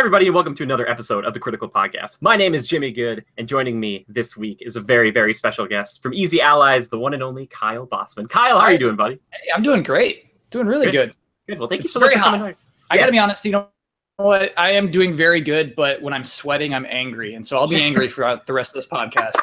everybody, and welcome to another episode of the Critical Podcast. My name is Jimmy Good, and joining me this week is a very, very special guest from Easy Allies, the one and only Kyle Bosman. Kyle, how are you doing, buddy? Hey, I'm doing great. Doing really good. Good. Well, thank you It's so much very for coming hot. on. I gotta be honest, you know what? I am doing very good, but when I'm sweating, I'm angry. And so I'll be angry throughout the rest of this podcast.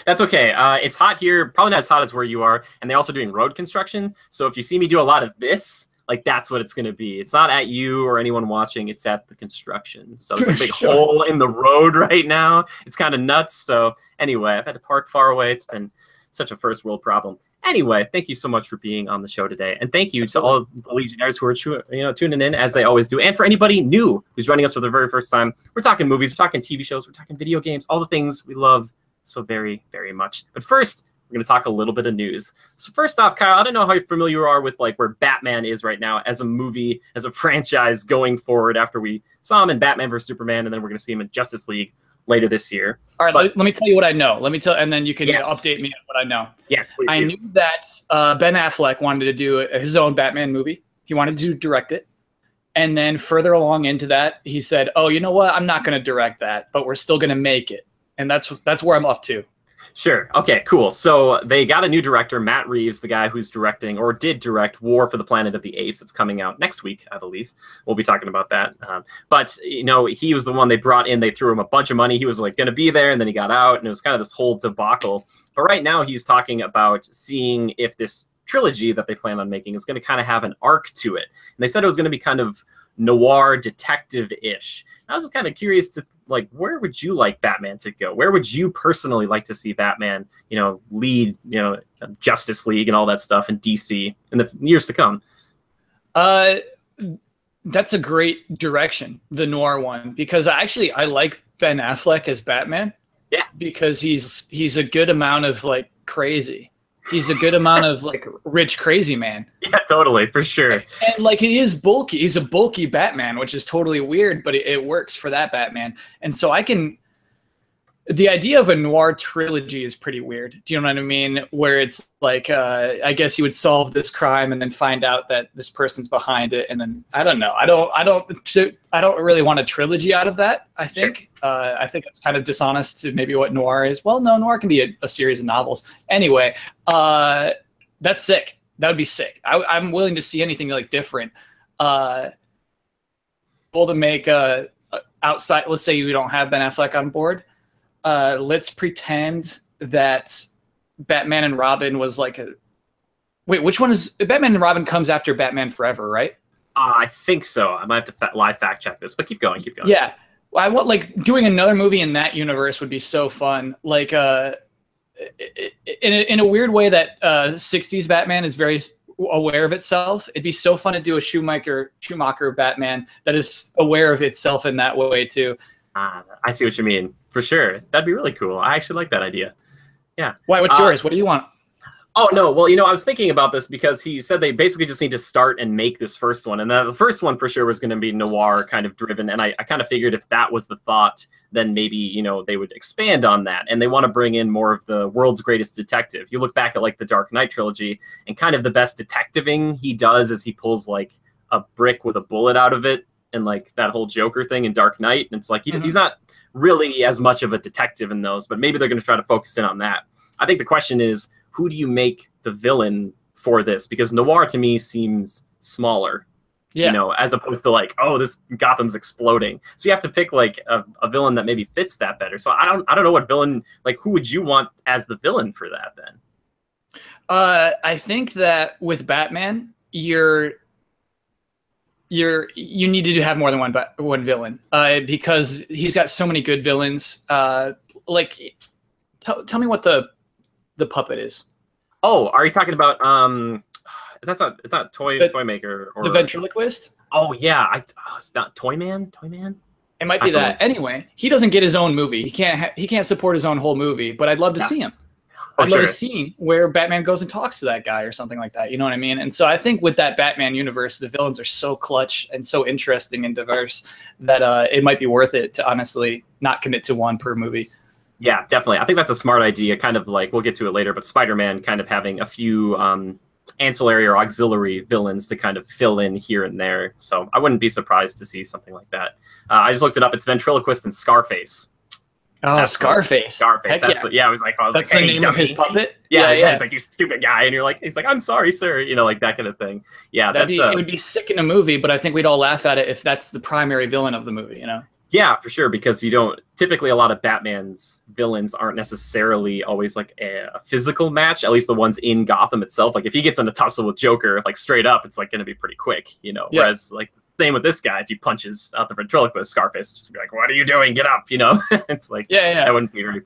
That's okay. It's hot here, probably not as hot as where you are, and they're also doing road construction. So if you see me do a lot of this, like that's what it's going to be. It's not at you or anyone watching. It's at the construction. So there's a big hole in the road right now. It's kind of nuts. So anyway, I've had to park far away. It's been such a first world problem. Anyway, thank you so much for being on the show today. And thank you to all the Legionnaires who are tuning in as they always do. And for anybody new who's joining us for the very first time, we're talking movies, we're talking TV shows, we're talking video games, all the things we love so very, very much. But first, we're going to talk a little bit of news. So first off, Kyle, I don't know how familiar you are with like where Batman is right now as a movie, as a franchise going forward after we saw him in Batman vs. Superman, and then we're going to see him in Justice League later this year. All right, let me tell you what I know. And then you can update me on what I know. Yes, please. I knew that Ben Affleck wanted to do his own Batman movie. He wanted to direct it. And then further along into that, he said, oh, you know what? I'm not going to direct that, but we're still going to make it. And that's where I'm up to. Sure. Okay, cool. So they got a new director, Matt Reeves, the guy who's directing or did direct War for the Planet of the Apes. It's coming out next week, I believe. We'll be talking about that. But, he was the one they brought in. They threw him a bunch of money. He was like going to be there, and then he got out, and it was kind of this whole debacle. But right now he's talking about seeing if this trilogy that they plan on making is going to kind of have an arc to it. And they said it was going to be kind of noir detective-ish. I was just kind of curious to where would you like Batman to go? Where would you personally like to see Batman, lead, Justice League and all that stuff in DC in the years to come? That's a great direction, the noir one, because I like Ben Affleck as Batman. Yeah, because he's a good amount of crazy. He's a good amount of rich, crazy man. Yeah, totally, for sure. And he is bulky. He's a bulky Batman, which is totally weird, but it works for that Batman. And so the idea of a noir trilogy is pretty weird. Do you know what I mean? Where it's I guess you would solve this crime and then find out that this person's behind it, and then I don't know. I don't really want a trilogy out of that. I think. Sure. I think it's kind of dishonest to maybe what noir is. Well, no, noir can be a series of novels. Anyway, that's sick. That would be sick. I'm willing to see anything different. Able to make outside. Let's say you don't have Ben Affleck on board. Let's pretend that Batman and Robin was wait, which one is Batman and Robin comes after Batman Forever, right? I think so. I might have to live fact check this, but keep going. Yeah. Well, I want doing another movie in that universe would be so fun. In a weird way that 60s Batman is very aware of itself. It'd be so fun to do a Schumacher Batman that is aware of itself in that way too. I see what you mean. For sure. That'd be really cool. I actually like that idea. Yeah. Why? What's yours? What do you want? Oh, no. Well, I was thinking about this because he said they basically just need to start and make this first one. And then the first one for sure was going to be noir kind of driven. And I kind of figured if that was the thought, then maybe, they would expand on that. And they want to bring in more of the world's greatest detective. You look back at the Dark Knight trilogy, and kind of the best detectiving he does is he pulls a brick with a bullet out of it. And that whole Joker thing in Dark Knight. And it's he's not really as much of a detective in those, but maybe they're going to try to focus in on that. I think the question is, who do you make the villain for this? Because noir to me seems smaller, as opposed to this Gotham's exploding. So you have to pick a villain that maybe fits that better. So I don't know what villain, who would you want as the villain for that then? I think that with Batman, you need to have more than one villain because he's got so many good villains. Tell me what the puppet is. Oh, are you talking about it's not Toy Maker or the ventriloquist? Oh yeah, it's not Toyman. It might be that. Anyway, he doesn't get his own movie. He can't support his own whole movie. But I'd love to see him. I'd love a scene where Batman goes and talks to that guy or something like that. You know what I mean? And so I think with that Batman universe, the villains are so clutch and so interesting and diverse that it might be worth it to honestly not commit to one per movie. Yeah, definitely. I think that's a smart idea. Kind of we'll get to it later, but Spider-Man kind of having a few ancillary or auxiliary villains to kind of fill in here and there. So I wouldn't be surprised to see something like that. I just looked it up. It's ventriloquist and Scarface. Oh, that's Scarface. Scarface. Heck that's yeah. I was like, that's hey, the name of his puppet. Yeah. He's like, you stupid guy, and he's like, I'm sorry, sir. You know, like that kind of thing. Yeah, it would be sick in a movie, but I think we'd all laugh at it if that's the primary villain of the movie. You know. Yeah, for sure, because you don't typically a lot of Batman's villains aren't necessarily always like a physical match, at least the ones in Gotham itself. Like if he gets in a tussle with Joker, like straight up, it's like going to be pretty quick, you know. Yeah. Whereas like same with this guy, if he punches out the ventriloquist, Scarface just be like, "What are you doing? Get up!" You know. It's like that wouldn't be very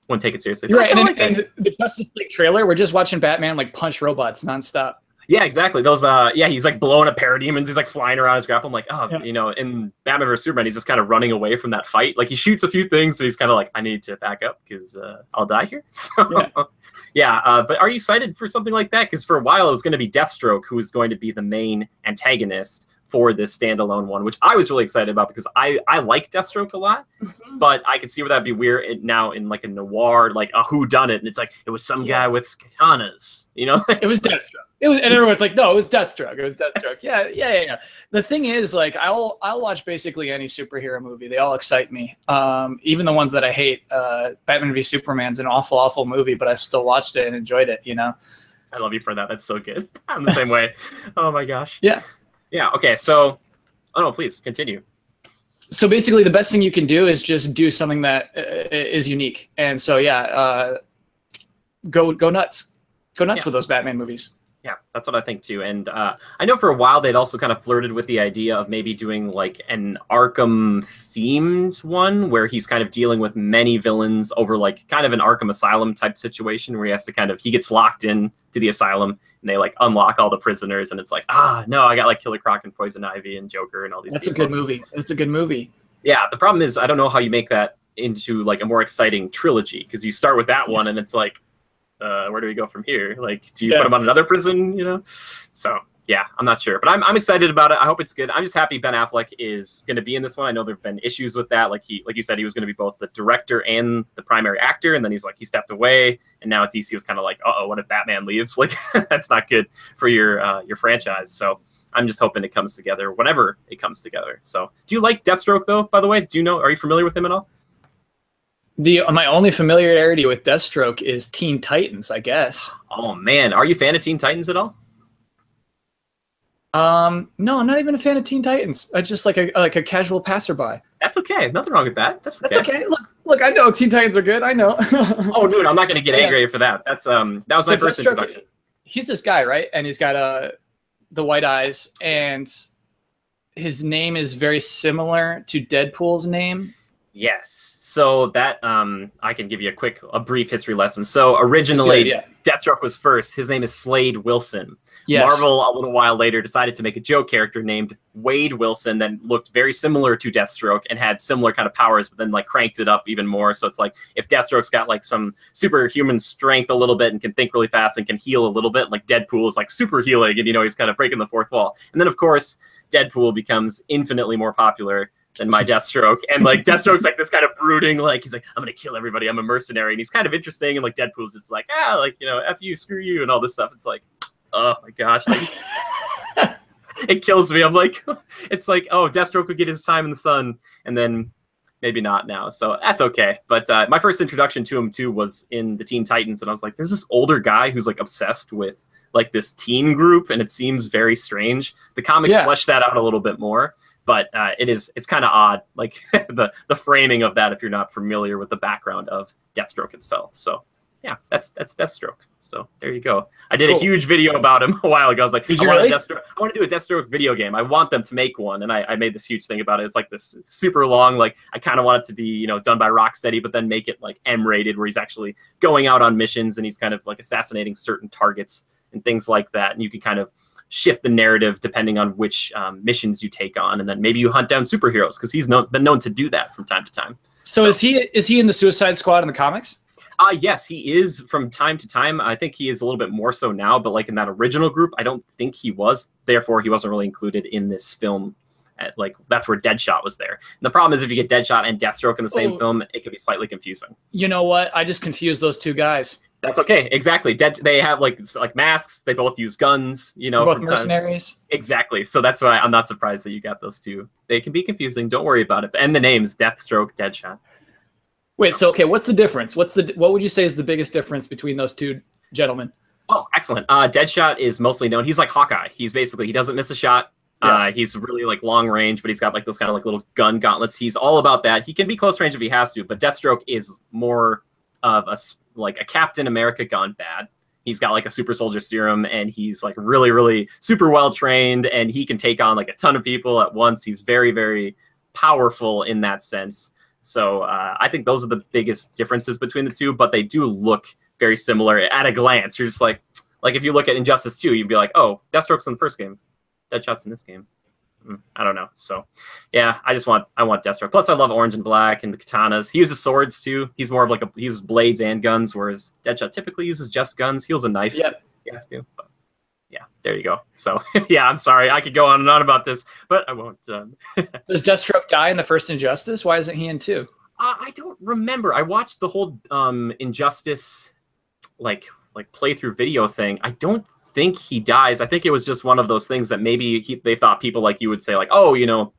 wouldn't take it seriously. You're right, and the Justice League trailer, we're just watching Batman like punch robots nonstop. Yeah, exactly. Those, he's like blowing up parademons. He's like flying around his grapple. I'm like, you know, in Batman vs Superman, he's just kind of running away from that fight. Like he shoots a few things, so he's kind of like, I need to back up because I'll die here. So, but are you excited for something like that? Because for a while it was going to be Deathstroke who was going to be the main antagonist for this standalone one, which I was really excited about because I like Deathstroke a lot, but I could see where that'd be weird now in like a noir, like a whodunit, and it's like it was some guy with katanas, you know? It was Deathstroke. And everyone's like, no, it was Deathstroke. It was Deathstroke. Yeah. The thing is, like, I'll watch basically any superhero movie. They all excite me. Even the ones that I hate. Batman v Superman's an awful, awful movie, but I still watched it and enjoyed it. You know. I love you for that. That's so good. I'm the same way. Oh my gosh. Yeah. Okay. So, please continue. So basically, the best thing you can do is just do something that is unique. And so, go nuts. Go nuts with those Batman movies. Yeah, that's what I think too. And I know for a while they'd also kind of flirted with the idea of maybe doing like an Arkham-themed one where he's kind of dealing with many villains over like kind of an Arkham Asylum type situation where he has to he gets locked in to the asylum and they like unlock all the prisoners and it's like, no, I got like Killer Croc and Poison Ivy and Joker and all these That's people. A good movie. It's a good movie. Yeah, the problem is I don't know how you make that into like a more exciting trilogy because you start with that one and it's like, where do we go from here? Like, do you put him on another prison, you know? So, yeah, I'm not sure. But I'm excited about it. I hope it's good. I'm just happy Ben Affleck is going to be in this one. I know there have been issues with that. Like you said, he was going to be both the director and the primary actor. And then he stepped away. And now at DC was kind of like, what if Batman leaves? Like, that's not good for your franchise. So I'm just hoping it comes together whenever it comes together. So do you like Deathstroke, though, by the way? Are you familiar with him at all? My only familiarity with Deathstroke is Teen Titans, I guess. Oh man, are you a fan of Teen Titans at all? No, I'm not even a fan of Teen Titans. I just like a casual passerby. That's okay. Nothing wrong with that. That's okay. Look, I know Teen Titans are good. I know. Oh, dude, I'm not going to get angry for that. That was my first introduction. He's this guy, right? And he's got the white eyes, and his name is very similar to Deadpool's name. Yes. So that I can give you a brief history lesson. So originally Deathstroke was first. His name is Slade Wilson. Yes. Marvel a little while later decided to make a joke character named Wade Wilson that looked very similar to Deathstroke and had similar kind of powers, but then like cranked it up even more. So it's like if Deathstroke's got like some superhuman strength a little bit and can think really fast and can heal a little bit, like Deadpool is like super healing and he's kind of breaking the fourth wall. And then of course Deadpool becomes infinitely more popular than my Deathstroke, and like Deathstroke's like this kind of brooding, like he's like, I'm gonna kill everybody, I'm a mercenary, and he's kind of interesting, and like Deadpool's just like, F you, screw you, and all this stuff. It's like, oh my gosh, like, it kills me. I'm like, it's like, Deathstroke would get his time in the sun, and then maybe not now, so that's okay. But my first introduction to him too was in the Teen Titans, and I was like, there's this older guy who's like obsessed with like this teen group, and it seems very strange. The comics flesh that out a little bit more. But it's kind of odd, like the framing of that if you're not familiar with the background of Deathstroke himself. So yeah, that's Deathstroke. So there you go. I did a huge video about him a while ago. I was like, I want to do a Deathstroke video game. I want them to make one, and I made this huge thing about it. It's like this super long, like I kind of want it to be done by Rocksteady, but then make it like M-rated, where he's actually going out on missions and he's kind of like assassinating certain targets and things like that, and you can kind of shift the narrative depending on which missions you take on, and then maybe you hunt down superheroes because he's been known to do that from time to time. So is he in the Suicide Squad in the comics? Yes, he is from time to time. I think he is a little bit more so now, but like in that original group, I don't think he was. Therefore, he wasn't really included in this film. That's where Deadshot was there. And the problem is if you get Deadshot and Deathstroke in the same film, it could be slightly confusing. You know what? I just confused those two guys. That's okay. Exactly. They have like masks. They both use guns. You know, They're both from mercenaries. Exactly. So that's why I'm not surprised that you got those two. They can be confusing. Don't worry about it. And the names: Deathstroke, Deadshot. Wait, so okay, what's the difference? What would you say is the biggest difference between those two gentlemen? Oh, excellent. Deadshot is mostly known. He's like Hawkeye. He doesn't miss a shot. Yeah. He's really like long range, but he's got like those kind of like little gun gauntlets. He's all about that. He can be close range if he has to, but Deathstroke is more of a Captain America gone bad. He's got like a super soldier serum, and he's like really, really super well trained, and he can take on like a ton of people at once. He's very, very powerful in that sense. So I think those are the biggest differences between the two, but they do look very similar at a glance. You're just like if you look at Injustice 2, you'd be like, oh, Deathstroke's in the first game, Deadshot's in this game. I don't know. So yeah, I want Deathstroke. Plus I love orange and black and the katanas. He uses swords too. He's more of like he uses blades and guns, whereas Deadshot typically uses just guns. He uses a knife. Yep. He has to. But yeah, there you go. So yeah, I'm sorry. I could go on and on about this, but I won't. Does Deathstroke die in the first Injustice? Why isn't he in 2? I don't remember. I watched the whole Injustice like playthrough video thing. I don't think he dies. I think it was just one of those things that maybe they thought people like you would say like, oh, you know,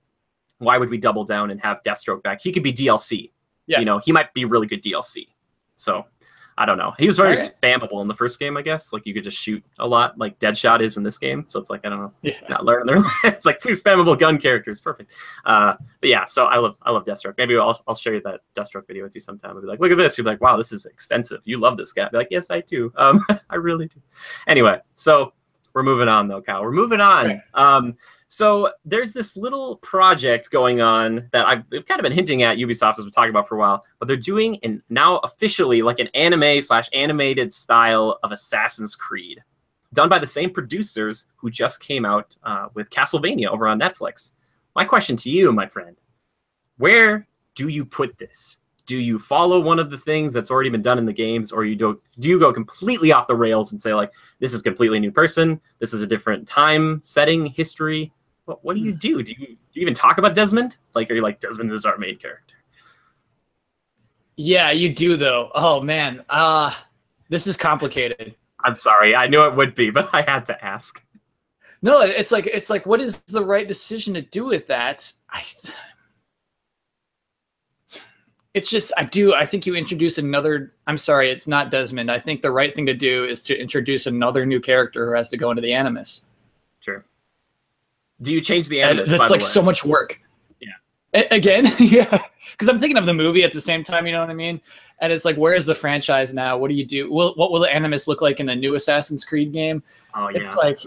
why would we double down and have Deathstroke back? He could be DLC. Yeah. You know, he might be really good DLC. So I don't know. He was very spammable in the first game, I guess. Like you could just shoot a lot, like Deadshot is in this game. So it's like, I don't know. Yeah. Not learning. It's like 2 spammable gun characters. Perfect. But yeah, so I love Deathstroke. Maybe I'll show you that Deathstroke video with you sometime. I'll be like, look at this. You'll be like, wow, this is extensive. You love this guy. I'll be like, yes, I do. I really do. Anyway, so we're moving on though, Kyle. We're moving on. Right. So there's this little project going on that I've kind of been hinting at Ubisoft as we're talking about for a while, but they're doing now officially like an anime/animated style of Assassin's Creed, done by the same producers who just came out with Castlevania over on Netflix. My question to you, my friend, where do you put this? Do you follow one of the things that's already been done in the games, or do you go completely off the rails and say like, this is a completely new person, this is a different time, setting, history? What do you do? Do you even talk about Desmond? Like, are you like, Desmond is our main character? Yeah, you do though. Oh man, this is complicated. I'm sorry, I knew it would be, but I had to ask. No, it's like, what is the right decision to do with that? It's just, I think you introduce another, I'm sorry, it's not Desmond. I think the right thing to do is to introduce another new character who has to go into the Animus. Sure. Do you change the Animus? That's like so much work. Yeah. Again, yeah. Because I'm thinking of the movie at the same time, you know what I mean? And it's like, where is the franchise now? What do you do? What will the Animus look like in the new Assassin's Creed game? Oh, yeah. It's like,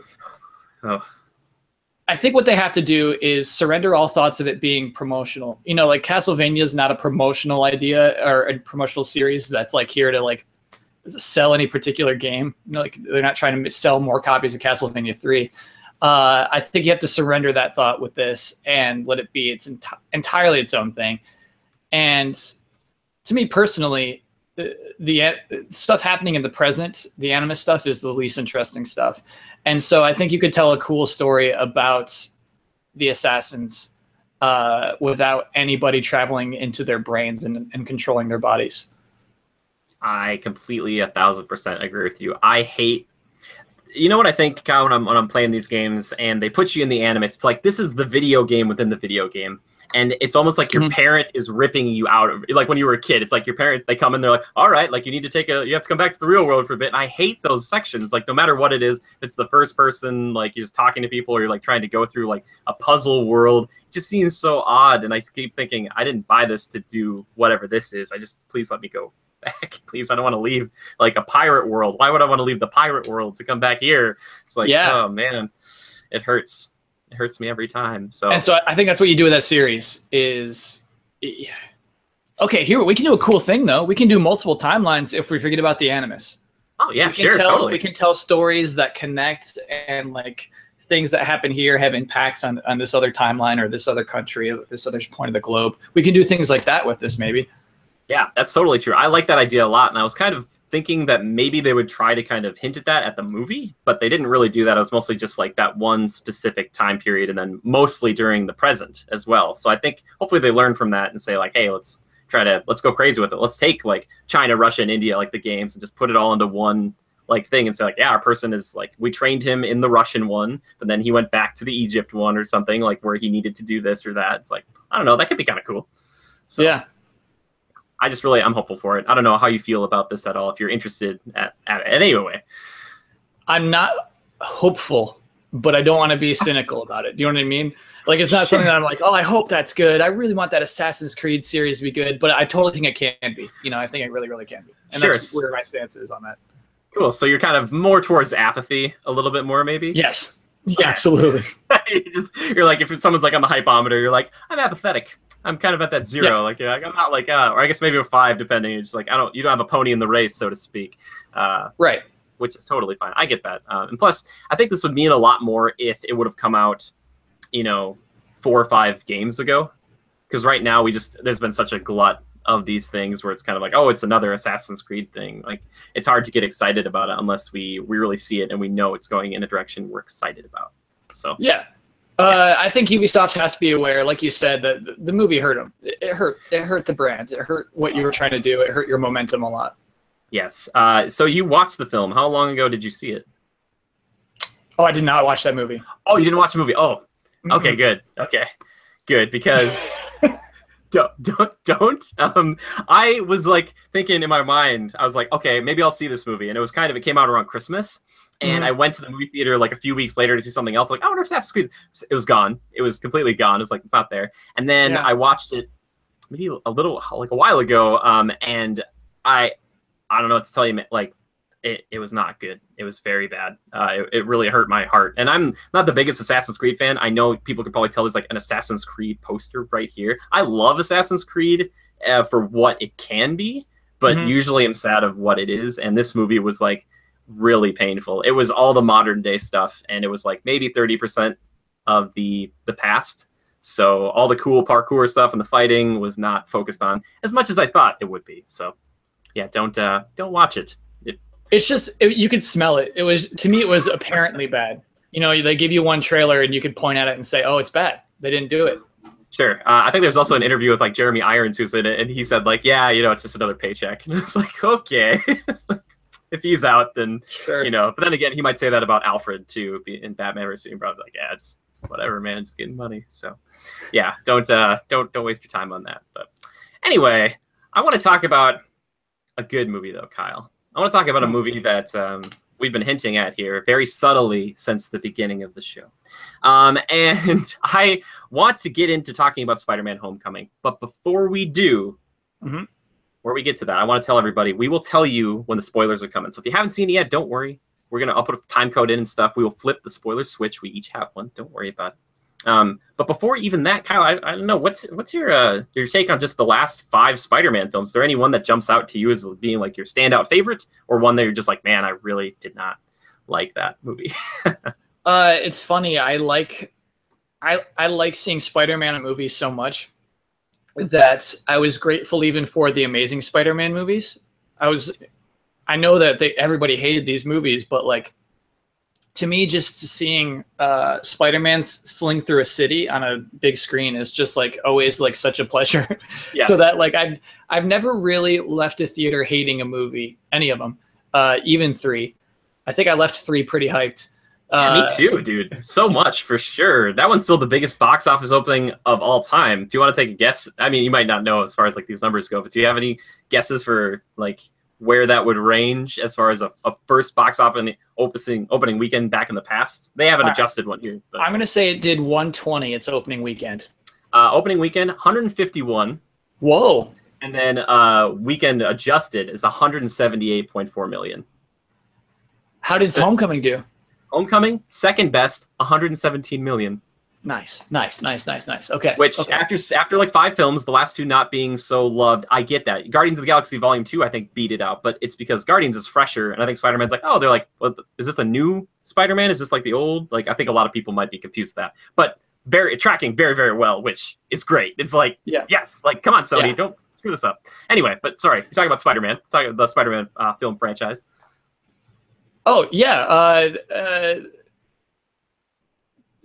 I think what they have to do is surrender all thoughts of it being promotional. You know, like Castlevania is not a promotional idea or a promotional series that's like here to like sell any particular game. You know, like they're not trying to sell more copies of Castlevania 3. I think you have to surrender that thought with this and let it be entirely its own thing. And to me personally, the stuff happening in the present, the Animus stuff, is the least interesting stuff. And so I think you could tell a cool story about the assassins without anybody traveling into their brains and controlling their bodies. I completely 1,000% agree with you. I hate, you know what I think, Kyle, when I'm playing these games and they put you in the Animus, it's like this is the video game within the video game. And it's almost like your parent is ripping you out of, like when you were a kid, it's like your parents, they come in, they're like, all right, like you have to come back to the real world for a bit. And I hate those sections. Like no matter what it is, if it's the first person, like you're just talking to people or you're like trying to go through like a puzzle world, it just seems so odd. And I keep thinking, I didn't buy this to do whatever this is. Please let me go back. Please, I don't want to leave like a pirate world. Why would I want to leave the pirate world to come back here? It's like, oh man, it hurts. It hurts me every time. So I think that's what you do with that series is, okay, here we can do a cool thing though. We can do multiple timelines if we forget about the Animus. Oh yeah, totally. We can tell stories that connect and like things that happen here have impacts on this other timeline or this other country or this other point of the globe. We can do things like that with this maybe. Yeah, that's totally true. I like that idea a lot. And I was kind of thinking that maybe they would try to kind of hint at that at the movie, but they didn't really do that. It was mostly just like that one specific time period and then mostly during the present as well. So I think hopefully they learn from that and say like, hey, let's let's go crazy with it. Let's take like China, Russia, and India, like the games, and just put it all into one like thing and say like, yeah, our person is like, we trained him in the Russian one, but then he went back to the Egypt one or something like where he needed to do this or that. It's like, I don't know, that could be kind of cool. So yeah. I'm hopeful for it. I don't know how you feel about this at all, if you're interested at any way. I'm not hopeful, but I don't want to be cynical about it. Do you know what I mean? Like, it's not something that I'm like, oh, I hope that's good. I really want that Assassin's Creed series to be good, but I totally think it can be. You know, I think it really, really can be. And that's where my stance is on that. Cool. So you're kind of more towards apathy a little bit more, maybe? Yes. Yeah, absolutely. You're like, if someone's like on the hypometer, you're like, I'm apathetic. I'm kind of at that 0. Yeah. Like, I'm not like, or I guess maybe a 5, depending. You're just like, you don't have a pony in the race, so to speak. Right. Which is totally fine. I get that. And plus, I think this would mean a lot more if it would have come out, 4 or 5 games ago. Because right now, there's been such a glut of these things where it's kind of like, oh, it's another Assassin's Creed thing. Like, it's hard to get excited about it unless we really see it and we know it's going in a direction we're excited about. So yeah. I think Ubisoft has to be aware, like you said, that the movie hurt them. It hurt the brand. It hurt what you were trying to do. It hurt your momentum a lot. Yes. So you watched the film. How long ago did you see it? Oh, I did not watch that movie. Oh, you didn't watch the movie? Oh, okay, good. Okay, good, because don't. I was like thinking in my mind, I was like, okay, maybe I'll see this movie. And it came out around Christmas. And I went to the movie theater like a few weeks later to see something else. Like, I wonder if Assassin's Creed. It was gone. It was completely gone. It was like, it's not there. And then I watched it maybe a while ago. And I don't know what to tell you. Like, it was not good. It was very bad. It really hurt my heart. And I'm not the biggest Assassin's Creed fan. I know people could probably tell there's like an Assassin's Creed poster right here. I love Assassin's Creed for what it can be, but usually I'm sad of what it is. And this movie was like really painful. It was all the modern day stuff, and it was like maybe 30% of the past. So all the cool parkour stuff and the fighting was not focused on as much as I thought it would be. So yeah, don't watch it. It's just you could smell it. To me it was apparently bad. They give you one trailer and you could point at it and say, oh, it's bad. They didn't do it. Sure. I think there's also an interview with like Jeremy Irons who's in it, and he said like, yeah, it's just another paycheck. And it's like, okay. It's like, if he's out, then sure. But then again, he might say that about Alfred too in Batman vs. Superman. Probably like, yeah, just whatever, man, just getting money. So, yeah, don't waste your time on that. But anyway, I want to talk about a good movie though, Kyle. I want to talk about a movie that we've been hinting at here very subtly since the beginning of the show, and I want to get into talking about Spider-Man: Homecoming. But before we do. Where we get to that, I want to tell everybody, we will tell you when the spoilers are coming. So if you haven't seen it yet, don't worry. I'll put a time code in and stuff. We will flip the spoiler switch. We each have one. Don't worry about it. But before even that, Kyle, I don't know, what's your take on just the last 5 Spider-Man films? Is there any one that jumps out to you as being like your standout favorite, or one that you're just like, man, I really did not like that movie? It's funny. I like seeing Spider-Man movies so much that I was grateful even for the Amazing Spider-Man movies. I know that everybody hated these movies, but like, to me, just seeing Spider-Man sling through a city on a big screen is just like always like such a pleasure. Yeah. So that like I've never really left a theater hating a movie, any of them, even 3. I think I left 3 pretty hyped. Yeah, me too, dude. So much, for sure. That one's still the biggest box office opening of all time. Do you want to take a guess? I mean, you might not know as far as like these numbers go, but do you have any guesses for like where that would range as far as a first box opening weekend back in the past? They haven't adjusted one here. But. I'm going to say it did 120 its opening weekend. Opening weekend, 151. Whoa. And then weekend adjusted is 178.4 million. How did Homecoming do? Homecoming, second best, 117 million. Nice. Okay. Which after like 5 films, the last 2 not being so loved, I get that. Guardians of the Galaxy Volume 2, I think, beat it out, but it's because Guardians is fresher, and I think Spider-Man's like, oh, they're like, what, is this a new Spider-Man? Is this like the old? Like, I think a lot of people might be confused with that. But tracking very, very well, which is great. It's like, yes, like, come on, Sony, don't screw this up. Anyway, but sorry, you're talking about Spider-Man. Talking about the Spider-Man film franchise. Oh, yeah.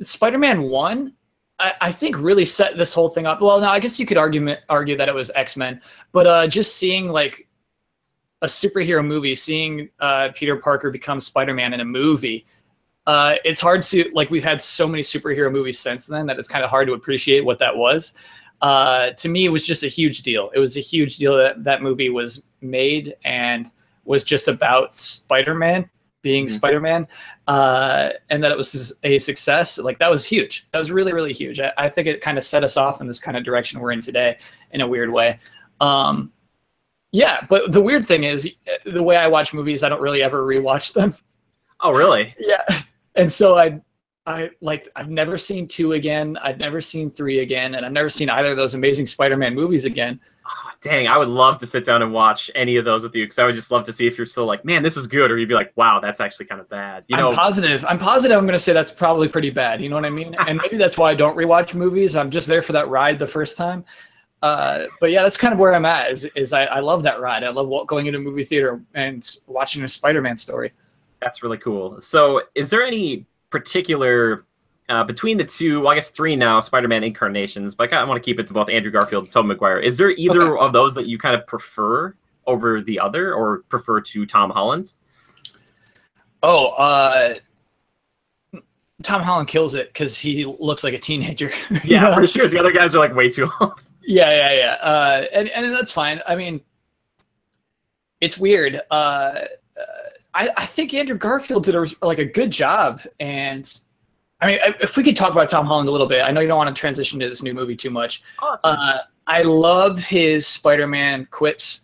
Spider-Man 1, I think really set this whole thing up. Well, now I guess you could argue that it was X-Men, but just seeing like a superhero movie, seeing Peter Parker become Spider-Man in a movie, it's hard to, like, we've had so many superhero movies since then that it's kind of hard to appreciate what that was. To me, it was just a huge deal. It was a huge deal that that movie was made and was just about Spider-Man being Spider-Man, and that it was a success. Like, that was huge. That was really, really huge. I think it kind of set us off in this kind of direction we're in today in a weird way. Yeah, but the weird thing is, the way I watch movies, I don't really ever rewatch them. Oh, really? Yeah. And so I've never seen 2 again. I've never seen 3 again, and I've never seen either of those Amazing Spider-Man movies again. Oh, dang, I would love to sit down and watch any of those with you, because I would just love to see if you're still like, man, this is good, or you'd be like, wow, that's actually kind of bad. You know, I'm positive I'm going to say that's probably pretty bad. You know what I mean? And maybe that's why I don't rewatch movies. I'm just there for that ride the first time. But yeah, that's kind of where I'm at. Is I love that ride. I love going into a movie theater and watching a Spider-Man story. That's really cool. So, is there any particular between the 2, well, I guess 3 now, Spider-Man incarnations, but I kind of want to keep it to both Andrew Garfield and Tobey Maguire. Is there either of those that you kind of prefer over the other, or prefer to Tom Holland? Oh, Tom Holland kills it because he looks like a teenager. Yeah, for sure. The other guys are like way too old. Yeah. And that's fine. I mean, it's weird. I think Andrew Garfield did a good job, and I mean, if we could talk about Tom Holland a little bit. I know you don't want to transition to this new movie too much. Oh, that's fine. I love his Spider-Man quips.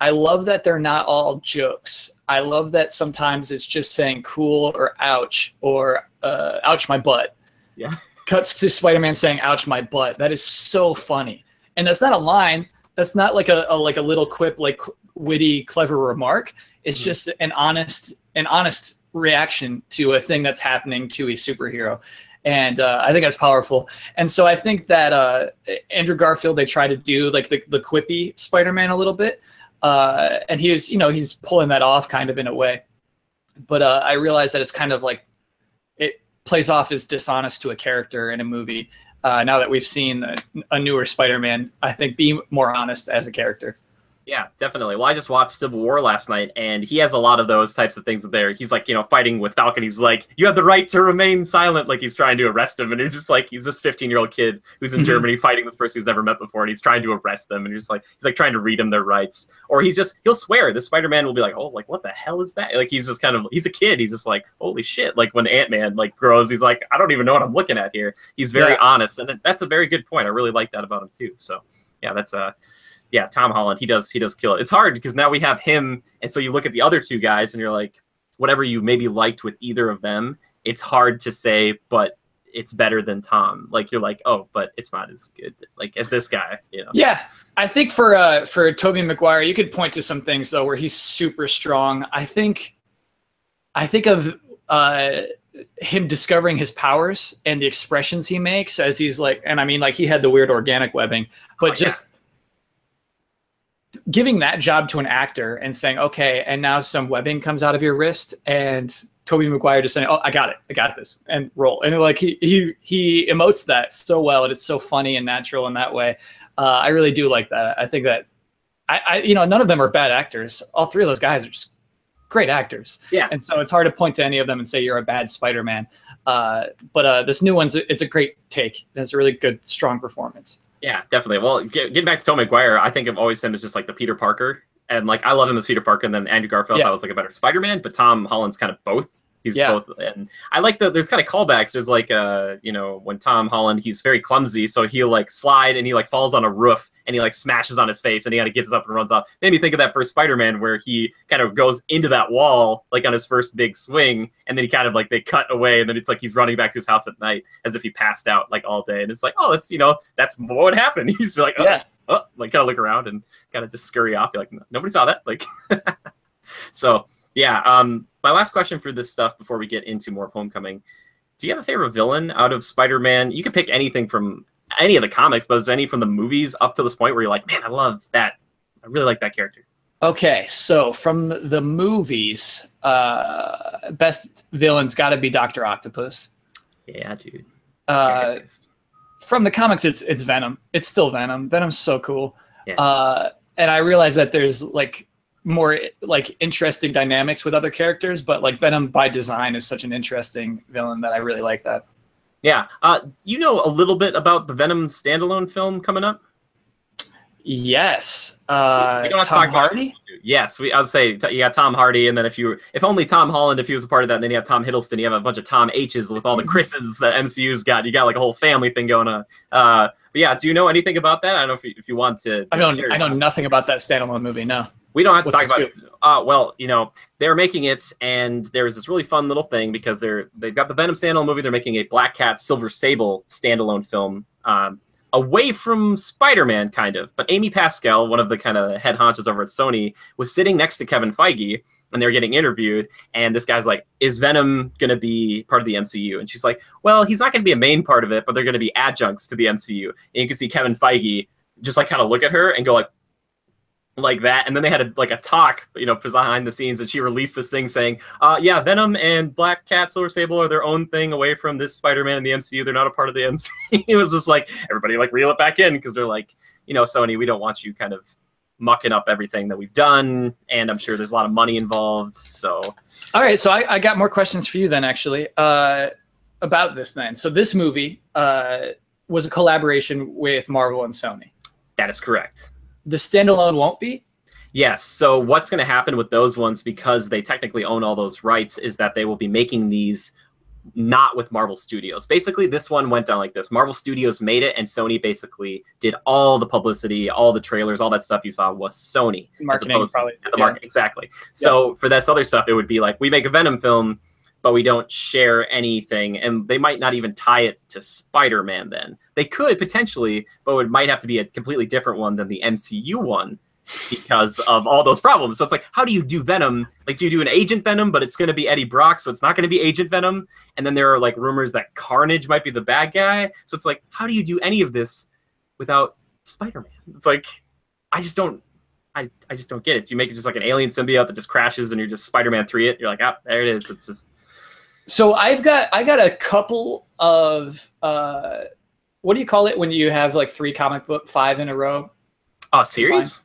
I love that they're not all jokes. I love that sometimes it's just saying cool or ouch or ouch my butt. Yeah. Cuts to Spider-Man saying ouch my butt. That is so funny. And that's not a line. That's not like a little quip, like witty, clever remark. It's just an honest reaction to a thing that's happening to a superhero. And I think that's powerful. And so I think that Andrew Garfield, they try to do like the quippy Spider-Man a little bit. And he's pulling that off kind of in a way. But I realize that it's kind of like it plays off as dishonest to a character in a movie. Now that we've seen a newer Spider-Man, I think be more honest as a character. Yeah, definitely. Well, I just watched Civil War last night, and he has a lot of those types of things there. He's like, fighting with Falcon. He's like, you have the right to remain silent. Like, he's trying to arrest him. And it's just like, he's this 15-year-old kid who's in Germany fighting this person he's never met before. And he's trying to arrest them. And he's like trying to read them their rights. Or he'll swear. The Spider-Man will be like, oh, like, what the hell is that? Like, he's just he's a kid. He's just like, holy shit. Like, when Ant-Man grows, he's like, I don't even know what I'm looking at here. He's very honest. And that's a very good point. I really like that about him too. So yeah, that's yeah, Tom Holland, he does kill it. It's hard because now we have him, and so you look at the other 2 guys, and you're like, whatever you maybe liked with either of them, it's hard to say, but it's better than Tom. Like, you're like, oh, but it's not as good like as this guy. Yeah, I think for Tobey Maguire, you could point to some things though where he's super strong. I think of him discovering his powers and the expressions he makes as he's like, and I mean, like, he had the weird organic webbing, but giving that job to an actor and saying, okay, and now some webbing comes out of your wrist, and Tobey Maguire just saying, oh, I got this, and roll. And like he emotes that so well, and it's so funny and natural in that way. I really do like that. I think that none of them are bad actors. All 3 of those guys are just great actors. Yeah. And so it's hard to point to any of them and say you're a bad Spider-Man. But this new one's, it's a great take. It's a really good, strong performance. Yeah, definitely. Well, getting back to Tobey Maguire, I think of always him as just like the Peter Parker. And like, I love him as Peter Parker. And then Andrew Garfield, I was like a better Spider-Man, but Tom Holland's kind of both. He's both. And I like there's kind of callbacks. There's like, when Tom Holland, he's very clumsy. So he'll like slide and he like falls on a roof and he like smashes on his face and he kind of gets up and runs off. Made me think of that first Spider-Man where he kind of goes into that wall, like on his first big swing. And then he kind of like, they cut away. And then it's like, he's running back to his house at night as if he passed out like all day. And it's like, oh, that's, that's what happened. He's like, like kind of look around and kind of just scurry off. You're like, nobody saw that. Like, so yeah. My last question for this stuff before we get into more of Homecoming, do you have a favorite villain out of Spider-Man? You can pick anything from any of the comics, but is there any from the movies up to this point where you're like, man, I love that. I really like that character. Okay, so from the movies, best villain's got to be Dr. Octopus. Yeah, dude. from the comics, it's Venom. It's still Venom. Venom's so cool. Yeah. And I realize that there's like more like interesting dynamics with other characters, but like Venom by design is such an interesting villain that I really like that. Yeah. You know a little bit about the Venom standalone film coming up? Yes. We don't have to Tom talk about Hardy? it. Yes, I would say you got Tom Hardy, and then if only Tom Holland, if he was a part of that, and then you have Tom Hiddleston, you have a bunch of Tom H's with all the Chris's that MCU's got. You got like a whole family thing going on. But yeah, do you know anything about that? I don't know if you want to. I know nothing about that standalone movie. No. We don't have to What's talk about it. Well, you know, they're making it, and there's this really fun little thing because they've got the Venom standalone movie. They're making a Black Cat, Silver Sable standalone film. Away from Spider-Man, kind of. But Amy Pascal, one of the kind of head honchos over at Sony, was sitting next to Kevin Feige, and they were getting interviewed, and this guy's like, is Venom going to be part of the MCU? And she's like, well, he's not going to be a main part of it, but they're going to be adjuncts to the MCU. And you can see Kevin Feige just like kind of look at her and go like that, and then they had a talk, you know, behind the scenes, and she released this thing saying, yeah, Venom and Black Cat, Silver Sable are their own thing away from this Spider-Man in the MCU. They're not a part of the MCU. It was just like, everybody like reel it back in, because they're like, you know, Sony, we don't want you kind of mucking up everything that we've done, and I'm sure there's a lot of money involved, so. All right, so I got more questions for you then, actually, about this then. So this movie was a collaboration with Marvel and Sony. That is correct. The standalone won't be? Yes. So what's going to happen with those ones, because they technically own all those rights, is that they will be making these not with Marvel Studios. Basically, this one went down like this. Marvel Studios made it, and Sony basically did all the publicity, all the trailers, all that stuff you saw was Sony. Marketing, probably. The market, exactly. So for this other stuff, it would be like, we make a Venom film, but we don't share anything, and they might not even tie it to Spider-Man then. They could, potentially, but it might have to be a completely different one than the MCU one because of all those problems. So it's like, how do you do Venom? Like, do you do an Agent Venom, but it's going to be Eddie Brock, so it's not going to be Agent Venom? And then there are, like, rumors that Carnage might be the bad guy. So it's like, how do you do any of this without Spider-Man? It's like, I just don't get it. Do you make it just like an alien symbiote that just crashes and you're just Spider-Man 3 it? You're like, there it is. It's just... So I got a couple of what do you call it when you have like 3 comic book 5 in a row? Oh, series?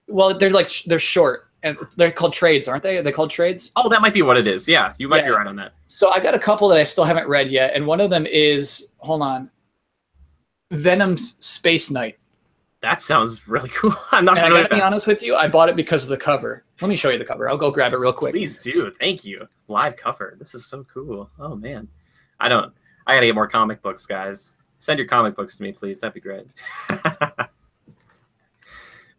Well, they're short and they're called trades, aren't they? Are they called trades? Oh, that might be what it is. Yeah, you might be right on that. So I got a couple that I still haven't read yet, and one of them is, hold on, Venom's Space Knight. That sounds really cool. I'm not. And I gotta be honest with you, I bought it because of the cover. Let me show you the cover. I'll go grab it real quick. Please do. Thank you. Live cover. This is so cool. Oh man, I gotta get more comic books, guys. Send your comic books to me, please. That'd be great.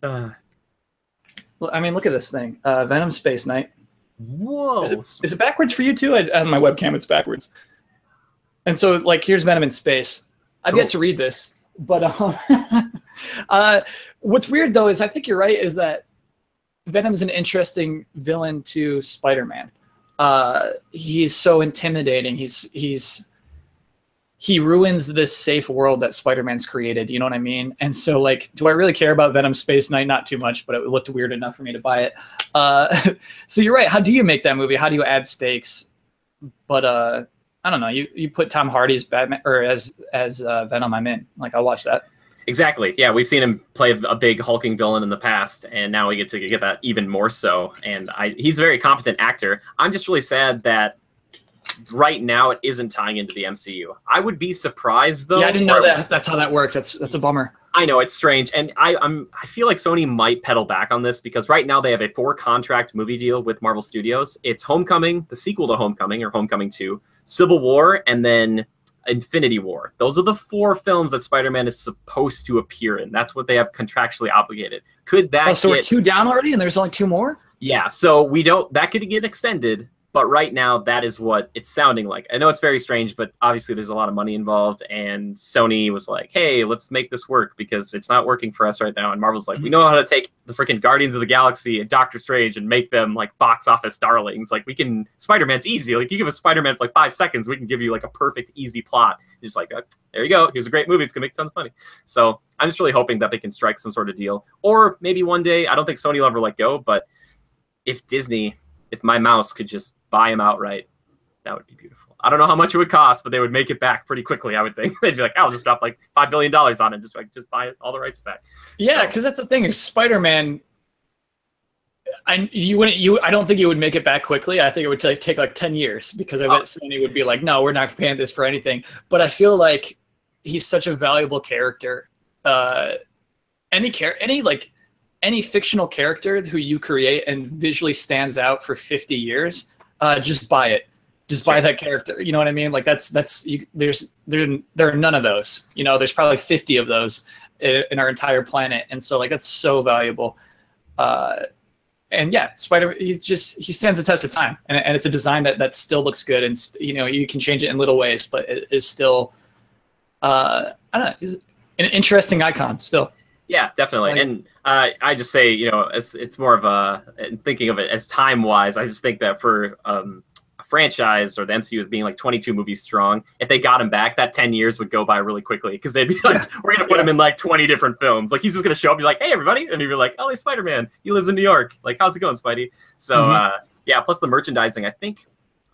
Well, I mean, look at this thing. Venom Space Knight. Whoa. Is it backwards for you too? On my webcam, it's backwards. And so, like, here's Venom in space. I've yet to read this, but what's weird though is I think you're right. Is that Venom's an interesting villain to Spider-Man. He's so intimidating. He ruins this safe world that Spider-Man's created. You know what I mean? And so, like, do I really care about Venom Space Knight? Not too much, but it looked weird enough for me to buy it. So you're right. How do you make that movie? How do you add stakes? But I don't know. You put Tom Hardy's Batman or as Venom. I'm in. Like, I'll watch that. Exactly. Yeah, we've seen him play a big hulking villain in the past, and now we get to get that even more so. And he's a very competent actor. I'm just really sad that right now it isn't tying into the MCU. I would be surprised though. Yeah, I didn't know that. That's how that worked. That's a bummer. I know, it's strange, and I feel like Sony might pedal back on this because right now they have a 4-contract movie deal with Marvel Studios. It's Homecoming, the sequel to Homecoming, or Homecoming 2, Civil War, and then Infinity War. Those are the 4 films that Spider-Man is supposed to appear in. That's what they have contractually obligated. Could that? So we're 2 down already, and there's only 2 more. Yeah, so we don't. That could get extended. But right now, that is what it's sounding like. I know it's very strange, but obviously there's a lot of money involved. And Sony was like, hey, let's make this work because it's not working for us right now. And Marvel's like, we know how to take the freaking Guardians of the Galaxy and Doctor Strange and make them like box office darlings. Like, we can, Spider-Man's easy. Like, you give us Spider-Man for like 5 seconds, we can give you like a perfect, easy plot. Just like, there you go. Here's a great movie. It's going to make tons of money. So I'm just really hoping that they can strike some sort of deal. Or maybe one day, I don't think Sony will ever let go, but if my mouse could just buy him outright, that would be beautiful. I don't know how much it would cost, but they would make it back pretty quickly. I would think they'd be like, I'll just drop like $5 billion on it, just buy it, all the rights back. Yeah, because that's the thing is Spider-Man. I don't think you would make it back quickly. I think it would take like 10 years because I bet Sony would be like, no, we're not paying this for anything. But I feel like he's such a valuable character. Any fictional character who you create and visually stands out for 50 years, just buy it. Just buy that character. You know what I mean? Like there are none of those. You know, there's probably 50 of those in our entire planet, and so like that's so valuable. And yeah, Spider, he stands the test of time, and it's a design that still looks good, and you know you can change it in little ways, but it is still, I don't know, is an interesting icon still. Yeah, definitely. And I just say, you know, it's more of a thinking of it as time wise. I just think that for a franchise or the MCU being like 22 movies strong, if they got him back, that 10 years would go by really quickly because they'd be like, we're going to put him in like 20 different films. Like he's just going to show up and be like, hey, everybody. And he'd be like, oh, he's Spider-Man. He lives in New York. Like, how's it going, Spidey? So, yeah, plus the merchandising, I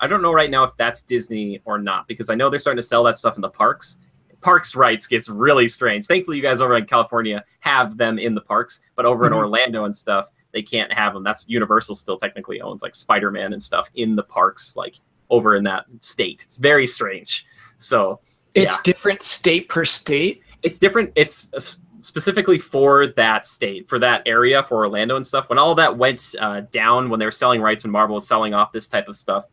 don't know right now if that's Disney or not because I know they're starting to sell that stuff in the parks. Parks rights gets really strange. Thankfully, you guys over in California have them in the parks, but over in Orlando and stuff, they can't have them. That's Universal still technically owns like Spider-Man and stuff in the parks, like over in that state. It's very strange. So it's different state per state. It's different. It's specifically for that state, for that area, for Orlando and stuff. When all that went down, when they were selling rights, when Marvel was selling off this type of stuff,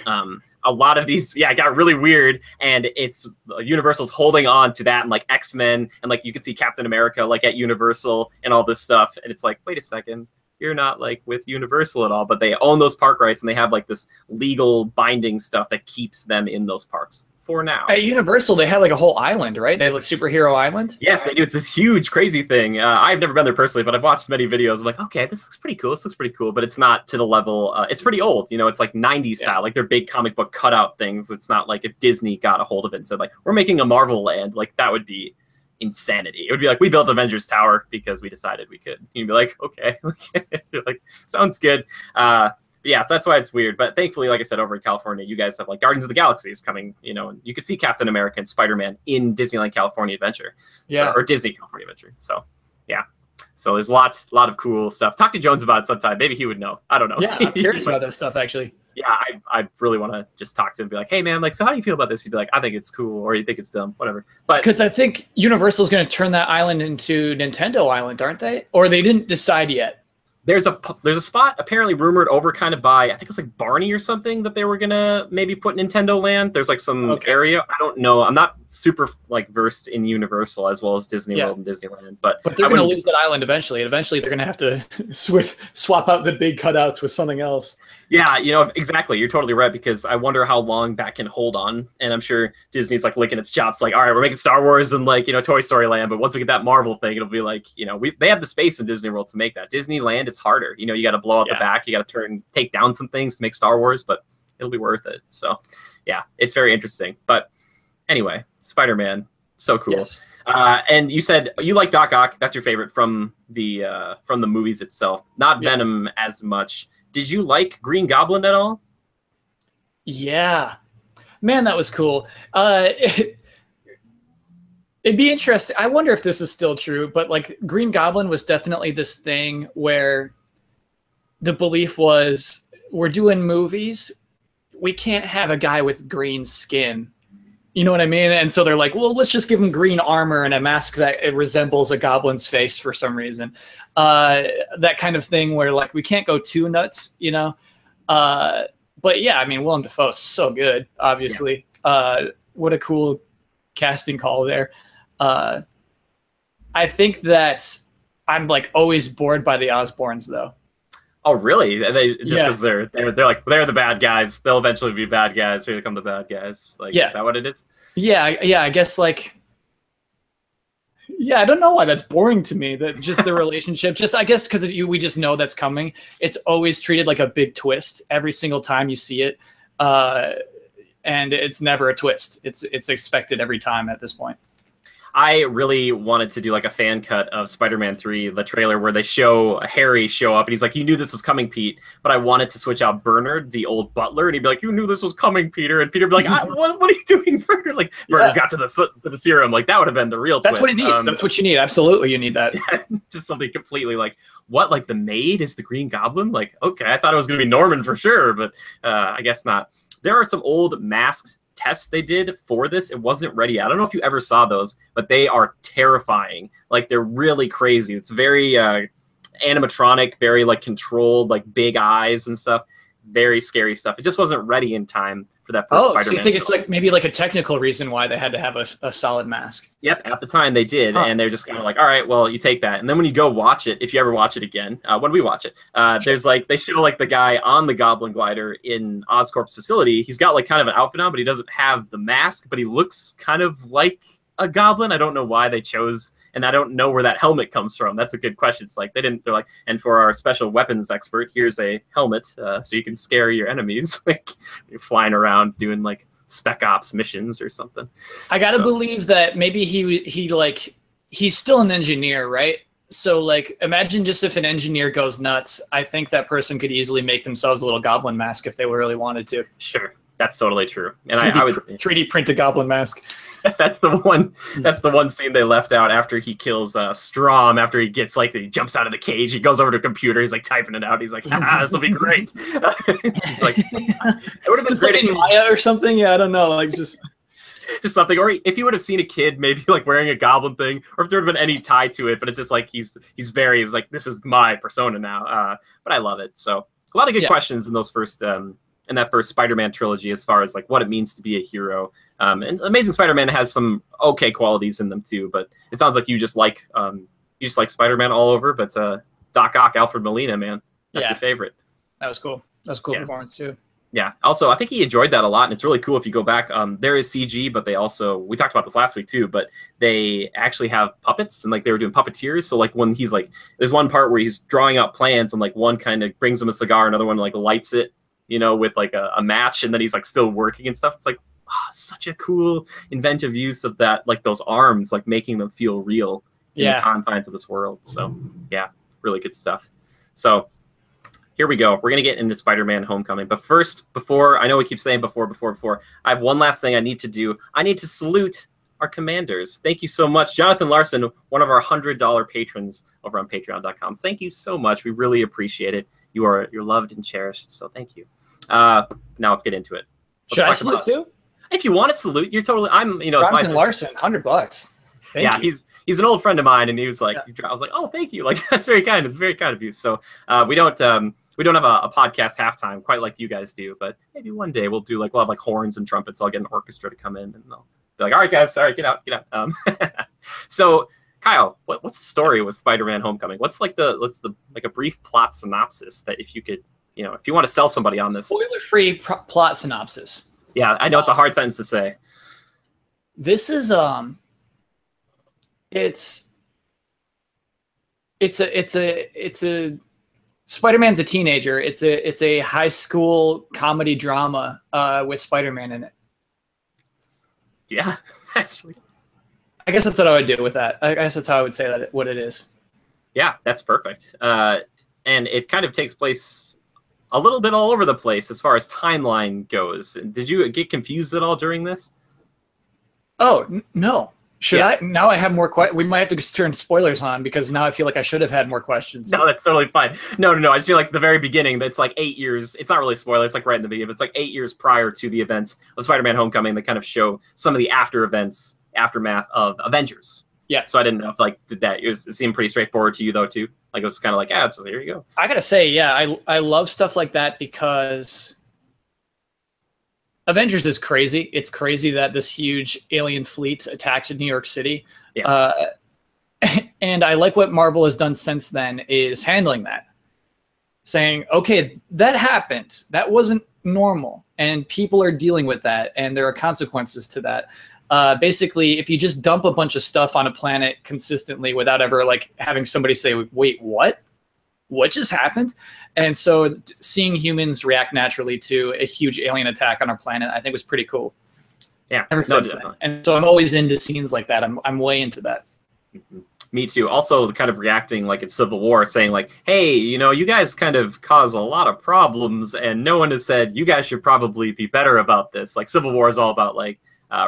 a lot of these it got really weird, and it's Universal's holding on to that, and like X-Men, and like you could see Captain America like at Universal and all this stuff, and it's like, wait a second, you're not like with Universal at all, but they own those park rights and they have like this legal binding stuff that keeps them in those parks for now. At Universal, they have like a whole island, right? They have like Superhero Island. Yes, they do. It's this huge, crazy thing. I've never been there personally, but I've watched many videos. I'm like, okay, this looks pretty cool. This looks pretty cool, but it's not to the level. It's pretty old. You know, it's like 90s style. Like they're big comic book cutout things. It's not like if Disney got a hold of it and said like, we're making a Marvel land. Like that would be insanity. It would be like, we built Avengers Tower because we decided we could. You'd be like, okay. You're like, sounds good. But yeah, so that's why it's weird. But thankfully, like I said, over in California, you guys have like Guardians of the Galaxy is coming, you know, and you could see Captain America and Spider-Man in Disneyland California Adventure. So, or Disney California Adventure. So yeah. So there's a lot of cool stuff. Talk to Jones about it sometime. Maybe he would know. I don't know. Yeah, I'm curious about that stuff actually. Yeah, I really want to just talk to him and be like, hey man, like, so how do you feel about this? He'd be like, I think it's cool, or you think it's dumb, whatever. But because I think Universal's going to turn that island into Nintendo Island, aren't they? Or they didn't decide yet. There's a spot apparently rumored over kind of by, I think it was like Barney or something, that they were gonna maybe put Nintendo Land. There's like some area. I don't know. I'm not super like versed in Universal as well as Disney World and Disneyland, but they're gonna lose that island eventually. And eventually they're gonna have to swap out the big cutouts with something else. Yeah, you know, exactly. You're totally right, because I wonder how long that can hold on. And I'm sure Disney's like licking its chops, like, all right, we're making Star Wars and like, you know, Toy Story Land, but once we get that Marvel thing, it'll be like, you know, they have the space in Disney World to make that. Disneyland, it's harder. You know, you got to blow out the back, you got to take down some things to make Star Wars, but it'll be worth it. So, yeah, it's very interesting. But anyway, Spider-Man, so cool. Yes. And you said you like Doc Ock. That's your favorite from the movies itself. Not Venom as much. Did you like Green Goblin at all? Yeah, man, that was cool. It'd be interesting. I wonder if this is still true, but like Green Goblin was definitely this thing where the belief was, we're doing movies, we can't have a guy with green skin. You know what I mean? And so they're like, well, let's just give him green armor and a mask that it resembles a goblin's face for some reason. That kind of thing where like we can't go too nuts, you know? But yeah, I mean, Willem Dafoe's so good, obviously. Yeah. What a cool casting call there. I think that I'm like always bored by the Osborns though. Oh, really? They just because they're like they're the bad guys. They'll eventually be bad guys. They become the bad guys. Like, is that what it is? Yeah. I guess like. Yeah, I don't know why that's boring to me. That just the relationship. Just I guess because we just know that's coming. It's always treated like a big twist every single time you see it, and it's never a twist. It's expected every time at this point. I really wanted to do like a fan cut of Spider-Man 3, the trailer where they show Harry show up and he's like, "You knew this was coming, Pete," but I wanted to switch out Bernard, the old butler, and he'd be like, "You knew this was coming, Peter," and Peter would be like, what are you doing, Bernard? Like Bernard got to the serum, like that would have been the real That's twist. what it needs. That's what you need. Absolutely, you need that. Just something completely like, what, like the maid is the Green Goblin? Like, okay, I thought it was going to be Norman for sure, but I guess not. There are some old masked tests they did for this. It wasn't ready. I don't know if you ever saw those, but they are terrifying. Like, they're really crazy. It's very animatronic, very like controlled, like big eyes and stuff. Very scary stuff. It just wasn't ready in time for that first Spider-Man. So you think it's like maybe like a technical reason why they had to have a solid mask? Yep, at the time they did, and they're just kind of like, all right, well, you take that. And then when you go watch it, if you ever watch it again, when we watch it, there's like, they show like the guy on the Goblin glider in Oscorp's facility. He's got like kind of an outfit on, but he doesn't have the mask, but he looks kind of like a goblin. I don't know why they chose, and I don't know where that helmet comes from. That's a good question. It's like, they're like, and for our special weapons expert, here's a helmet so you can scare your enemies. Like, you're flying around doing like spec ops missions or something. I gotta believe that maybe he's still an engineer, right? So like, imagine just if an engineer goes nuts, I think that person could easily make themselves a little goblin mask if they really wanted to. Sure, that's totally true. And 3D, I would 3D print a goblin mask. That's the one scene they left out after he kills Strom. After he gets like, he jumps out of the cage, he goes over to a computer, he's like typing it out. He's like, this will be great. He's like, it would have been great like in Maya or something. Yeah, I don't know, like just something. Or if you would have seen a kid maybe like wearing a goblin thing, or if there would have been any tie to it, but it's just like he's like, this is my persona now. But I love it. So a lot of good questions in those first in that first Spider-Man trilogy, as far as like what it means to be a hero. And Amazing Spider-Man has some okay qualities in them too, but it sounds like you just like Spider-Man all over. But Doc Ock, Alfred Molina, man, that's your favorite. That was cool. That was a cool performance too. Yeah. Also, I think he enjoyed that a lot, and it's really cool if you go back. There is CG, but they also, we talked about this last week too, but they actually have puppets, and like they were doing puppeteers. So like when he's like, there's one part where he's drawing out plans, and like one kind of brings him a cigar, another one like lights it, you know, with like a match, and then he's like still working and stuff. It's like such a cool inventive use of that, like those arms, like making them feel real in the confines of this world. So yeah, really good stuff. So here we go. We're going to get into Spider-Man Homecoming. But first, before, I know we keep saying before, I have one last thing I need to do. I need to salute our commanders. Thank you so much. Jonathan Larson, one of our $100 patrons over on patreon.com. Thank you so much. We really appreciate it. you're loved and cherished. So thank you. Now let's get into it. Should I salute too? If you want to salute, you're totally. Jonathan Larson, $100. Thank you. He's an old friend of mine, and he was like, I was like, oh, thank you. Like, that's very kind. It's very kind of you. So we don't have a podcast halftime quite like you guys do, but maybe one day we'll have like horns and trumpets. I'll get an orchestra to come in, and they'll be like, all right, guys, sorry, get out. So Kyle, what's the story with Spider-Man Homecoming? What's like a brief plot synopsis that if you could, if you want to sell somebody on this. Spoiler-free plot synopsis. Yeah, I know it's a hard sentence to say. This is it's a Spider-Man's a teenager. It's a high school comedy drama with Spider-Man in it. Yeah, I guess that's what I would do with that. I guess that's how I would say that what it is. Yeah, that's perfect. And it kind of takes place a little bit all over the place as far as timeline goes. Did you get confused at all during this? Oh, no. Should I? Now I have more questions. We might have to just turn spoilers on because now I feel like I should have had more questions. No, that's totally fine. No. I just feel like the very beginning, that's like 8 years. It's not really a spoiler. It's like right in the beginning. It's like 8 years prior to the events of Spider-Man Homecoming that kind of show some of the aftermath of Avengers. Yeah. So I didn't know if it seemed pretty straightforward to you though too. Like it was kind of like, so here you go. I gotta say, yeah, I love stuff like that because Avengers is crazy. It's crazy that this huge alien fleet attacked New York City. Yeah. And I like what Marvel has done since then is handling that. Saying, okay, that happened. That wasn't normal. And people are dealing with that. And there are consequences to that. Basically, if you just dump a bunch of stuff on a planet consistently without ever having somebody say, wait, what? What just happened? And so seeing humans react naturally to a huge alien attack on our planet, I think was pretty cool. Yeah, ever since then. And so I'm always into scenes like that. I'm way into that. Me too. Also, kind of reacting like it's Civil War, saying like, "Hey, you know, you guys kind of cause a lot of problems, and no one has said you guys should probably be better about this." Like Civil War is all about like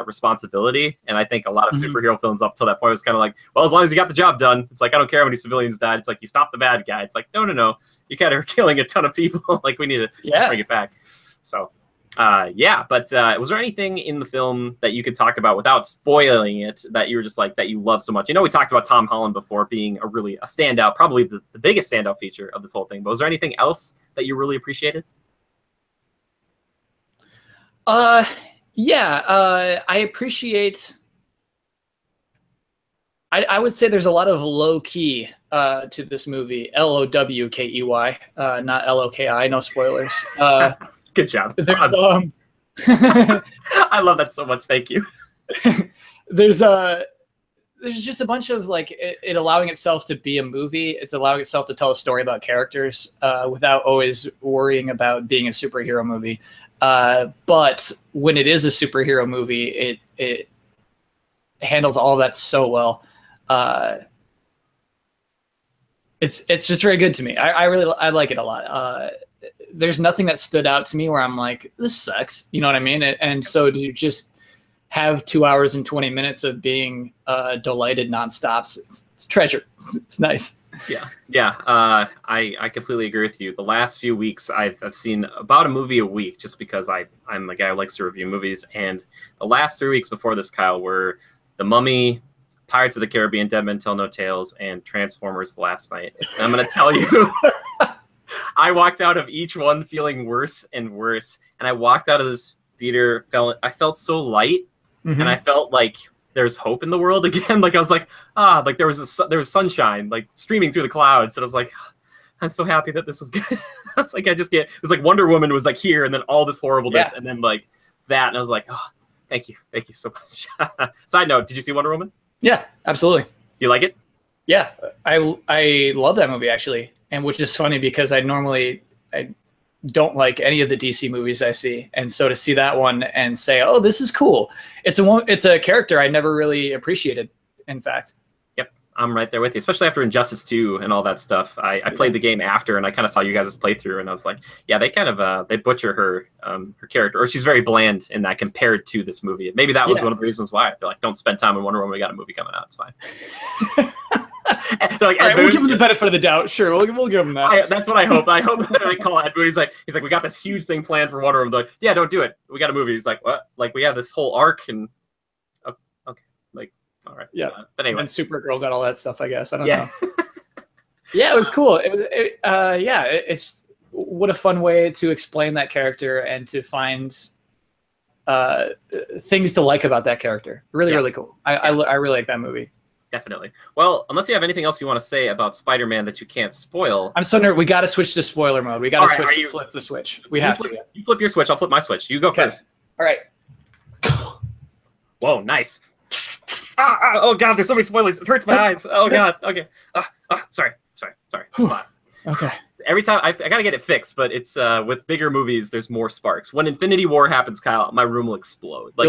responsibility, and I think a lot of superhero films up till that point was kind of like, "Well, as long as you got the job done, it's like I don't care how many civilians died. It's like you stop the bad guy." It's like, no, you kind of are killing a ton of people. Like we need to bring it back. So. Yeah, but was there anything in the film that you could talk about without spoiling it that you were just like that you love so much? You know, we talked about Tom Holland before being a standout, probably the biggest standout feature of this whole thing. But was there anything else that you really appreciated? Yeah, I appreciate. I would say there's a lot of low key to this movie. Lowkey, not Loki. No spoilers. Good job. There's I love that so much. Thank you. There's just a bunch of like it allowing itself to be a movie. It's allowing itself to tell a story about characters without always worrying about being a superhero movie. But when it is a superhero movie, it handles all of that so well. It's just very good to me. I like it a lot. There's nothing that stood out to me where I'm like, this sucks. You know what I mean? And so to just have 2 hours and 20 minutes of being delighted nonstop, it's treasure. It's nice. Yeah. I completely agree with you. The last few weeks, I've seen about a movie a week just because I'm a guy who likes to review movies. And the last 3 weeks before this, Kyle, were The Mummy, Pirates of the Caribbean, Dead Men Tell No Tales, and Transformers: The Last Night. And I'm going to tell you... I walked out of each one feeling worse and worse, and I walked out of this theater I felt so light, and I felt like there's hope in the world again. Like I was like, like there was sunshine like streaming through the clouds, and I was like, I'm so happy that this was good. I was like, it was like Wonder Woman was like here, and then all this horribleness, and then like that, and I was like, oh, thank you so much. Side note, did you see Wonder Woman? Yeah, absolutely. Do you like it? Yeah, I love that movie actually, and which is funny because I don't like any of the DC movies I see, and so to see that one and say, oh, this is cool. It's a character I never really appreciated. In fact. Yep, I'm right there with you, especially after Injustice 2 and all that stuff. I played the game after, and I kind of saw you guys' playthrough, and I was like, yeah, they kind of they butcher her character, or she's very bland in that compared to this movie. Maybe that was one of the reasons why they're like, don't spend time on Wonder Woman. We got a movie coming out. It's fine. Like, all right, we'll give him the benefit of the doubt. Sure, we'll give him that. That's what I hope. I hope that I call Ed Boon. He's like, we got this huge thing planned for Wonder Woman. They're like, yeah, don't do it. We got a movie. He's like, what? Like we have this whole arc, and okay, like all right, yeah. But anyway, and Supergirl got all that stuff. I guess I don't know. Yeah, it was cool. It's what a fun way to explain that character and to find things to like about that character. Really cool. I really like that movie. Definitely. Well, unless you have anything else you want to say about Spider-Man that you can't spoil. I'm so nervous. We got to switch to spoiler mode. We got to flip the switch. We have to. You flip your switch. I'll flip my switch. You go first. All right. Whoa, nice. Oh, God, there's so many spoilers. It hurts my eyes. Oh, God. Okay. Sorry. Okay. Every time I gotta get it fixed, but it's with bigger movies, there's more sparks. When Infinity War happens, Kyle, my room will explode. Like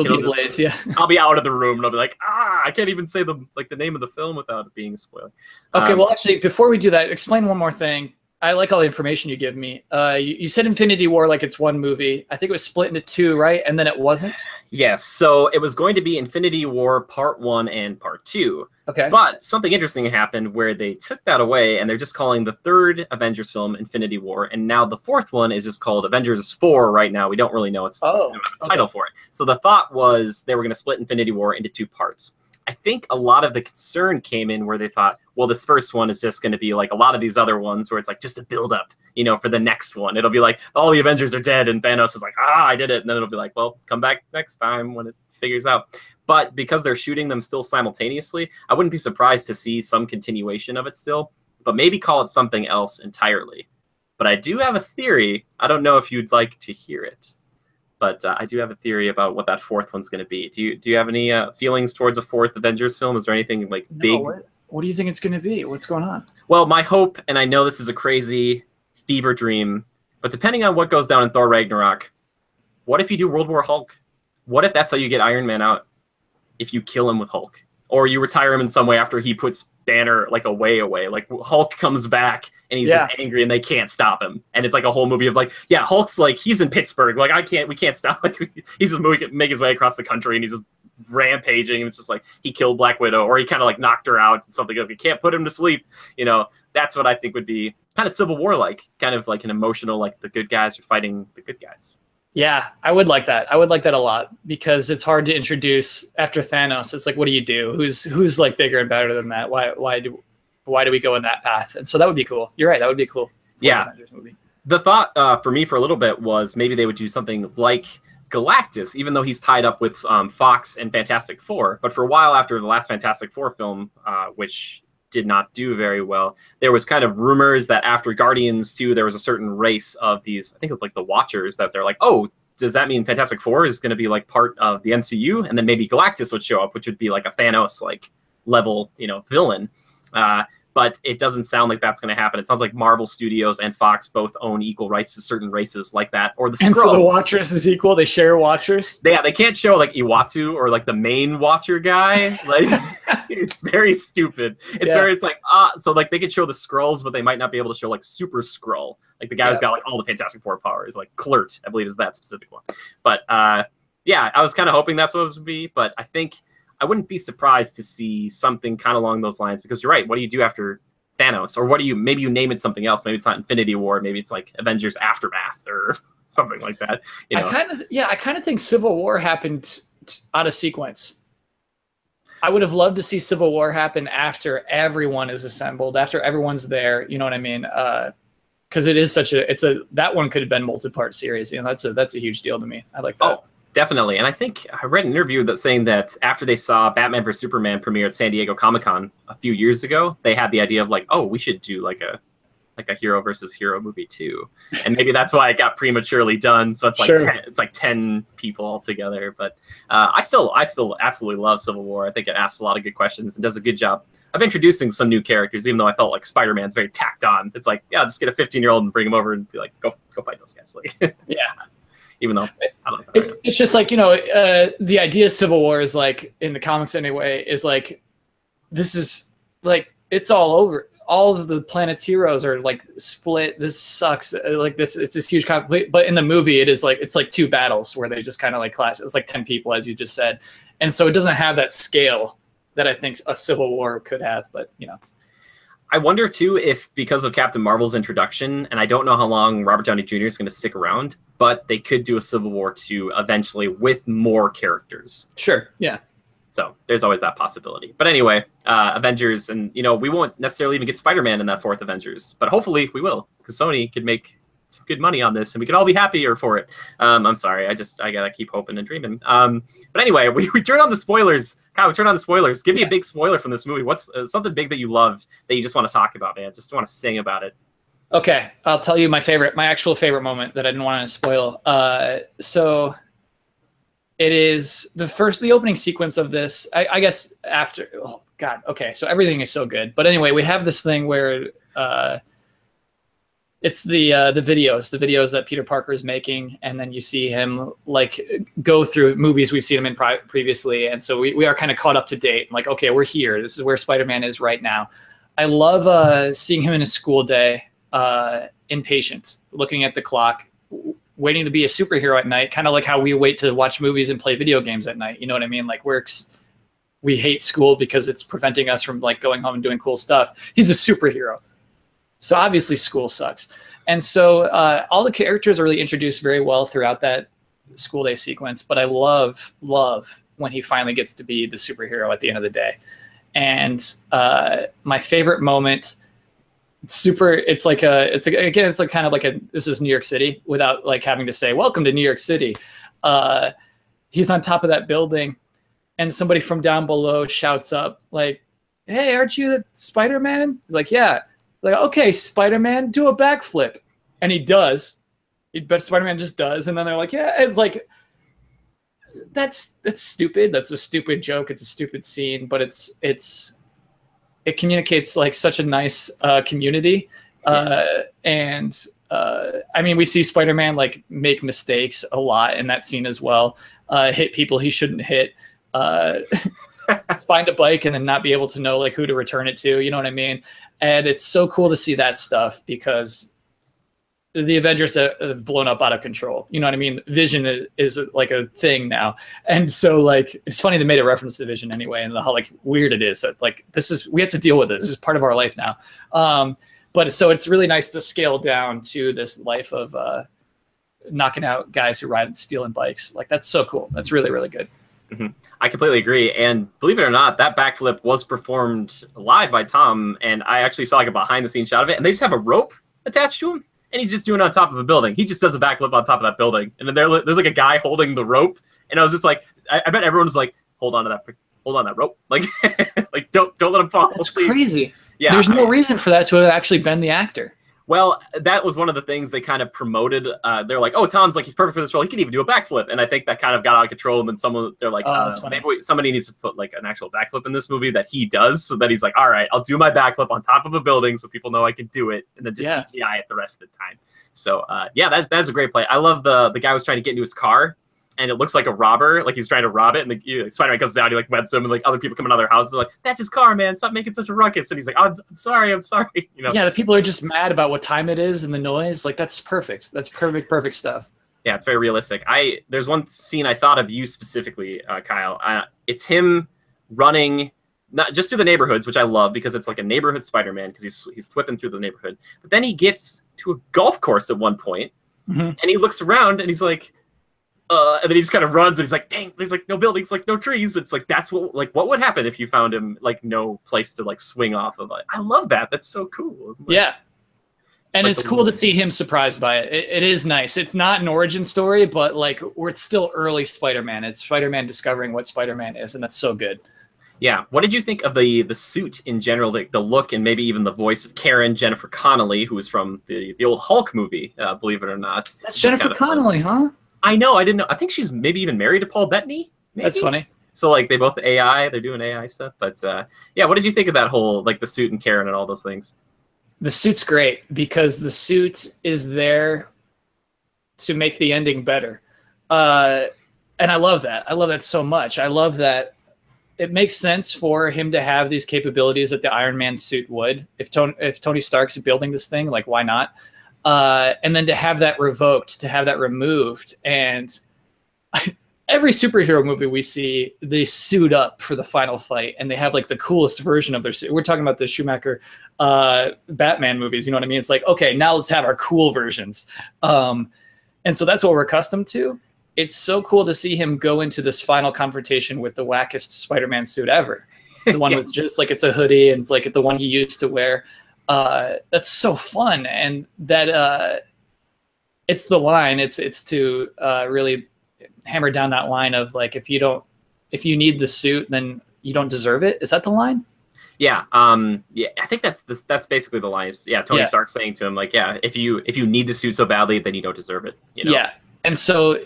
I'll be out of the room and I'll be like, I can't even say the name of the film without it being spoiled. Okay, well, actually, before we do that, explain one more thing. I like all the information you give me. You said Infinity War like it's one movie. I think it was split into two, right? And then it wasn't? Yes. So it was going to be Infinity War Part 1 and Part 2. Okay. But something interesting happened where they took that away, and they're just calling the third Avengers film Infinity War, and now the fourth one is just called Avengers 4 right now. We don't really know what's the title for it. So the thought was they were going to split Infinity War into two parts. I think a lot of the concern came in where they thought, well, this first one is just going to be like a lot of these other ones where it's like just a build up, for the next one. It'll be like all the Avengers are dead and Thanos is like, I did it. And then it'll be like, well, come back next time when it figures out. But because they're shooting them still simultaneously, I wouldn't be surprised to see some continuation of it still, but maybe call it something else entirely. But I do have a theory. I don't know if you'd like to hear it. But I do have a theory about what that fourth one's going to be. Do you have any feelings towards a fourth Avengers film? Is there anything like big? What do you think it's going to be? What's going on? Well, my hope, and I know this is a crazy fever dream, but depending on what goes down in Thor Ragnarok, what if you do World War Hulk? what if that's how you get Iron Man out? If you kill him with Hulk, or you retire him in some way after he puts Banner like away, like Hulk comes back and he's just angry and they can't stop him, and it's like a whole movie of like, yeah, Hulk's like, he's in Pittsburgh, like we can't stop, like he's just make his way across the country and he's just rampaging, and it's just like he killed Black Widow, or he kind of like knocked her out and something, like you can't put him to sleep, that's what I think would be kind of Civil War, like kind of like an emotional, like the good guys are fighting the good guys. Yeah, I would like that. I would like that a lot, because it's hard to introduce after Thanos. It's like, what do you do? Who's like bigger and better than that? Why do we go in that path? And so that would be cool. You're right. That would be cool. Yeah. The thought for me for a little bit was maybe they would do something like Galactus, even though he's tied up with Fox and Fantastic Four. But for a while after the last Fantastic Four film, which did not do very well, there was kind of rumors that after Guardians 2, there was a certain race of these, I think of like the Watchers, that they're like, oh, does that mean Fantastic Four is going to be like part of the MCU? And then maybe Galactus would show up, which would be like a Thanos like level, villain. But it doesn't sound like that's going to happen. It sounds like Marvel Studios and Fox both own equal rights to certain races like that, or the Skrulls. And so the Watchers is equal. They share Watchers. Yeah, they can't show like Iwatu or like the main Watcher guy. Like it's very stupid. It's like so like they could show the Skrulls, but they might not be able to show like Super Skrull, like the guy who's got like all the Fantastic Four powers, like Kl'rt, I believe is that specific one. But yeah, I was kind of hoping that's what it would be, but I think I wouldn't be surprised to see something kind of along those lines, because you're right. What do you do after Thanos? Or maybe you name it something else. Maybe it's not Infinity War. Maybe it's like Avengers Aftermath or something like that. I kind of think Civil War happened out of sequence. I would have loved to see Civil War happen after everyone is assembled, after everyone's there. You know what I mean? Because it is that one could have been multi-part series. That's a huge deal to me. I like that. Oh. Definitely. And I think I read an interview that saying that after they saw Batman vs. Superman premiere at San Diego Comic-Con a few years ago, they had the idea of like, oh, we should do like a hero versus hero movie too. And maybe that's why it got prematurely done. So it's like 10 people altogether. But I still absolutely love Civil War. I think it asks a lot of good questions and does a good job of introducing some new characters, even though I felt like Spider-Man's very tacked on. It's like, yeah, just get a 15-year-old and bring him over and be like, go fight those guys. Like, yeah. Even though I don't know. It's just like, the idea of Civil War is like, in the comics anyway, is like, this is like, it's all over. All of the planet's heroes are like split. This sucks. Like this, it's this huge conflict. But in the movie, it's like two battles where they just kind of like clash. It's like 10 people, as you just said. And so it doesn't have that scale that I think a Civil War could have, but I wonder too if because of Captain Marvel's introduction, and I don't know how long Robert Downey Jr. is going to stick around, but they could do a Civil War 2 eventually with more characters. Sure, yeah. So there's always that possibility. But anyway, Avengers, and we won't necessarily even get Spider-Man in that fourth Avengers, but hopefully we will, because Sony could make some good money on this, and we could all be happier for it. I'm sorry, I gotta keep hoping and dreaming. But anyway, we turn on the spoilers. Kyle, we turn on the spoilers. Give me a big spoiler from this movie. What's something big that you love that you just want to talk about, man? Just want to sing about it. Okay, I'll tell you my actual favorite moment that I didn't want to spoil. So it is the opening sequence of this. I guess after. Oh God. Okay, so everything is so good. But anyway, we have this thing where it's the videos that Peter Parker is making, and then you see him like go through movies we've seen him in previously, and so we are kind of caught up to date. Like, okay, we're here. This is where Spider-Man is right now. I love seeing him in his school day, impatient, looking at the clock, waiting to be a superhero at night, kind of like how we wait to watch movies and play video games at night. You know what I mean? Like we hate school because it's preventing us from like going home and doing cool stuff. He's a superhero. So obviously school sucks. And so all the characters are really introduced very well throughout that school day sequence. But I love when he finally gets to be the superhero at the end of the day. And my favorite moment, it's like kind of like this is New York City without like having to say, welcome to New York City. He's on top of that building and somebody from down below shouts up like, hey, aren't you the Spider-Man? He's like, yeah. Like, okay, Spider-Man, do a backflip. And he does. But Spider-Man just does. And then they're like, yeah, it's like, that's stupid. That's a stupid joke. It's a stupid scene, but it communicates like such a nice community. I mean, we see Spider-Man like make mistakes a lot in that scene as well. hit people he shouldn't hit, find a bike and then not be able to know like who to return it to. You know what I mean? And it's so cool to see that stuff because the Avengers have blown up out of control. You know what I mean? Vision is like a thing now. And so like, it's funny they made a reference to Vision anyway, and how like weird it is that like, we have to deal with this. This is part of our life now. But so it's really nice to scale down to this life of knocking out guys who ride stealing bikes. Like that's so cool. That's really, really good. Mm-hmm. I completely agree. And believe it or not, that backflip was performed live by Tom. And I actually saw like a behind the scenes shot of it. And they just have a rope attached to him. And he's just doing it on top of a building. He just does a backflip on top of that building. And then there's like a guy holding the rope. And I was just like, I bet everyone was like, hold on to that rope. Like, like don't let him fall. That's crazy. Yeah. There's no reason for that to have actually been the actor. Well, that was one of the things they kind of promoted. They're like, oh, Tom's like, he's perfect for this role. He can even do a backflip. And I think that kind of got out of control. And then they're like, maybe somebody needs to put like an actual backflip in this movie that he does. So that he's like, all right, I'll do my backflip on top of a building so people know I can do it. And then just CGI it the rest of the time. So yeah, that's a great play. I love the guy who was trying to get into his car. And it looks like a robber, like he's trying to rob it, and Spider-Man comes down, he like webs him, and like other people come in other houses, like, that's his car, man, stop making such a ruckus. And he's like, oh, I'm sorry, you know. Yeah, the people are just mad about what time it is and the noise. Like that's perfect. That's perfect stuff. Yeah, it's very realistic. There's one scene I thought of you specifically, Kyle. It's him running not just through the neighborhoods, which I love because it's like a neighborhood Spider-Man because he's whipping through the neighborhood. But then he gets to a golf course at one point, and he looks around and he's like, and then he just kind of runs and he's like, dang, there's like no buildings, like no trees. It's like, that's what would happen if you found him like no place to like swing off of. I love that. That's so cool. Like, yeah. And it's cool to see him surprised by it. It is nice. It's not an origin story, but like it's still early Spider-Man. It's Spider-Man discovering what Spider-Man is. And that's so good. Yeah. What did you think of the suit in general, the look and maybe even the voice of Karen Jennifer Connelly, who was from the old Hulk movie, believe it or not. That's Jennifer Connelly, huh? I know. I didn't know. I think she's maybe even married to Paul Bettany. Maybe? That's funny. So like they both AI, they're doing AI stuff. But yeah, what did you think of that whole like the suit and Karen and all those things? The suit's great because the suit is there to make the ending better. And I love that. I love that so much. I love that it makes sense for him to have these capabilities that the Iron Man suit would. If Tony Stark's building this thing, like why not? And then to have that revoked, to have that removed. And every superhero movie we see, they suit up for the final fight and they have like the coolest version of their suit. We're talking about the Schumacher Batman movies, you know what I mean? It's like, okay, now let's have our cool versions. And so that's what we're accustomed to. It's so cool to see him go into this final confrontation with the wackest Spider-Man suit ever. The one with just like, it's a hoodie and it's like the one he used to wear. That's so fun. And that it's the line, it's to really hammer down that line of like, if you need the suit, then you don't deserve it. Is that the line? Yeah. Yeah. I think that's basically the line. Yeah. Tony Stark saying to him, like, yeah, if you need the suit so badly, then you don't deserve it. You know? Yeah. And so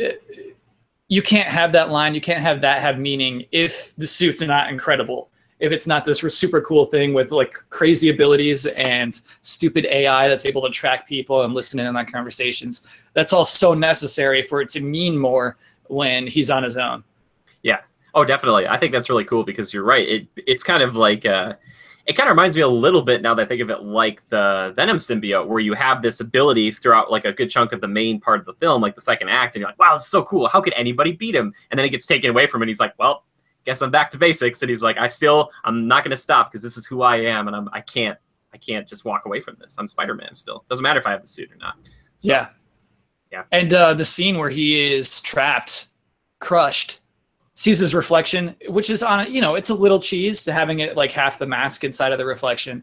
you can't have that line. You can't have that have meaning if the suit's not incredible. If it's not this super cool thing with like crazy abilities and stupid AI that's able to track people and listen in on their conversations, that's all so necessary for it to mean more when he's on his own. Yeah. Oh, definitely. I think that's really cool because you're right. It's kind of like it kind of reminds me a little bit now that I think of it like the Venom symbiote, where you have this ability throughout like a good chunk of the main part of the film, like the second act, and you're like, wow, this is so cool. How could anybody beat him? And then it gets taken away from him, and he's like, well, guess I'm back to basics. And he's like, I'm not going to stop because this is who I am, and I can't just walk away from this. I'm Spider-Man still. Doesn't matter if I have the suit or not. So, yeah. And the scene where he is trapped, crushed, sees his reflection, which is on, it's a little cheese to having it like half the mask inside of the reflection.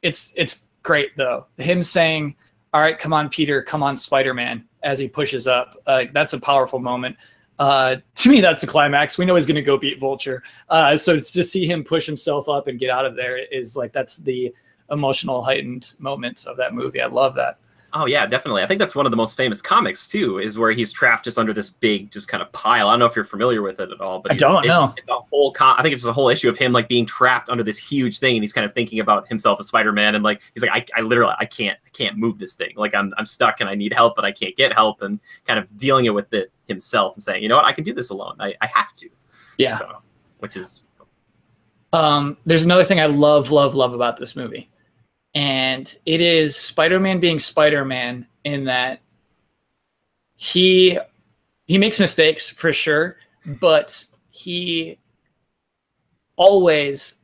It's great though. Him saying, all right, come on, Peter, come on, Spider-Man, as he pushes up. That's a powerful moment. To me, that's a climax. We know he's going to go beat Vulture. So it's to see him push himself up and get out of there is like, that's the emotional heightened moments of that movie. I love that. Oh yeah, definitely. I think that's one of the most famous comics too, is where he's trapped just under this big, just kind of pile. I don't know if you're familiar with it at all, but I don't know. it's a whole. I think it's just a whole issue of him like being trapped under this huge thing, and he's kind of thinking about himself as Spider-Man, and like he's like, I literally, I can't move this thing. Like I'm stuck, and I need help, but I can't get help, and kind of dealing it with it himself, and saying, you know what, I can do this alone. I have to. Yeah. So, which is. There's another thing I love about this movie. And it is Spider-Man being Spider-Man in that he makes mistakes for sure, but he always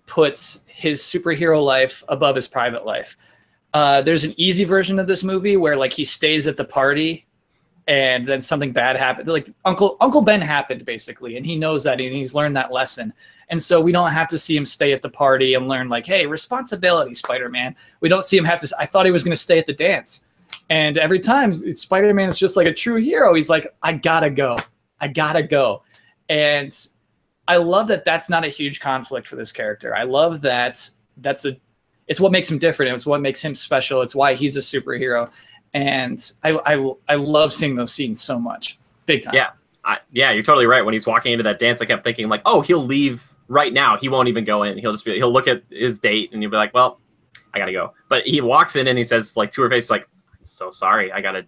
puts his superhero life above his private life. There's an easy version of this movie where like he stays at the party and then something bad happened. Like Uncle Ben happened basically, and he knows that and he's learned that lesson. And so we don't have to see him stay at the party and learn like, hey, responsibility, Spider-Man. We don't see him have to. I thought he was going to stay at the dance. And every time Spider-Man is just like a true hero. He's like, I gotta go. I gotta go. And I love that that's not a huge conflict for this character. I love that it's what makes him different. It's what makes him special. It's why he's a superhero. And I love seeing those scenes so much. Big time. Yeah. Yeah, you're totally right. When he's walking into that dance, I kept thinking like, oh, he'll leave right now. He won't even go in. He'll look at his date and he'll be like, well, I gotta go. But he walks in and he says like to her face, like, I'm so sorry. I gotta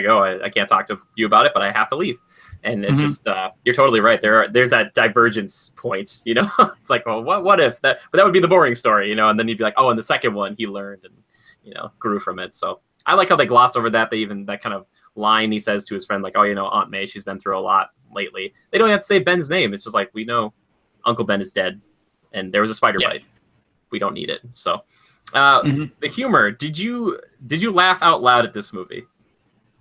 go. I can't talk to you about it, but I have to leave. And it's just, you're totally right. There's that divergence point, you know, it's like, well, what if that, but that would be the boring story, you know? And then you'd be like, oh, and the second one he learned and, you know, grew from it. So I like how they gloss over that. They even, that kind of line he says to his friend, like, oh, you know, Aunt May, she's been through a lot lately. They don't have to say Ben's name. It's just like, we know Uncle Ben is dead and there was a spider bite. We don't need it. So the humor, did you laugh out loud at this movie?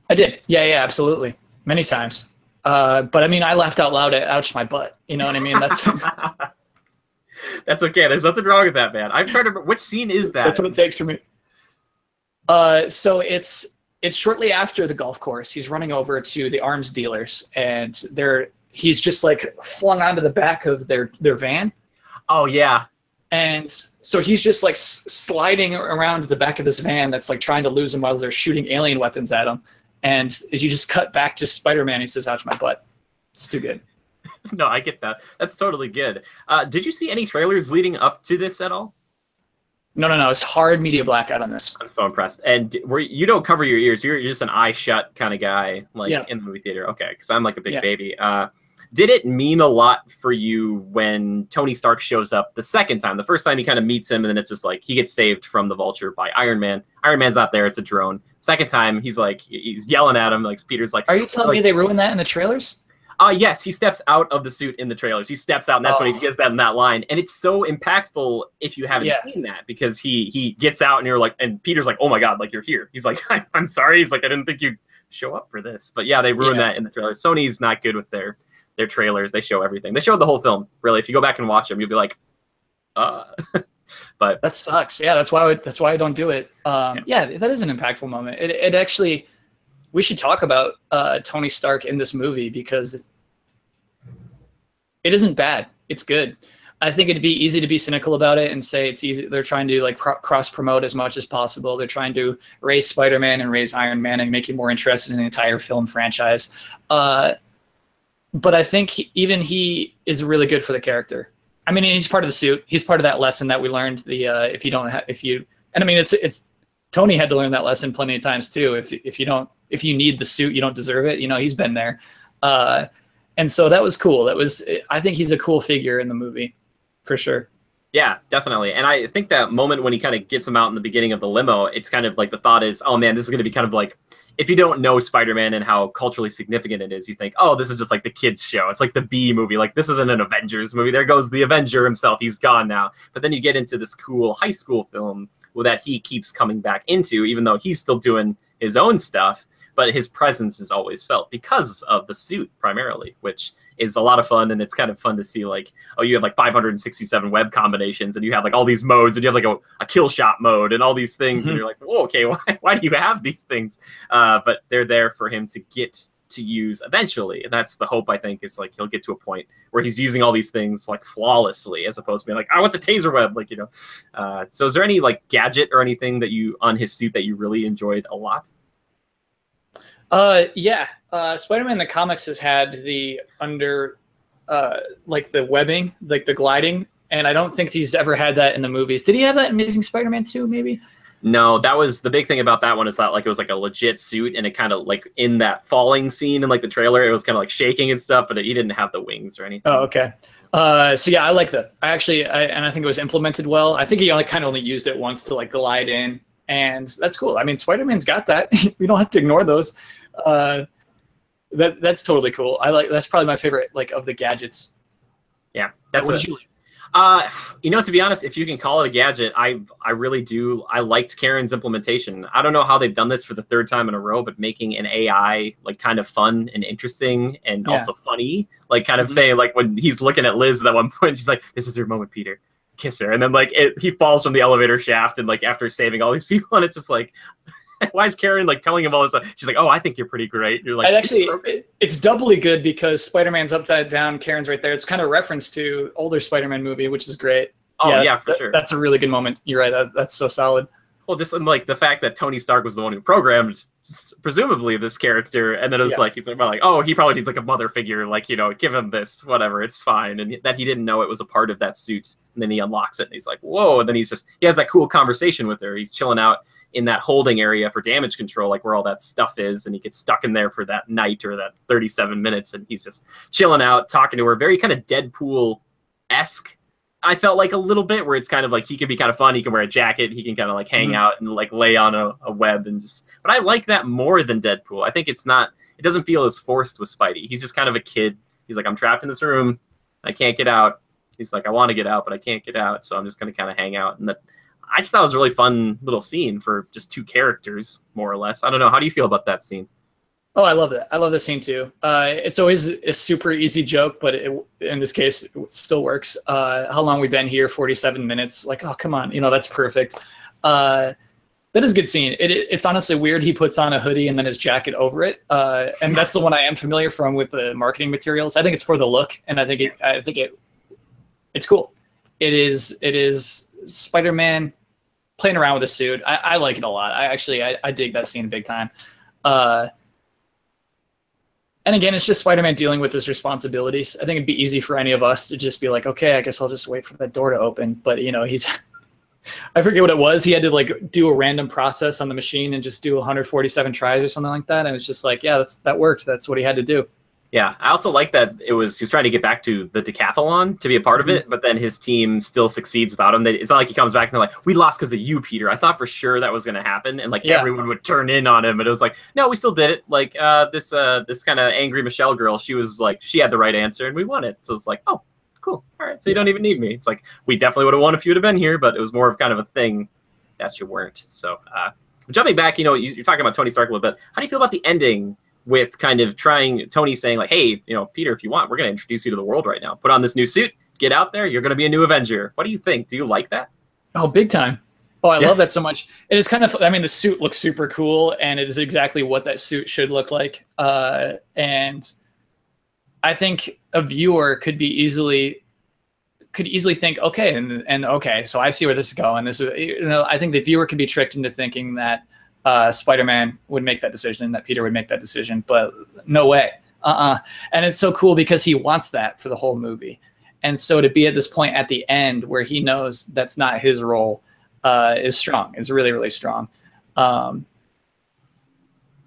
I did. Yeah, absolutely. Many times. But I mean, I laughed out loud at ouch my butt. You know what I mean? That's that's okay. There's nothing wrong with that, man. I'm trying to remember, which scene is that? That's what it takes for me. So it's shortly after the golf course. He's running over to the arms dealers, and he's just like flung onto the back of their van. Oh yeah. And so he's just like sliding around the back of this van that's like trying to lose him while they're shooting alien weapons at him. And you just cut back to Spider-Man. He says, ouch my butt. It's too good. No, I get that. That's totally good. Did you see any trailers leading up to this at all? No. It's hard media blackout on this. I'm so impressed. And you don't cover your ears. You're just an eye shut kind of guy, like in the movie theater. Okay, because I'm like a big baby. Did it mean a lot for you when Tony Stark shows up the second time? The first time he kind of meets him, and then it's just like he gets saved from the Vulture by Iron Man. Iron Man's not there; it's a drone. Second time, he's yelling at him. Like Peter's like, "Are you telling me they ruined that in the trailers?" Yes, he steps out of the suit in the trailers. He steps out, and that's when he gives them that line. And it's so impactful if you haven't seen that, because he gets out, and you're like, and Peter's like, "Oh my God, like you're here." He's like, "I'm sorry." He's like, "I didn't think you'd show up for this." But yeah, they ruined that in the trailers. Sony's not good with their trailers. They show everything. They showed the whole film. Really, if you go back and watch them, you'll be like, But that sucks. Yeah, that's why I don't do it. Yeah, that is an impactful moment. It actually, we should talk about Tony Stark in this movie, because it isn't bad. It's good. I think it'd be easy to be cynical about it and say it's easy. They're trying to like cross promote as much as possible. They're trying to raise Spider-Man and raise Iron Man and make you more interested in the entire film franchise. But I think he is really good for the character. I mean, he's part of the suit. He's part of that lesson that we learned. And I mean, it's Tony had to learn that lesson plenty of times too. If you need the suit, you don't deserve it. You know, he's been there. And so that was cool. I think he's a cool figure in the movie, for sure. Yeah, definitely. And I think that moment when he kind of gets him out in the beginning of the limo, it's kind of like the thought is, oh man, this is going to be kind of like, if you don't know Spider-Man and how culturally significant it is, you think, oh, this is just like the kids show. It's like the B movie. Like, this isn't an Avengers movie. There goes the Avenger himself. He's gone now. But then you get into this cool high school film that he keeps coming back into, even though he's still doing his own stuff. But his presence is always felt because of the suit primarily, which is a lot of fun. And it's kind of fun to see, like, oh, you have like 567 web combinations, and you have like all these modes, and you have like a kill shot mode and all these things. And you're like, oh, okay, why do you have these things? But they're there for him to get to use eventually. And that's the hope, I think, is like he'll get to a point where he's using all these things like flawlessly, as opposed to being like, I want the taser web, like, you know. So is there any like gadget or anything that you on his suit that you really enjoyed a lot? Yeah. Spider-Man in the comics has had the like the webbing, like the gliding, and I don't think he's ever had that in the movies. Did he have that in Amazing Spider-Man 2, maybe? No, that was the big thing about that one, is that like it was like a legit suit, and it kind of like in that falling scene in like the trailer, it was kind of like shaking and stuff, but he didn't have the wings or anything. Oh, okay. So yeah, I like that. I think it was implemented well. I think he only used it once to like glide in, and that's cool. I mean, Spider-Man's got that. We don't have to ignore those. That's totally cool. That's probably my favorite like of the gadgets. Yeah, that's what you know, to be honest, if you can call it a gadget, I really do. I liked Karen's implementation. I don't know how they've done this for the third time in a row, but making an AI like kind of fun and interesting and also funny, like kind of saying like when he's looking at Liz at one point, she's like, "This is your moment, Peter. Kiss her." And then like he falls from the elevator shaft and like after saving all these people, and it's just like, why is Karen like telling him all this stuff? She's like, "Oh, I think you're pretty great." You're like, it's doubly good because Spider-Man's upside down, Karen's right there. It's kind of reference to older Spider-Man movie, which is great. Oh yeah, for sure. That's a really good moment. You're right. That's so solid. Well, just in, like the fact that Tony Stark was the one who programmed presumably this character, and then it was like he's about like, oh, he probably needs like a mother figure, like, you know, give him this, whatever, it's fine, and that he didn't know it was a part of that suit, and then he unlocks it, and he's like, whoa, and then he has that cool conversation with her. He's chilling out in that holding area for damage control, like where all that stuff is, and he gets stuck in there for that night or that 37 minutes, and he's just chilling out, talking to her, very kind of Deadpool-esque. I felt like a little bit where it's kind of like he can be kind of fun. He can wear a jacket. He can kind of like hang out and like lay on a web and just. But I like that more than Deadpool. I think it doesn't feel as forced with Spidey. He's just kind of a kid. He's like, I'm trapped in this room. I can't get out. He's like, I want to get out, but I can't get out. So I'm just going to kind of hang out. And I just thought it was a really fun little scene for just two characters, more or less. I don't know. How do you feel about that scene? Oh, I love that. I love the scene too. It's always a super easy joke, but in this case, it still works. How long we been here? 47 minutes. Like, oh, come on. You know, that's perfect. That is a good scene. It's honestly weird. He puts on a hoodie and then his jacket over it. And that's the one I am familiar from with the marketing materials. I think it's for the look, and I think it's cool. It is Spider-Man playing around with a suit. I like it a lot. I dig that scene big time. And again, it's just Spider-Man dealing with his responsibilities. I think it'd be easy for any of us to just be like, okay, I guess I'll just wait for that door to open. But, you know, I forget what it was. He had to like do a random process on the machine and just do 147 tries or something like that. And it was just like, yeah, that worked. That's what he had to do. Yeah, I also like that he was trying to get back to the decathlon to be a part of it, but then his team still succeeds without him. It's not like he comes back and they're like, we lost because of you, Peter. I thought for sure that was going to happen, and like everyone would turn in on him, and it was like, no, we still did it. Like this kind of angry Michelle girl, she was like, she had the right answer, and we won it. So it's like, oh, cool. All right, so you don't even need me. It's like, we definitely would have won if you would have been here, but it was more of kind of a thing that you weren't. So jumping back, you know, you're talking about Tony Stark a little bit. How do you feel about the ending? With kind of Tony saying like, hey, you know, Peter, if you want, we're going to introduce you to the world right now. Put on this new suit, get out there. You're going to be a new Avenger. What do you think? Do you like that? Oh, big time. Oh, I love that so much. It is kind of, I mean, the suit looks super cool, and it is exactly what that suit should look like. And I think a viewer could easily think, okay, and okay, so I see where this is going. This is, you know, I think the viewer could be tricked into thinking that Spider-Man would make that decision and that Peter would make that decision, but no way. And it's so cool because he wants that for the whole movie. And so to be at this point at the end where he knows that's not his role is strong. It's really, really strong. And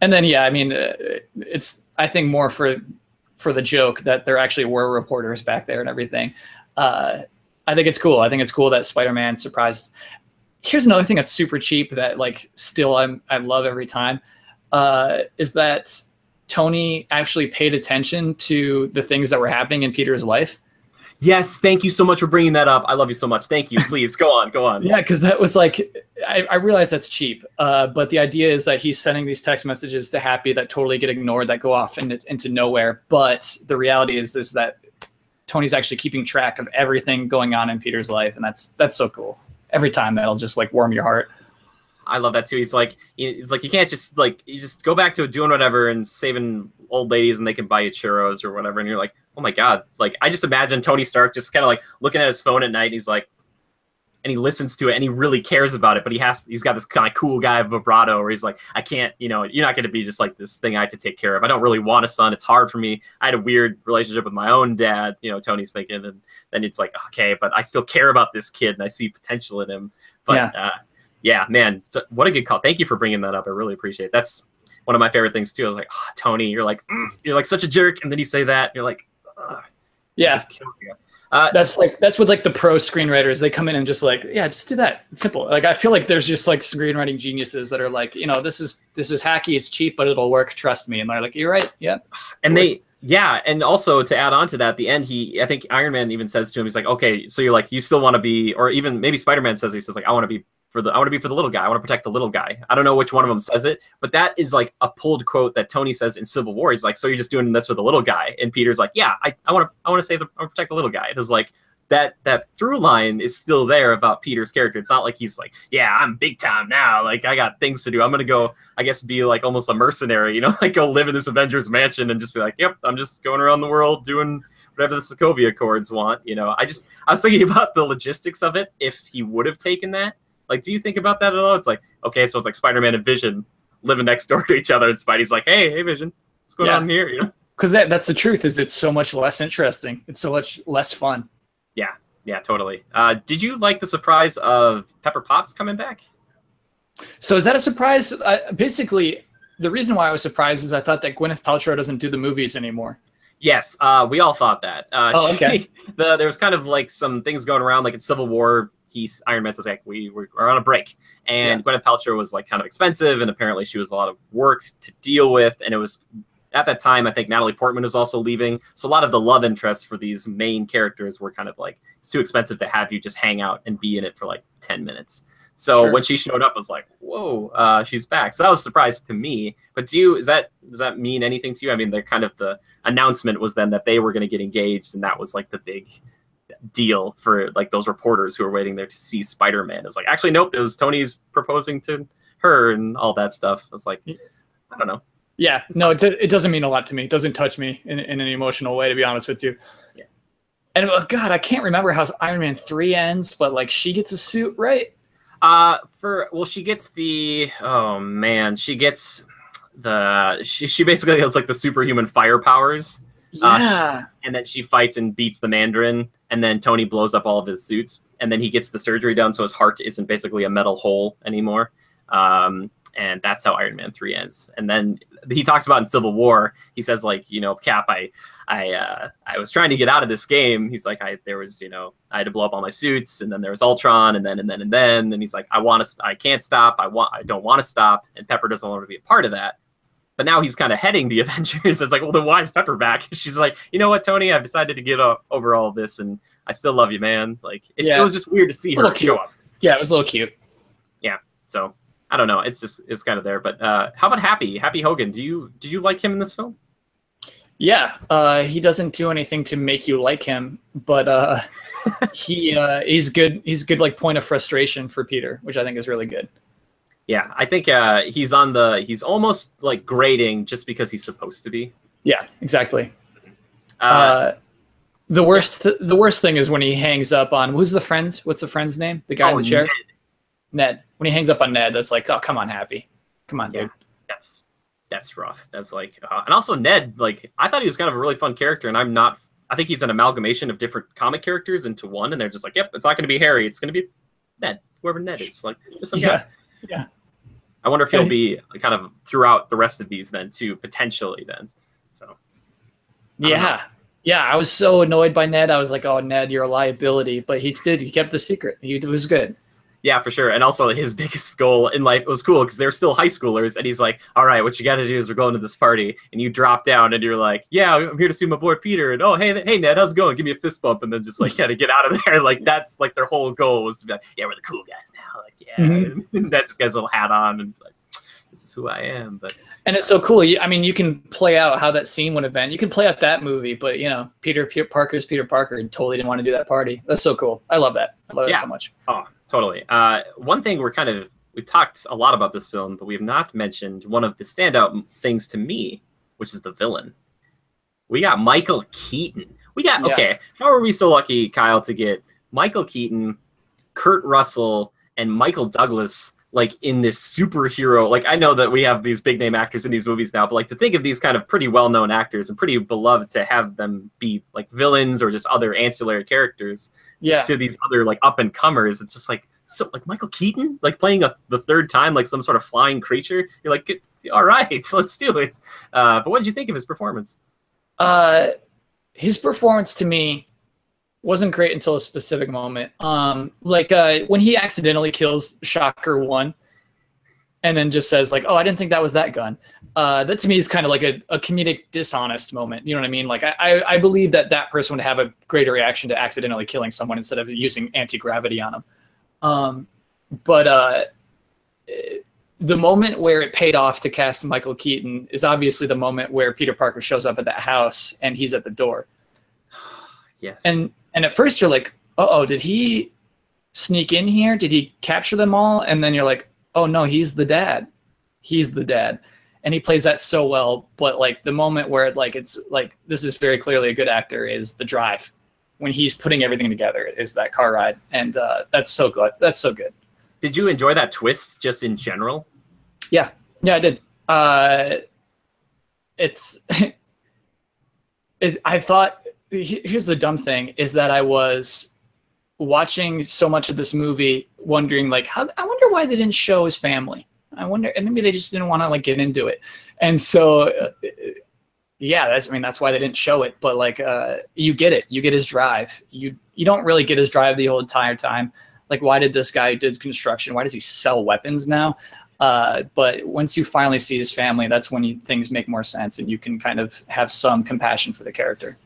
then, yeah, I mean, it's, I think more for the joke that there actually were reporters back there and everything. I think it's cool. I think it's cool that Spider-Man surprised. Here's another thing that's super cheap that like still I love every time is that Tony actually paid attention to the things that were happening in Peter's life. Yes, thank you so much for bringing that up. I love you so much. Thank you. Please go on, go on. Yeah, because that was like, I realize that's cheap, but the idea is that he's sending these text messages to Happy that totally get ignored, that go off into nowhere. But the reality is that Tony's actually keeping track of everything going on in Peter's life, and that's so cool. Every time that'll just like warm your heart. I love that too. He's like you can't just like, you just go back to doing whatever and saving old ladies and they can buy you churros or whatever. And you're like, oh my God. Like, I just imagine Tony Stark just kind of like looking at his phone at night and he's like, and he listens to it and he really cares about it, but he's got this kind of cool guy vibrato where he's like, I can't, you're not going to be just like this thing I have to take care of. I don't really want a son. It's hard for me. I had a weird relationship with my own dad, Tony's thinking, and then it's like, okay, but I still care about this kid and I see potential in him. But yeah, man, what a good call. Thank you for bringing that up. I really appreciate it. That's one of my favorite things too. I was like, oh, Tony, you're like such a jerk. And then you say that and you're like, yeah. It just kills you. That's what like the pro screenwriters, they come in and just like, yeah, just do that. It's simple. Like, I feel like there's just like screenwriting geniuses that are like, this is hacky, it's cheap, but it'll work. Trust me. And they're like, you're right. Yeah. And and also to add on to that, at the end, I think Iron Man even says to him, he's like, okay, so you're like, you still want to be, or even maybe Spider-Man says, he says like, I want to be for the little guy. I want to protect the little guy. I don't know which one of them says it, but that is like a pulled quote that Tony says in Civil War. He's like, so you're just doing this for the little guy. And Peter's like, yeah, I want to protect the little guy. It is like, that through line is still there about Peter's character. It's not like he's like, yeah, I'm big time now. Like, I got things to do. I'm going to go, I guess, be like almost a mercenary, like go live in this Avengers mansion and just be like, yep, I'm just going around the world doing whatever the Sokovia Accords want. I was thinking about the logistics of it. If he would have taken that, like, do you think about that at all? It's like, okay, so it's like Spider-Man and Vision living next door to each other, and Spidey's like, hey Vision, what's going on here? Because that's the truth, is it's so much less interesting. It's so much less fun. Yeah, totally. Did you like the surprise of Pepper Potts coming back? So is that a surprise? Basically, the reason why I was surprised is I thought that Gwyneth Paltrow doesn't do the movies anymore. Yes, we all thought that. Okay. There was kind of like some things going around, like in Civil War, Iron Man says like, we're on a break, and Gwyneth Paltrow was like kind of expensive, and apparently she was a lot of work to deal with, and it was. At that time, I think Natalie Portman was also leaving. So a lot of the love interests for these main characters were kind of like, it's too expensive to have you just hang out and be in it for like 10 minutes. So when she showed up, I was like, whoa, she's back. So that was a surprise to me. But does that mean anything to you? I mean, they're kind of, the announcement was then that they were going to get engaged. And that was like the big deal for like those reporters who were waiting there to see Spider-Man. It was like, actually, nope, it was Tony's proposing to her and all that stuff. I was like, I don't know. Yeah, no, it doesn't mean a lot to me. It doesn't touch me in an emotional way, to be honest with you. Yeah. And God, I can't remember how Iron Man 3 ends, but like she gets a suit, right? She gets she basically has like the superhuman fire powers. Yeah. And then she fights and beats the Mandarin, and then Tony blows up all of his suits, and then he gets the surgery done so his heart isn't basically a metal hole anymore. And that's how Iron Man 3 ends. And then he talks about in Civil War, he says like, Cap, I was trying to get out of this game. He's like, I had to blow up all my suits, and then there was Ultron, and then, and he's like, I can't stop. I don't want to stop. And Pepper doesn't want to be a part of that. But now he's kind of heading the Avengers. It's like, well, then why is Pepper back? She's like, you know what, Tony, I've decided to give up over all this, and I still love you, man. Like, it was just weird to see her show up. Yeah, it was a little cute. Yeah. So I don't know. It's kind of there. But how about Happy Hogan? Did you like him in this film? Yeah, he doesn't do anything to make you like him, but he's good. He's good, like, point of frustration for Peter, which I think is really good. Yeah, I think he's almost like grating just because he's supposed to be. Yeah, exactly. The worst thing is when he hangs up on what's the friend's name? The guy in the chair. Ned. When he hangs up on Ned, that's like, oh, come on, Happy. Come on, dude. That's rough. That's like, and also Ned, like, I thought he was kind of a really fun character, and I think he's an amalgamation of different comic characters into one, and they're just like, yep, it's not going to be Harry, it's going to be Ned, whoever Ned is, like, just some guy. Yeah. I wonder if he'll be kind of throughout the rest of these then too, potentially then. So. Yeah. I was so annoyed by Ned. I was like, oh, Ned, you're a liability, but he kept the secret. He was good. Yeah, for sure. And also his biggest goal in life, it was cool because they're still high schoolers. And he's like, all right, what you got to do is we're going to this party. And you drop down and you're like, yeah, I'm here to see my boy Peter. And, oh, hey, Ned, how's it going? Give me a fist bump. And then just like kind of get out of there. Like, that's like their whole goal was to be like, yeah, we're the cool guys now. Like, yeah. Mm-hmm. And Ned just got his little hat on and he's like, this is who I am. And it's so cool. I mean, you can play out how that scene would have been. You can play out that movie, but, Peter Parker's Peter Parker and totally didn't want to do that party. That's so cool. I love that. I love it so much. Oh, totally. One thing we talked a lot about this film, but we have not mentioned one of the standout things to me which is the villain. We got Michael Keaton. Yeah. Okay, how are we so lucky, Kyle, to get Michael Keaton, Kurt Russell, and Michael Douglas like in this superhero? Like, I know that we have these big name actors in these movies now, but like to think of these kind of pretty well-known actors and pretty beloved, to have them be like villains or just other ancillary characters to these other like up and comers, it's just like, so like Michael Keaton like playing the third time like some sort of flying creature. You're like, all right, so let's do it. But what did you think of his performance? His performance to me wasn't great until a specific moment. When he accidentally kills Shocker 1 and then just says like, oh, I didn't think that was that gun. That to me is kind of like a comedic dishonest moment. You know what I mean? Like I believe that person would have a greater reaction to accidentally killing someone instead of using anti-gravity on them. The moment where it paid off to cast Michael Keaton is obviously the moment where Peter Parker shows up at that house and he's at the door. Yes. And at first you're like, uh-oh, did he sneak in here? Did he capture them all? And then you're like, oh no, he's the dad. He's the dad. And he plays that so well. But like the moment where like it's like this is very clearly a good actor is the drive. When he's putting everything together is that car ride. And that's so good. That's so good. Did you enjoy that twist just in general? Yeah, I did. I thought, here's the dumb thing, is that I was watching so much of this movie wondering, like, I wonder why they didn't show his family. I wonder, and maybe they just didn't want to, like, get into it. And so, that's why they didn't show it. But, like, you get it. You get his drive. You don't really get his drive the whole entire time. Like, why did this guy do construction? Why does he sell weapons now? But once you finally see his family, that's when things make more sense and you can kind of have some compassion for the character.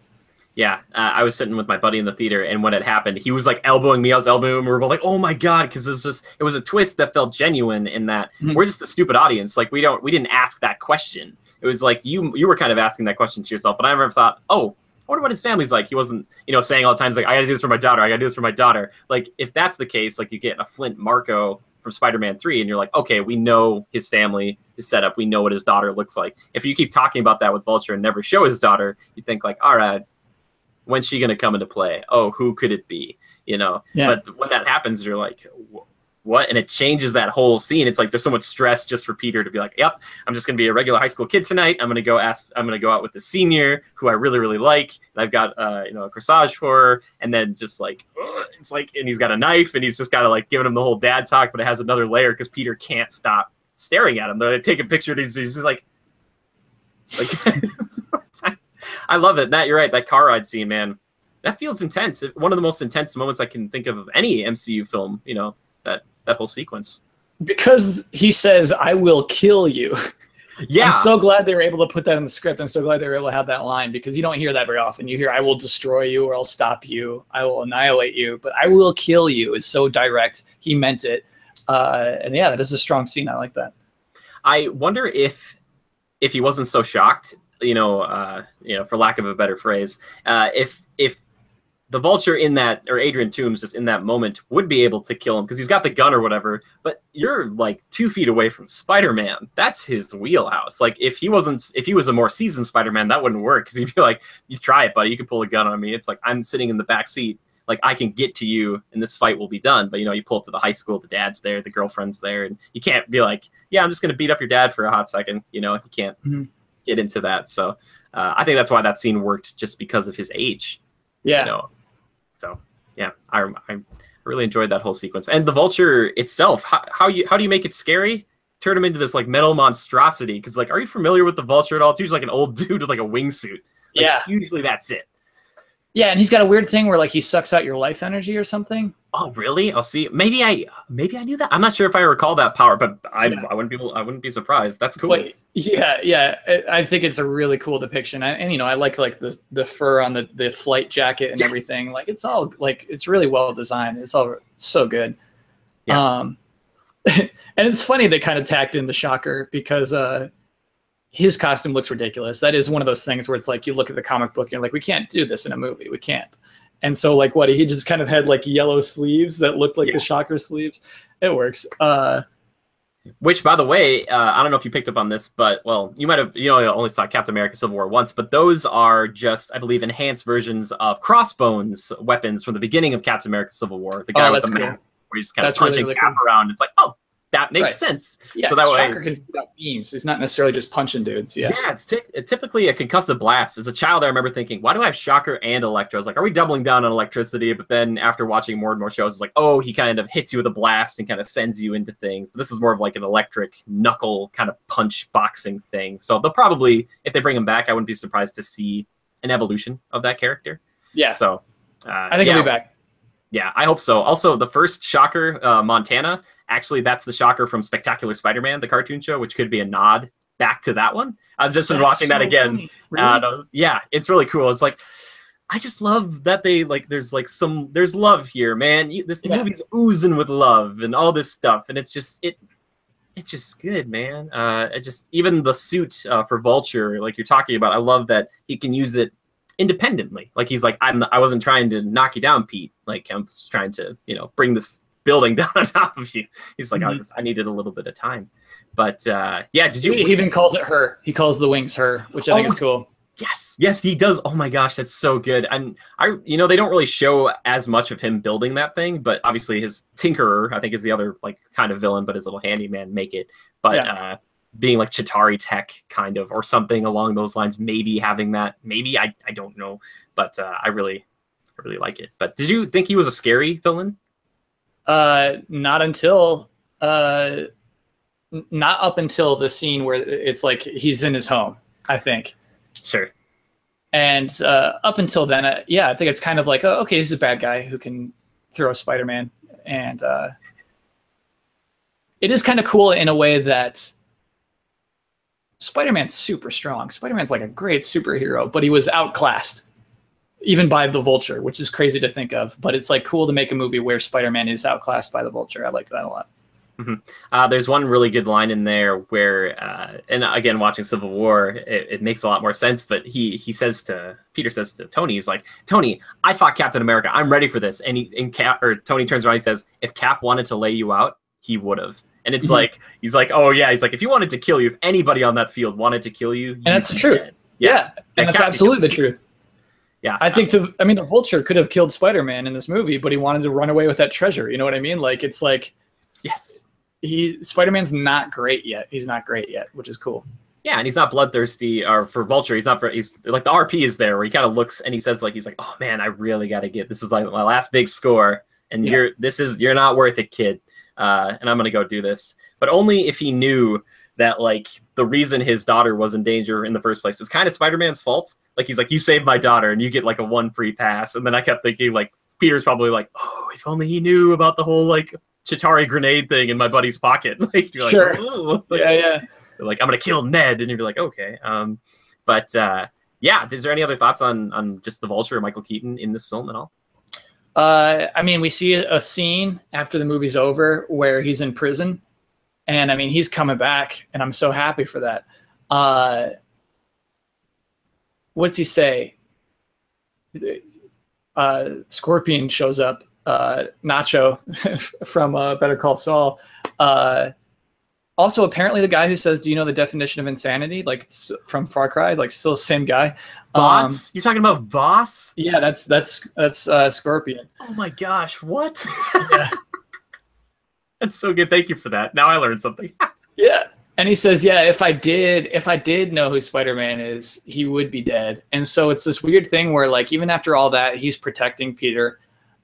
Yeah, I was sitting with my buddy in the theater, and when it happened, he was like elbowing me. I was elbowing him. We were both like, "Oh my god!" Because it was a twist that felt genuine. In that we're just a stupid audience. Like we didn't ask that question. It was like you were kind of asking that question to yourself. But I never thought, oh, I wonder what his family's like. He wasn't, saying all the times like, I got to do this for my daughter. I got to do this for my daughter. Like if that's the case, like you get a Flint Marko from Spider-Man 3 and you're like, okay, we know his family is set up. We know what his daughter looks like. If you keep talking about that with Vulture and never show his daughter, you think like, all right, when's she going to come into play? Oh, who could it be? Yeah. But when that happens, you're like, what? And it changes that whole scene. It's like there's so much stress just for Peter to be like, yep, I'm just going to be a regular high school kid tonight. I'm going to go out with the senior who I really, really like. And I've got, a corsage for her. And then just like, it's like, and he's got a knife and he's just got to like giving him the whole dad talk, but it has another layer because Peter can't stop staring at him. They take a picture. He's like, I love it. Matt, you're right. That car ride scene, man, that feels intense. One of the most intense moments I can think of any MCU film, that whole sequence. Because he says, I will kill you. Yeah. I'm so glad they were able to put that in the script. I'm so glad they were able to have that line because you don't hear that very often. You hear, I will destroy you or I'll stop you. I will annihilate you. But I will kill you is so direct. He meant it. And yeah, that is a strong scene. I like that. I wonder if he wasn't so shocked, for lack of a better phrase, if the Vulture in that, or Adrian Toomes just in that moment would be able to kill him because he's got the gun or whatever, but you're like 2 feet away from Spider-Man. That's his wheelhouse. Like if he was a more seasoned Spider-Man, that wouldn't work because he'd be like, you try it, buddy. You can pull a gun on me. It's like, I'm sitting in the back seat. Like I can get to you and this fight will be done. But you pull up to the high school, the dad's there, the girlfriend's there, and you can't be like, yeah, I'm just going to beat up your dad for a hot second. You can't get into that. So I think that's why that scene worked, just because of his age. Yeah. So yeah, I really enjoyed that whole sequence. And the Vulture itself, how do you make it scary? Turn him into this like metal monstrosity. Because like, are you familiar with the Vulture at all? It's usually like an old dude with like a wingsuit. Usually that's it. Yeah, and he's got a weird thing where like he sucks out your life energy or something. Oh, really? I'll see. Maybe I knew that. I'm not sure if I recall that power, but I wouldn't be surprised. That's cool. But yeah. I think it's a really cool depiction. And I like the fur on the flight jacket and everything. Like it's all like it's really well designed. It's all so good. Yeah. And it's funny they kind of tacked in the Shocker because his costume looks ridiculous. That is one of those things where it's like you look at the comic book and you're like, we can't do this in a movie. We can't. And so like he just kind of had like yellow sleeves that looked like the Shocker sleeves. It works. Which, by the way, I don't know if you picked up on this, but, well, you might have, only saw Captain America Civil War once, but those are just, I believe, enhanced versions of Crossbones weapons from the beginning of Captain America Civil War. The guy with the mask, where he's kind of punching Cap around. It's like, oh, that makes sense. Yeah, so that Shocker way, can do that beams. He's not necessarily just punching dudes. Yeah, it's typically a concussive blast. As a child, I remember thinking, why do I have Shocker and Electro? I was like, are we doubling down on electricity? But then after watching more and more shows, it's like, oh, he kind of hits you with a blast and kind of sends you into things. But this is more of like an electric knuckle kind of punch boxing thing. So they'll probably, if they bring him back, I wouldn't be surprised to see an evolution of that character. Yeah. So I think he'll be back. Yeah, I hope so. Also, the first Shocker, Montana, actually, that's the Shocker from Spectacular Spider-Man, the cartoon show, which could be a nod back to that one. I've just been watching that again. Really? Yeah, it's really cool. It's like, I just love that they, like, there's love here, man. This movie's oozing with love and all this stuff, and it's just good, man. Even the suit for Vulture, like you're talking about, I love that he can use it independently. Like, he's like, I wasn't trying to knock you down, Pete. Like, I'm just trying to, bring this building down on top of you. He's like, I needed a little bit of time. But yeah, did you? He even calls it her. He calls the wings her, which I think is cool. Yes, he does. Oh my gosh, that's so good. And they don't really show as much of him building that thing, but obviously his Tinkerer, I think, is the other like kind of villain, but his little handyman make it. But being like Chitauri tech kind of, or something along those lines, maybe having that, maybe I don't know, but I really like it. But did you think he was a scary villain? Not until not up until the scene where it's like he's in his home, I think. Sure. And up until then, I think it's kind of like, oh, okay, he's a bad guy who can throw a Spider-Man. And it is kind of cool in a way that Spider-Man's super strong. Spider-Man's like a great superhero, but he was outclassed even by the Vulture, which is crazy to think of. But it's like cool to make a movie where Spider-Man is outclassed by the Vulture. I like that a lot. Mm-hmm. There's one really good line in there where, and again, watching Civil War, it makes a lot more sense. But Peter says to Tony, he's like, Tony, I fought Captain America. I'm ready for this. And Tony turns around, he says, if Cap wanted to lay you out, he would have. And it's like, he's like, oh yeah, he's like, if he wanted to kill you, if anybody on that field wanted to kill you, and that's the truth. Yeah, and that's absolutely the truth. Yeah, I think the Vulture could have killed Spider-Man in this movie, but he wanted to run away with that treasure. You know what I mean? Like, it's like, yes. Spider-Man's not great yet. He's not great yet, which is cool. Yeah, and he's not bloodthirsty, or for Vulture, he's like the RP is there where he kind of looks and he says, like, he's like, oh man, I really got to this is like my last big score, and you're not worth it, kid. And I'm gonna go do this, but only if he knew that like the reason his daughter was in danger in the first place is kind of Spider-Man's fault. Like, he's like, you saved my daughter and you get like a 1 free pass. And then I kept thinking, like, Peter's probably like, oh, if only he knew about the whole like Chitauri grenade thing in my buddy's pocket. Like, you're sure. Like, like, yeah. Like, I'm gonna kill Ned, and you're like, okay. Yeah. Is there any other thoughts on just the Vulture or Michael Keaton in this film at all? I mean, we see a scene after the movie's over where he's in prison, and I mean, he's coming back, and I'm so happy for that. What's he say? Scorpion shows up, Nacho from Better Call Saul. Also, apparently the guy who says, do you know the definition of insanity? Like, it's from Far Cry, like, still the same guy. Boss? You're talking about Boss? Yeah, that's Scorpion. Oh my gosh, what? Yeah. That's so good. Thank you for that. Now I learned something. Yeah. And he says, yeah, if I did know who Spider-Man is, he would be dead. And so it's this weird thing where, like, even after all that, he's protecting Peter.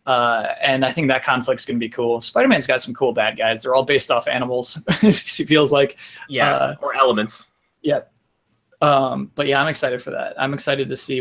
And I think that conflict's going to be cool. Spider-Man's got some cool bad guys. They're all based off animals. He feels like. Yeah, or elements. Yeah. But yeah, I'm excited for that. I'm excited to see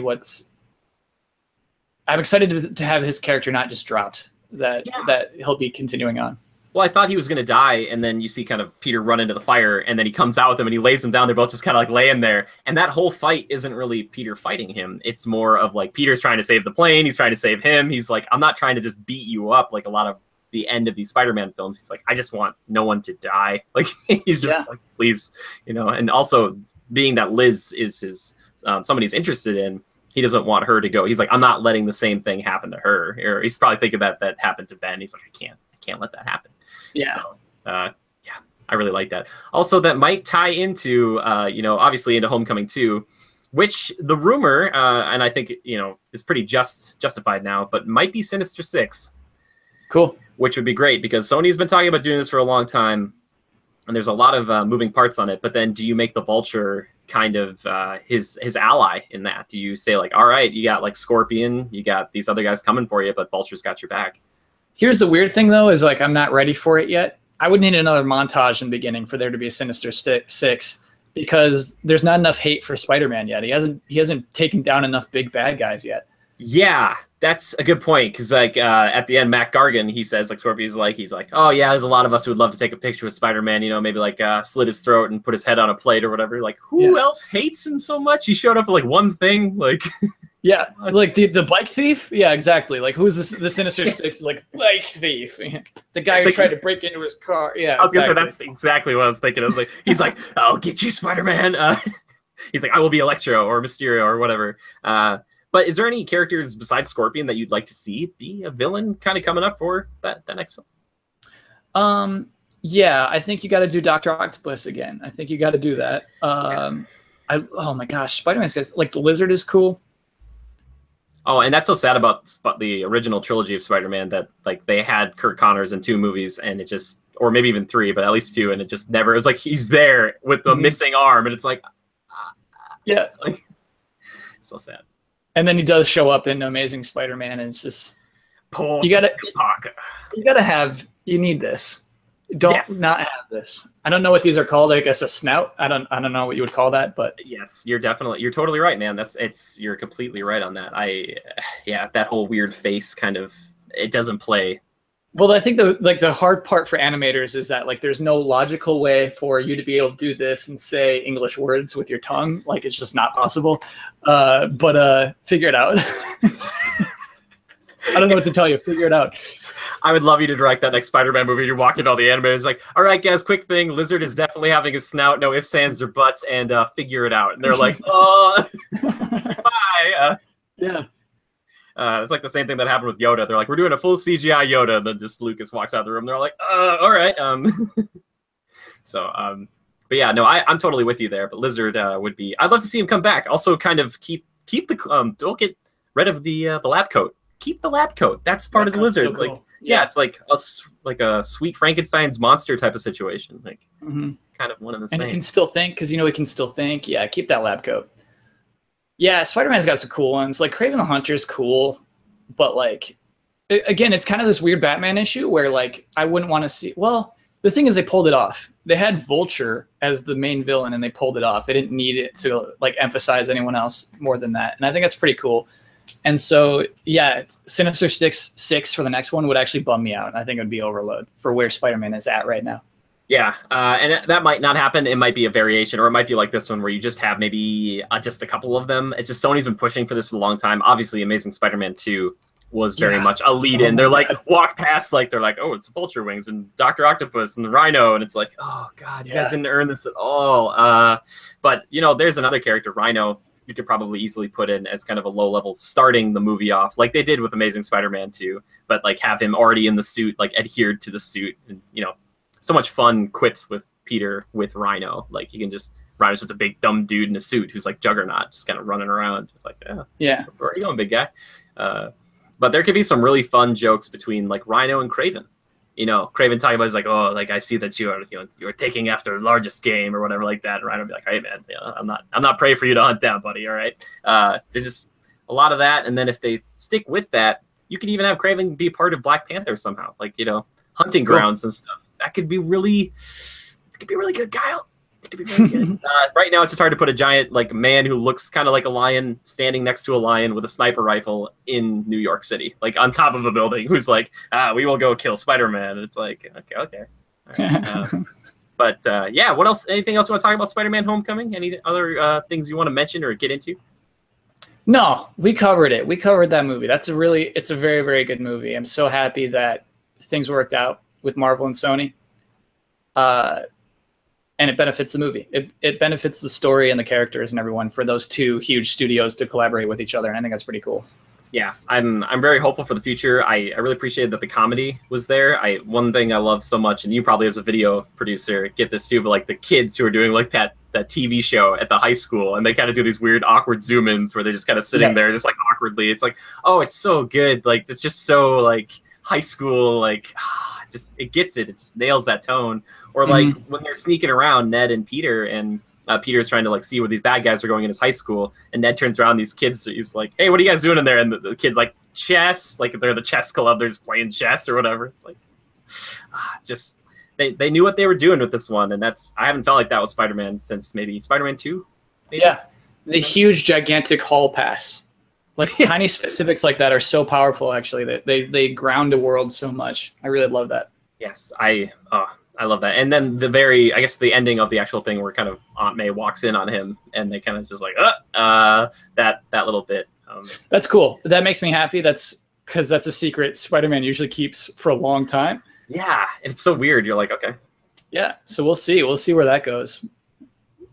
I'm excited to have his character not just dropped, that he'll be continuing on. Well, I thought he was going to die, and then you see kind of Peter run into the fire, and then he comes out with him, and he lays him down. They're both just kind of like laying there. And that whole fight isn't really Peter fighting him. It's more of like Peter's trying to save the plane. He's trying to save him. He's like, I'm not trying to just beat you up like a lot of the end of these Spider-Man films. He's like, I just want no one to die. Like, he's just like, please, And also, being that Liz is his somebody he's interested in, he doesn't want her to go. He's like, I'm not letting the same thing happen to her. Or he's probably thinking that happened to Ben. He's like, I can't let that happen. Yeah. So, I really like that. Also, that might tie into, obviously into Homecoming 2, which the rumor, and I think, is pretty justified now, but might be Sinister Six. Cool. Which would be great because Sony's been talking about doing this for a long time, and there's a lot of moving parts on it. But then do you make the Vulture kind of his ally in that? Do you say, like, all right, you got, like, Scorpion, you got these other guys coming for you, but Vulture's got your back? Here's the weird thing, though, is, like, I'm not ready for it yet. I would need another montage in the beginning for there to be a Sinister Six, because there's not enough hate for Spider-Man yet. He hasn't taken down enough big bad guys yet. Yeah, that's a good point, because, like, at the end, Mac Gargan, he says, like, Scorpion's like, he's like, oh, yeah, there's a lot of us who would love to take a picture with Spider-Man, maybe, like, slit his throat and put his head on a plate or whatever. Like, who else hates him so much? He showed up for, like, one thing, like... Yeah, like the bike thief? Yeah, exactly. Like, who's the Sinister Six? Like, bike thief. The guy who tried to break into his car. Yeah, I was going to say, that's exactly what I was thinking. I was like, he's like, I'll get you, Spider-Man. He's like, I will be Electro or Mysterio or whatever. But is there any characters besides Scorpion that you'd like to see be a villain kind of coming up for that next one? Yeah, I think you got to do Dr. Octopus again. I think you got to do that. Oh my gosh, Spider-Man's guys, like, the Lizard is cool. Oh, and that's so sad about the original trilogy of Spider-Man that, like, they had Kurt Connors in 2 movies and it just, or maybe even 3, but at least 2, and it just never, it was like he's there with the missing arm and it's like, yeah, like, so sad. And then he does show up in Amazing Spider-Man, and it's just you need this. Not have this. I don't know what these are called. I guess a snout. I don't know what you would call that, but yes, you're totally right, man. You're completely right on that. That whole weird face kind of, it doesn't play. Well, I think the hard part for animators is that, like, there's no logical way for you to be able to do this and say English words with your tongue. Like, it's just not possible. But figure it out. I don't know what to tell you. Figure it out. I would love you to direct that next Spider-Man movie. You're walking all the animators like, all right, guys, quick thing. Lizard is definitely having a snout. No ifs, ands, or buts, and figure it out. And they're like, oh, bye. Yeah. It's like the same thing that happened with Yoda. They're like, we're doing a full CGI Yoda. And then just Lucas walks out of the room. They're like, all right. But yeah, no, I'm totally with you there. But Lizard would be, I'd love to see him come back. Also kind of keep the, don't get rid of the lab coat. Keep the lab coat. That's part of the Lizard. So cool. Like, yeah, it's like a Sweet Frankenstein's monster type of situation. Like, kind of one of the same. And he can still think, because he can still think. Yeah, keep that lab coat. Yeah, Spider-Man's got some cool ones. Like, Kraven the Hunter's cool, but, like, again, it's kind of this weird Batman issue where, like, I wouldn't want to see. Well, the thing is, they pulled it off. They had Vulture as the main villain, and they pulled it off. They didn't need it to, like, emphasize anyone else more than that, and I think that's pretty cool. And so, yeah, Sinister Six for the next one would actually bum me out. I think it would be overload for where Spider-Man is at right now. Yeah, and that might not happen. It might be a variation, or it might be like this one where you just have maybe just a couple of them. It's just Sony's been pushing for this for a long time. Obviously, Amazing Spider-Man 2 was very much a lead-in. They're like, walk past, like, they're like, oh, it's Vulture Wings and Dr. Octopus and the Rhino. And it's like, oh, God, you guys didn't earn this at all. But, there's another character, Rhino, you could probably easily put in as kind of a low level starting the movie off, like they did with Amazing Spider-Man 2, but like have him already in the suit, like adhered to the suit, and so much fun quips with Peter with Rhino. Like Rhino's just a big dumb dude in a suit who's like Juggernaut, just kind of running around. It's like, where are you going, big guy? But there could be some really fun jokes between like Rhino and Kraven. Kraven talking about, he's like, oh, like, I see that you're taking after the largest game or whatever like that. And Rhino would be like, hey man, I'm not prey for you to hunt down, buddy. All right. There's just a lot of that. And then if they stick with that, you could even have Kraven be part of Black Panther somehow, like, hunting grounds and stuff. That could be really good, Kyle. It could be very good. Right now, it's just hard to put a giant, like, man who looks kind of like a lion standing next to a lion with a sniper rifle in New York City, like on top of a building, who's like, we will go kill Spider-Man. And it's like, okay. Right. But yeah, what else? Anything else you want to talk about Spider-Man Homecoming? Any other things you want to mention or get into? No, we covered it. We covered that movie. It's a very, very good movie. I'm so happy that things worked out with Marvel and Sony. And it benefits the movie. It benefits the story and the characters and everyone for those two huge studios to collaborate with each other. And I think that's pretty cool. Yeah, I'm very hopeful for the future. I really appreciated that the comedy was there. One thing I love so much, and you probably as a video producer get this too, but like the kids who are doing like that TV show at the high school, and they kind of do these weird awkward zoom ins where they're just kind of sitting there just like awkwardly. It's like, oh, it's so good. Like it's just so like high school, like just it gets it. It just nails that tone. Or like when they're sneaking around, Ned and Peter, and Peter's trying to like see where these bad guys are going in his high school, and Ned turns around, these kids, he's like, hey, what are you guys doing in there? And the kid's like, chess, like they're the chess club, they're just playing chess or whatever. It's like, just they knew what they were doing with this one, and I haven't felt like that with Spider-Man since maybe Spider-Man 2. Maybe? Yeah, the huge gigantic hall pass, like tiny specifics like that are so powerful. Actually, that they ground a world so much. I really love that. Yes, I love that. And then I guess the ending of the actual thing where kind of Aunt May walks in on him, and they kind of just like, that little bit. That's cool. That makes me happy. That's because that's a secret Spider-Man usually keeps for a long time. Yeah, it's so weird. You're like, okay. Yeah, so we'll see. We'll see where that goes.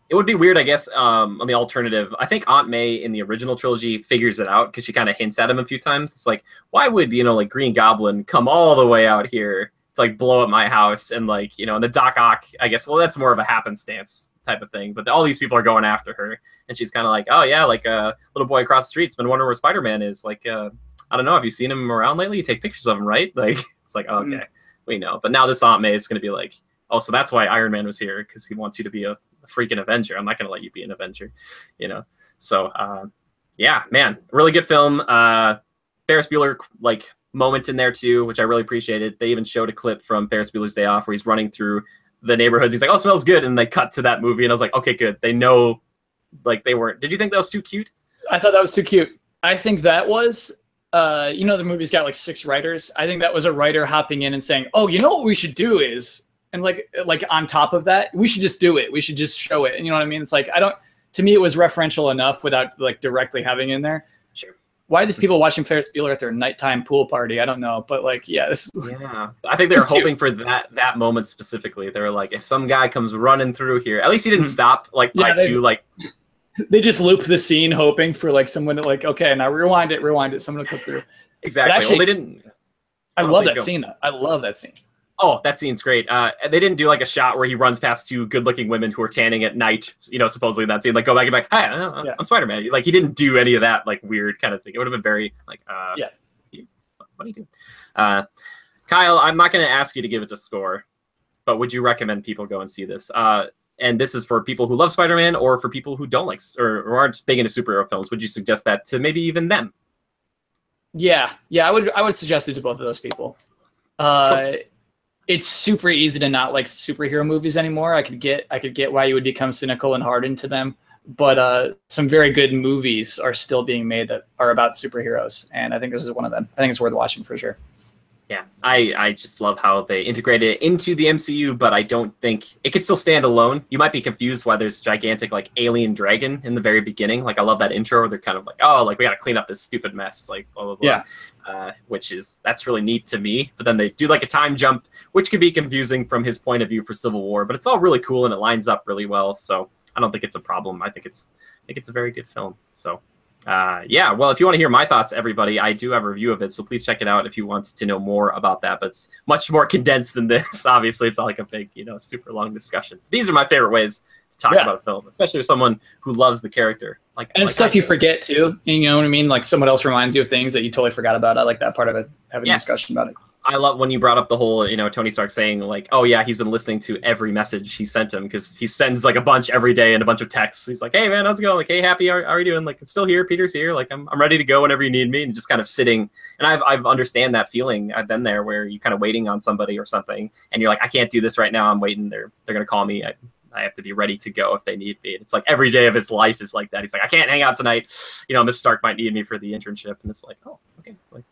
It would be weird, I guess, on the alternative. I think Aunt May in the original trilogy figures it out because she kind of hints at him a few times. It's like, why would, like Green Goblin come all the way out here to like blow up my house? And like, and the Doc Ock, I guess, well, that's more of a happenstance type of thing. But all these people are going after her. And she's kind of like, oh, yeah, like a little boy across the street's been wondering where Spider-Man is. Like, I don't know. Have you seen him around lately? You take pictures of him, right? Like, it's like, oh, okay, we know. But now this Aunt May is going to be like, oh, so that's why Iron Man was here, because he wants you to be a freaking Avenger. I'm not going to let you be an Avenger, So, yeah, man, really good film. Ferris Bueller, like, moment in there, too, which I really appreciated. They even showed a clip from Ferris Bueller's Day Off where he's running through the neighborhoods. He's like, oh, it smells good. And they cut to that movie, and I was like, okay, good. They know, like, they weren't. Did you think that was too cute? I thought that was too cute. I think that was... the movie's got like 6 writers. I think that was a writer hopping in and saying, oh, you know what we should do is, and like on top of that, we should just do it. We should just show it. And you know what I mean? It's like, to me, it was referential enough without like directly having in there. Sure. Why are these people watching Ferris Bueller at their nighttime pool party? I don't know. But like, yeah, yeah. I think they're hoping for that moment specifically. They were like, if some guy comes running through here, at least he didn't stop like by two, like, they just looped the scene hoping for like someone to like, okay, now rewind it, someone will come through. Exactly. But actually, well, they didn't. I love that scene. I love that scene. Oh, that scene's great. They didn't do like a shot where he runs past 2 good-looking women who are tanning at night, supposedly in that scene. Like, go back and be like, hi, I'm Spider-Man. Like, he didn't do any of that like weird kind of thing. It would have been very like, what are you doing? Kyle, I'm not going to ask you to give it a score, but would you recommend people go and see this? And this is for people who love Spider-Man or for people who don't like or aren't big into superhero films. Would you suggest that to maybe even them? Yeah, I would suggest it to both of those people. It's super easy to not like superhero movies anymore. I could get why you would become cynical and hardened to them, but some very good movies are still being made that are about superheroes, and I think this is one of them. I think it's worth watching for sure. Yeah, I just love how they integrate it into the MCU, but I don't think it could still stand alone. You might be confused why there's a gigantic like alien dragon in the very beginning. Like I love that intro where they're kind of like, oh, like we got to clean up this stupid mess, like blah blah blah. Yeah. That's really neat to me. But then they do like a time jump, which could be confusing from his point of view for Civil War, but it's all really cool and it lines up really well. So I don't think it's a problem. I think it's a very good film. So. Yeah, well, if you want to hear my thoughts, everybody, I do have a review of it, so please check it out if you want to know more about that. But it's much more condensed than this. Obviously, it's not like a big, super long discussion. These are my favorite ways to talk about a film, especially with someone who loves the character. And it's stuff you forget too. You know what I mean? Like someone else reminds you of things that you totally forgot about. I like that part of it, having a discussion about it. I love when you brought up the whole, Tony Stark saying like, oh yeah, he's been listening to every message he sent him because he sends like a bunch every day and a bunch of texts. He's like, hey man, how's it going? Like, hey, Happy, how are you doing? Like, it's still here. Peter's here. Like, I'm ready to go whenever you need me. And just kind of sitting. And I've understand that feeling. I've been there where you kind of waiting on somebody or something, and you're like, I can't do this right now. I'm waiting. They're gonna call me. I have to be ready to go if they need me. And it's like every day of his life is like that. He's like, I can't hang out tonight. Mr. Stark might need me for the internship. And it's like, oh, okay. Like,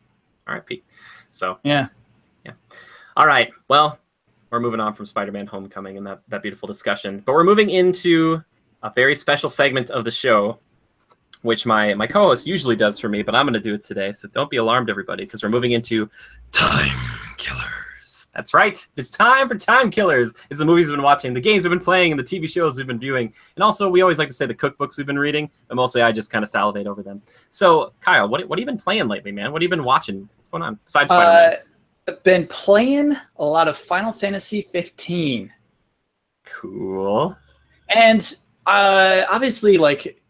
all right, Pete. So yeah. All right. Well, we're moving on from Spider-Man Homecoming and that beautiful discussion. But we're moving into a very special segment of the show, which my co-host usually does for me, but I'm going to do it today. So don't be alarmed, everybody, because we're moving into Time Killers. Timekillers. That's right. It's time for Timekillers. It's the movies we've been watching, the games we've been playing, and the TV shows we've been viewing. And also, we always like to say the cookbooks we've been reading, but mostly I just kind of salivate over them. So, Kyle, what have you been playing lately, man? What have you been watching? What's going on? Besides Spiderman. I've been playing a lot of Final Fantasy 15. Cool. And obviously, like,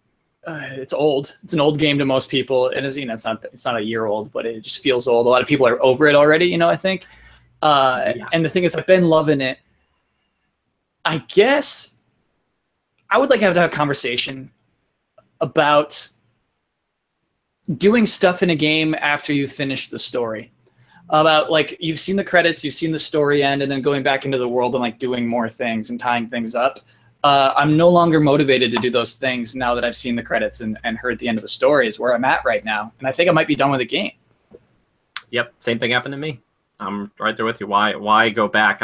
it's old. It's an old game to most people. It is, it's not a year old, but it just feels old. A lot of people are over it already, I think. And the thing is, I've been loving it. I guess I would like to have a conversation about doing stuff in a game after you finish the story. About, like, you've seen the credits, you've seen the story end, and then going back into the world and, like, doing more things and tying things up. I'm no longer motivated to do those things now that I've seen the credits and heard the end of the story is where I'm at right now. And I think I might be done with the game. Yep, same thing happened to me. I'm right there with you. Why go back?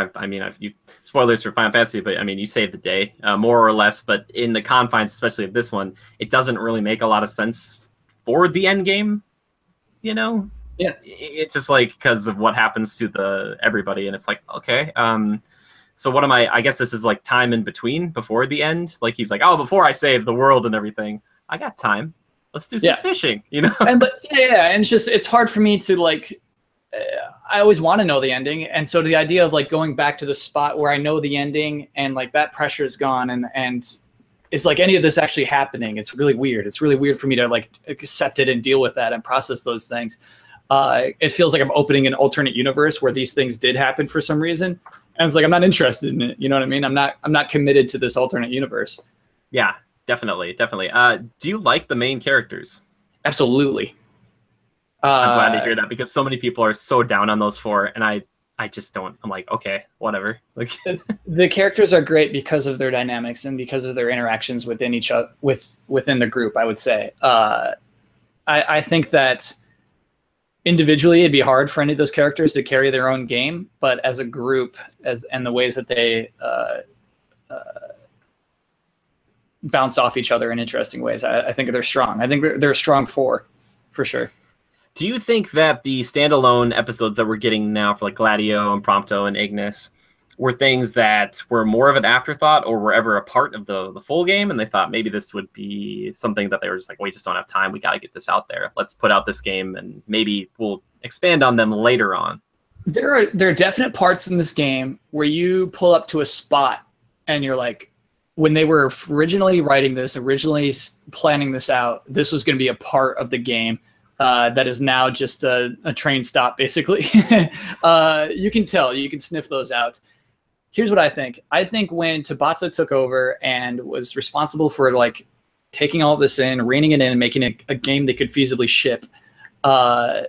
You spoilers for Final Fantasy, but I mean, you saved the day, more or less. But in the confines, especially of this one, it doesn't really make a lot of sense for the end game. Yeah, it's just like because of what happens to everybody, and it's like, okay. So what am I guess this is like time in between before the end. Like he's like, oh, before I save the world and everything, I got time. Let's do some fishing, And and it's hard for me to like. I always want to know the ending, and so the idea of like going back to the spot where I know the ending and like that pressure is gone, and it's like any of this actually happening. It's really weird. It's really weird for me to like accept it and deal with that and process those things. It feels like I'm opening an alternate universe where these things did happen for some reason. And it's like, I'm not interested in it. You know what I mean? I'm not committed to this alternate universe. Yeah, definitely. Do you like the main characters? Absolutely. I'm glad to hear that because so many people are so down on those four, and I just don't. I'm like, okay, whatever. Like the characters are great because of their dynamics and because of their interactions within each other, within the group. I would say. I think that individually it'd be hard for any of those characters to carry their own game, but as a group, and the ways that they bounce off each other in interesting ways, I think they're strong. I think they're a strong four, for sure. Do you think that the standalone episodes that we're getting now for like Gladio and Prompto and Ignis were things that were more of an afterthought or were ever a part of the full game, and they thought maybe this would be something that they were just like, we just don't have time, we got to get this out there, let's put out this game and maybe we'll expand on them later on? There are definite parts in this game where you pull up to a spot and you're like, when they were originally writing this, originally planning this out, this was going to be a part of the game. That is now just a train stop, basically. You can tell, you can sniff those out. Here's what I think. I think when Tabata took over and was responsible for like taking all of this in, reining it in, and making it a game they could feasibly ship, I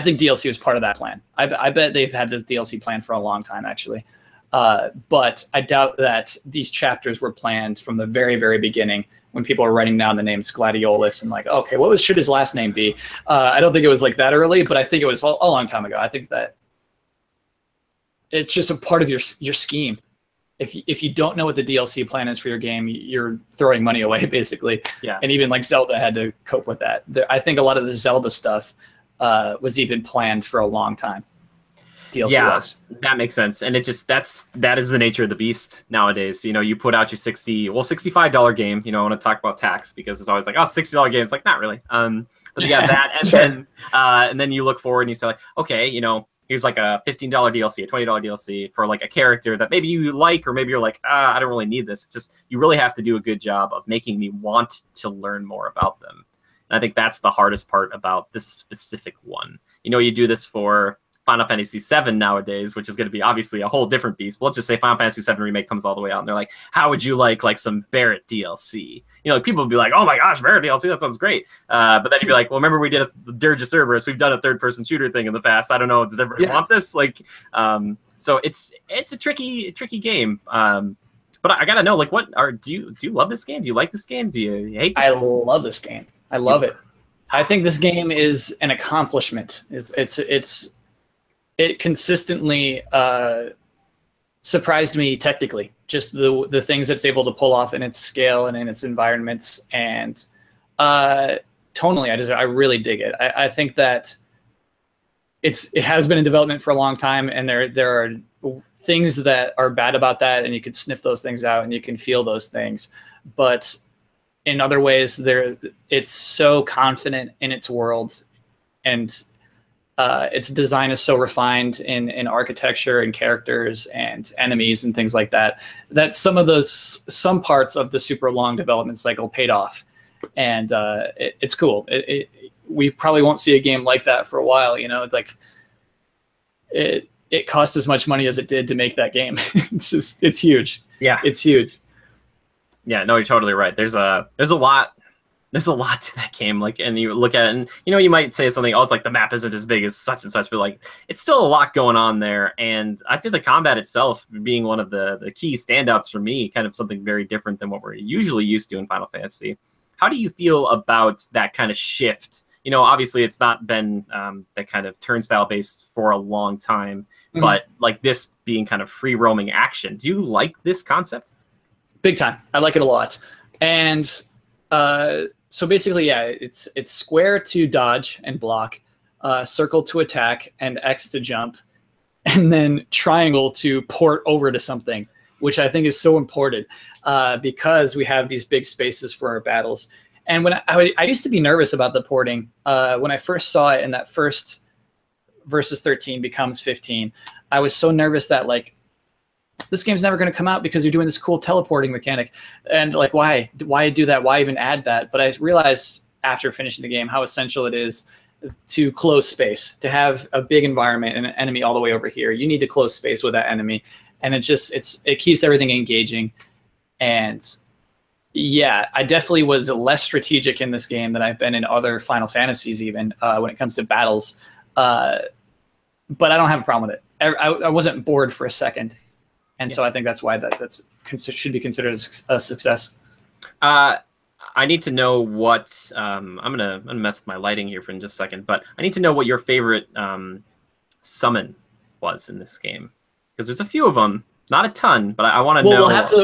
think DLC was part of that plan. I bet they've had the DLC plan for a long time, actually. But I doubt that these chapters were planned from the very, very beginning when people are writing down the names Gladiolus and like, okay, should his last name be? I don't think it was like that early, but I think it was a long time ago. I think that it's just a part of your scheme. If you don't know what the DLC plan is for your game, you're throwing money away, basically. Yeah. And even like Zelda had to cope with that. I think a lot of the Zelda stuff was even planned for a long time. DLC was. That makes sense. And that is the nature of the beast nowadays. You put out your $65 game. I want to talk about tax because it's always like, oh, $60 game. It's like, not really. But yeah, that, and then you look forward and you say like, okay, here's like a $15 DLC, a $20 DLC for like a character that maybe you like, or maybe you're like, I don't really need this. It's just, you really have to do a good job of making me want to learn more about them. And I think that's the hardest part about this specific one. You do this for Final Fantasy VII nowadays, which is going to be obviously a whole different beast. But let's just say Final Fantasy VII Remake comes all the way out, and they're like, how would you like some Barrett DLC? People would be like, oh my gosh, Barrett DLC, that sounds great. But then you'd be like, well, remember we did the Dirge of Cerberus. We've done a third-person shooter thing in the past. I don't know, does everybody want this? So it's a tricky game. But I gotta know, do you love this game? Do you like this game? Do you hate this game? I love this game. I love it. I think this game is an accomplishment. It consistently surprised me technically, just the things it's able to pull off in its scale and in its environments, and tonally, I really dig it. I think that it has been in development for a long time, and there are things that are bad about that, and you can sniff those things out and you can feel those things. But in other ways, it's so confident in its world, and its design is so refined in architecture and characters and enemies and things like that, that some parts of the super long development cycle paid off. And it's cool. We probably won't see a game like that for a while, you know, like it cost as much money as it did to make that game. It's huge. Yeah. It's huge. Yeah, no, you're totally right. There's a lot to that game. Like, and you look at it and, you know, you might say something, oh, it's like the map isn't as big as such and such, but like it's still a lot going on there. And I'd say the combat itself being one of the key standouts for me, kind of something very different than what we're usually used to in Final Fantasy. How do you feel about that kind of shift? You know, obviously it's not been that kind of turnstile based for a long time, but like this being kind of free roaming action. Do you like this concept? Big time. I like it a lot. And so basically, yeah, it's square to dodge and block, circle to attack, and X to jump, and then triangle to port over to something, which I think is so important because we have these big spaces for our battles. And when I used to be nervous about the porting, when I first saw it in that first Versus 13 becomes 15, I was so nervous that like, this game's never going to come out because you're doing this cool teleporting mechanic. And like, why do that? Why even add that? But I realized after finishing the game how essential it is to close space, to have a big environment and an enemy all the way over here. You need to close space with that enemy. And it keeps everything engaging. And yeah, I definitely was less strategic in this game than I've been in other Final Fantasies, even when it comes to battles. But I don't have a problem with it. I wasn't bored for a second. And so I think that's why should be considered a success. I need to know what I'm gonna mess with my lighting here for just a second, but I need to know what your favorite summon was in this game, because there's a few of them, not a ton, but I want to know.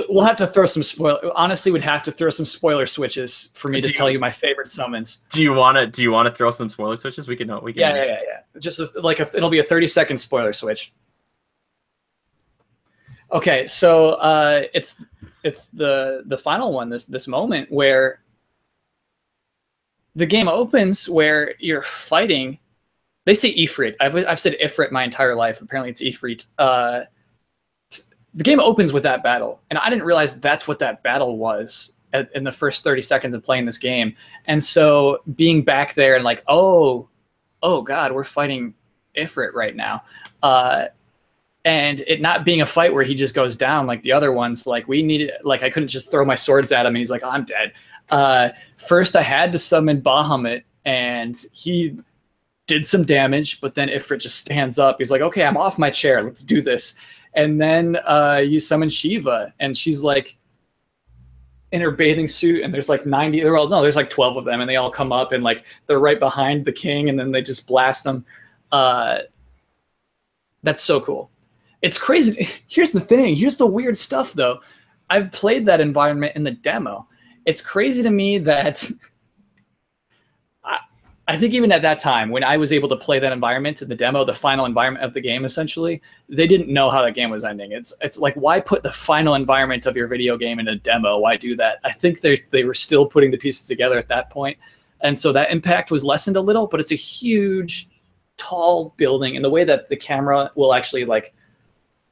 We'll have to throw some spoiler. Honestly, we'd have to throw some spoiler switches for me to tell you my favorite summons. Do you want to throw some spoiler switches? We can. Yeah. Just it'll be a 30-second spoiler switch. Okay, so it's the final one. This moment where the game opens, where you're fighting. They say Ifrit. I've said Ifrit my entire life. Apparently, it's Ifrit. The game opens with that battle, and I didn't realize that's what that battle was in the first 30 seconds of playing this game. And so being back there and like, oh God, we're fighting Ifrit right now. And it not being a fight where he just goes down like the other ones, like I couldn't just throw my swords at him and he's like, oh, I'm dead. First I had to summon Bahamut and he did some damage, but then Ifrit just stands up. He's like, okay, I'm off my chair. Let's do this. And then you summon Shiva and she's like in her bathing suit and there's like there's like 12 of them and they all come up and like they're right behind the king and then they just blast them. That's so cool. It's crazy. Here's the thing. Here's the weird stuff, though. I've played that environment in the demo. It's crazy to me that I think even at that time, when I was able to play that environment in the demo, the final environment of the game, essentially, they didn't know how that game was ending. It's like, why put the final environment of your video game in a demo? Why do that? I think they were still putting the pieces together at that point. And so that impact was lessened a little, but it's a huge, tall building. And the way that the camera will actually like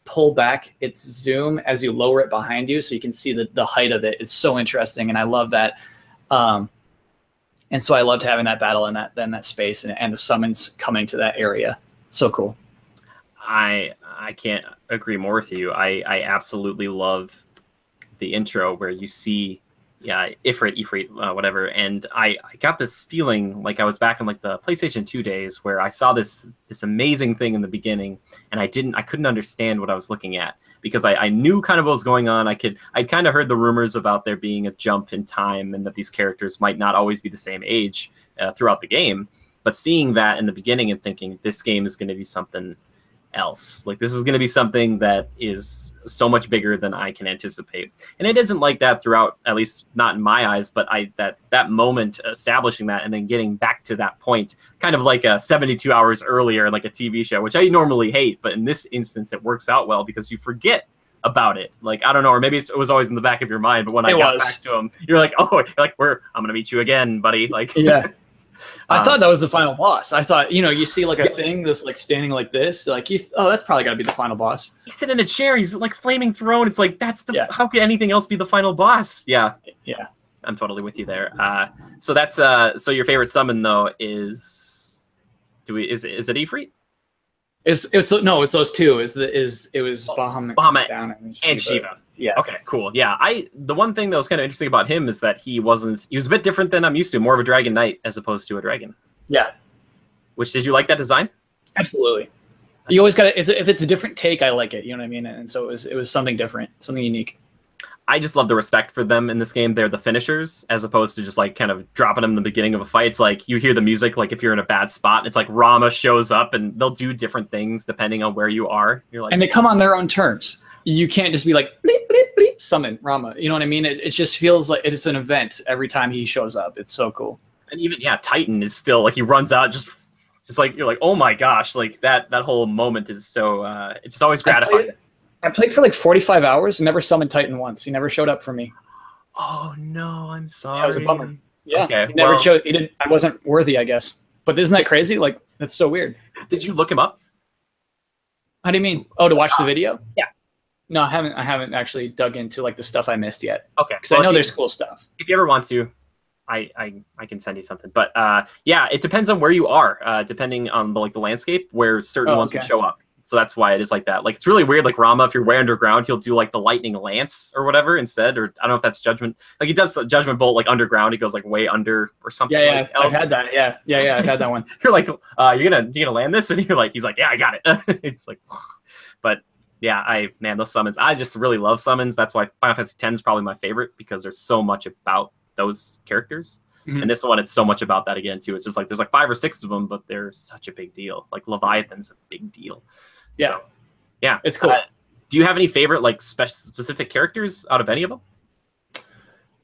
pull back its zoom as you lower it behind you so you can see the height of it. It's so interesting, and I love that. And so I loved having that battle in that space and the summons coming to that area. So cool. I can't agree more with you. I absolutely love the intro where you see Ifrit, whatever. And I got this feeling like I was back in like the PlayStation 2 days where I saw this amazing thing in the beginning and I couldn't understand what I was looking at because I knew kind of what was going on. I'd kind of heard the rumors about there being a jump in time and that these characters might not always be the same age throughout the game. But seeing that in the beginning and thinking this game is going to be something else. Like, this is going to be something that is so much bigger than I can anticipate. And it isn't like that throughout, at least not in my eyes, but that moment establishing that and then getting back to that point, kind of like 72 hours earlier, like a TV show, which I normally hate. But in this instance, it works out well because you forget about it. Like, I don't know, or maybe it was always in the back of your mind, but when I got back to him, you're like, oh, you're like, I'm going to meet you again, buddy. Like, yeah. I thought that was the final boss. I thought, you see like a thing that's like standing like this, like that's probably got to be the final boss. He's sitting in a chair. He's like flaming throne. It's like how could anything else be the final boss? Yeah, yeah. I'm totally with you there. So that's so your favorite summon though is is it Ifrit? It's those two. It was Bahamut down and Shiva. Yeah. Okay, cool. Yeah, the one thing that was kind of interesting about him is that he was a bit different than I'm used to, more of a Dragon Knight as opposed to a dragon. Yeah. Which, did you like that design? Absolutely. You always got to, if it's a different take, I like it. You know what I mean? And so it was something different, something unique. I just love the respect for them in this game. They're the finishers, as opposed to just like kind of dropping them in the beginning of a fight. It's like you hear the music, like if you're in a bad spot, it's like Rama shows up and they'll do different things depending on where you are. You're like, and they come on their own terms. You can't just be like, bleep, bleep, bleep, summon Rama. You know what I mean? It just feels like it's an event every time he shows up. It's so cool. And even, Titan is still like, he runs out just like, you're like, oh my gosh, like that whole moment is so, it's just always gratifying. I played for like 45 hours and never summoned Titan once. He never showed up for me. Oh no, I'm sorry. Yeah, it was a bummer. Yeah, okay, he never showed. He didn't. I wasn't worthy, I guess. But isn't that crazy? Like, that's so weird. Did you look him up? How do you mean? Oh, to watch the video? Yeah. No, I haven't actually dug into like the stuff I missed yet. Okay, because I know there's cool stuff. If you ever want to, I can send you something. But yeah, it depends on where you are, depending on the landscape where certain ones will show up. So that's why it is like that. Like, it's really weird. Like Rama, if you're way underground, he'll do like the lightning lance or whatever instead. Or I don't know if that's judgment. Like, he does the judgment bolt like underground. He goes like way under or something. Yeah, like I've had that. Yeah, I've had that one. You're like, you're gonna land this, and he's like, yeah, I got it. It's like, but yeah, those summons. I just really love summons. That's why Final Fantasy X is probably my favorite, because there's so much about those characters. Mm-hmm. And this one, it's so much about that again too. It's just like there's like 5 or 6 of them, but they're such a big deal. Like Leviathan's a big deal. Yeah. So, yeah, it's cool. Do you have any favorite like specific characters out of any of them?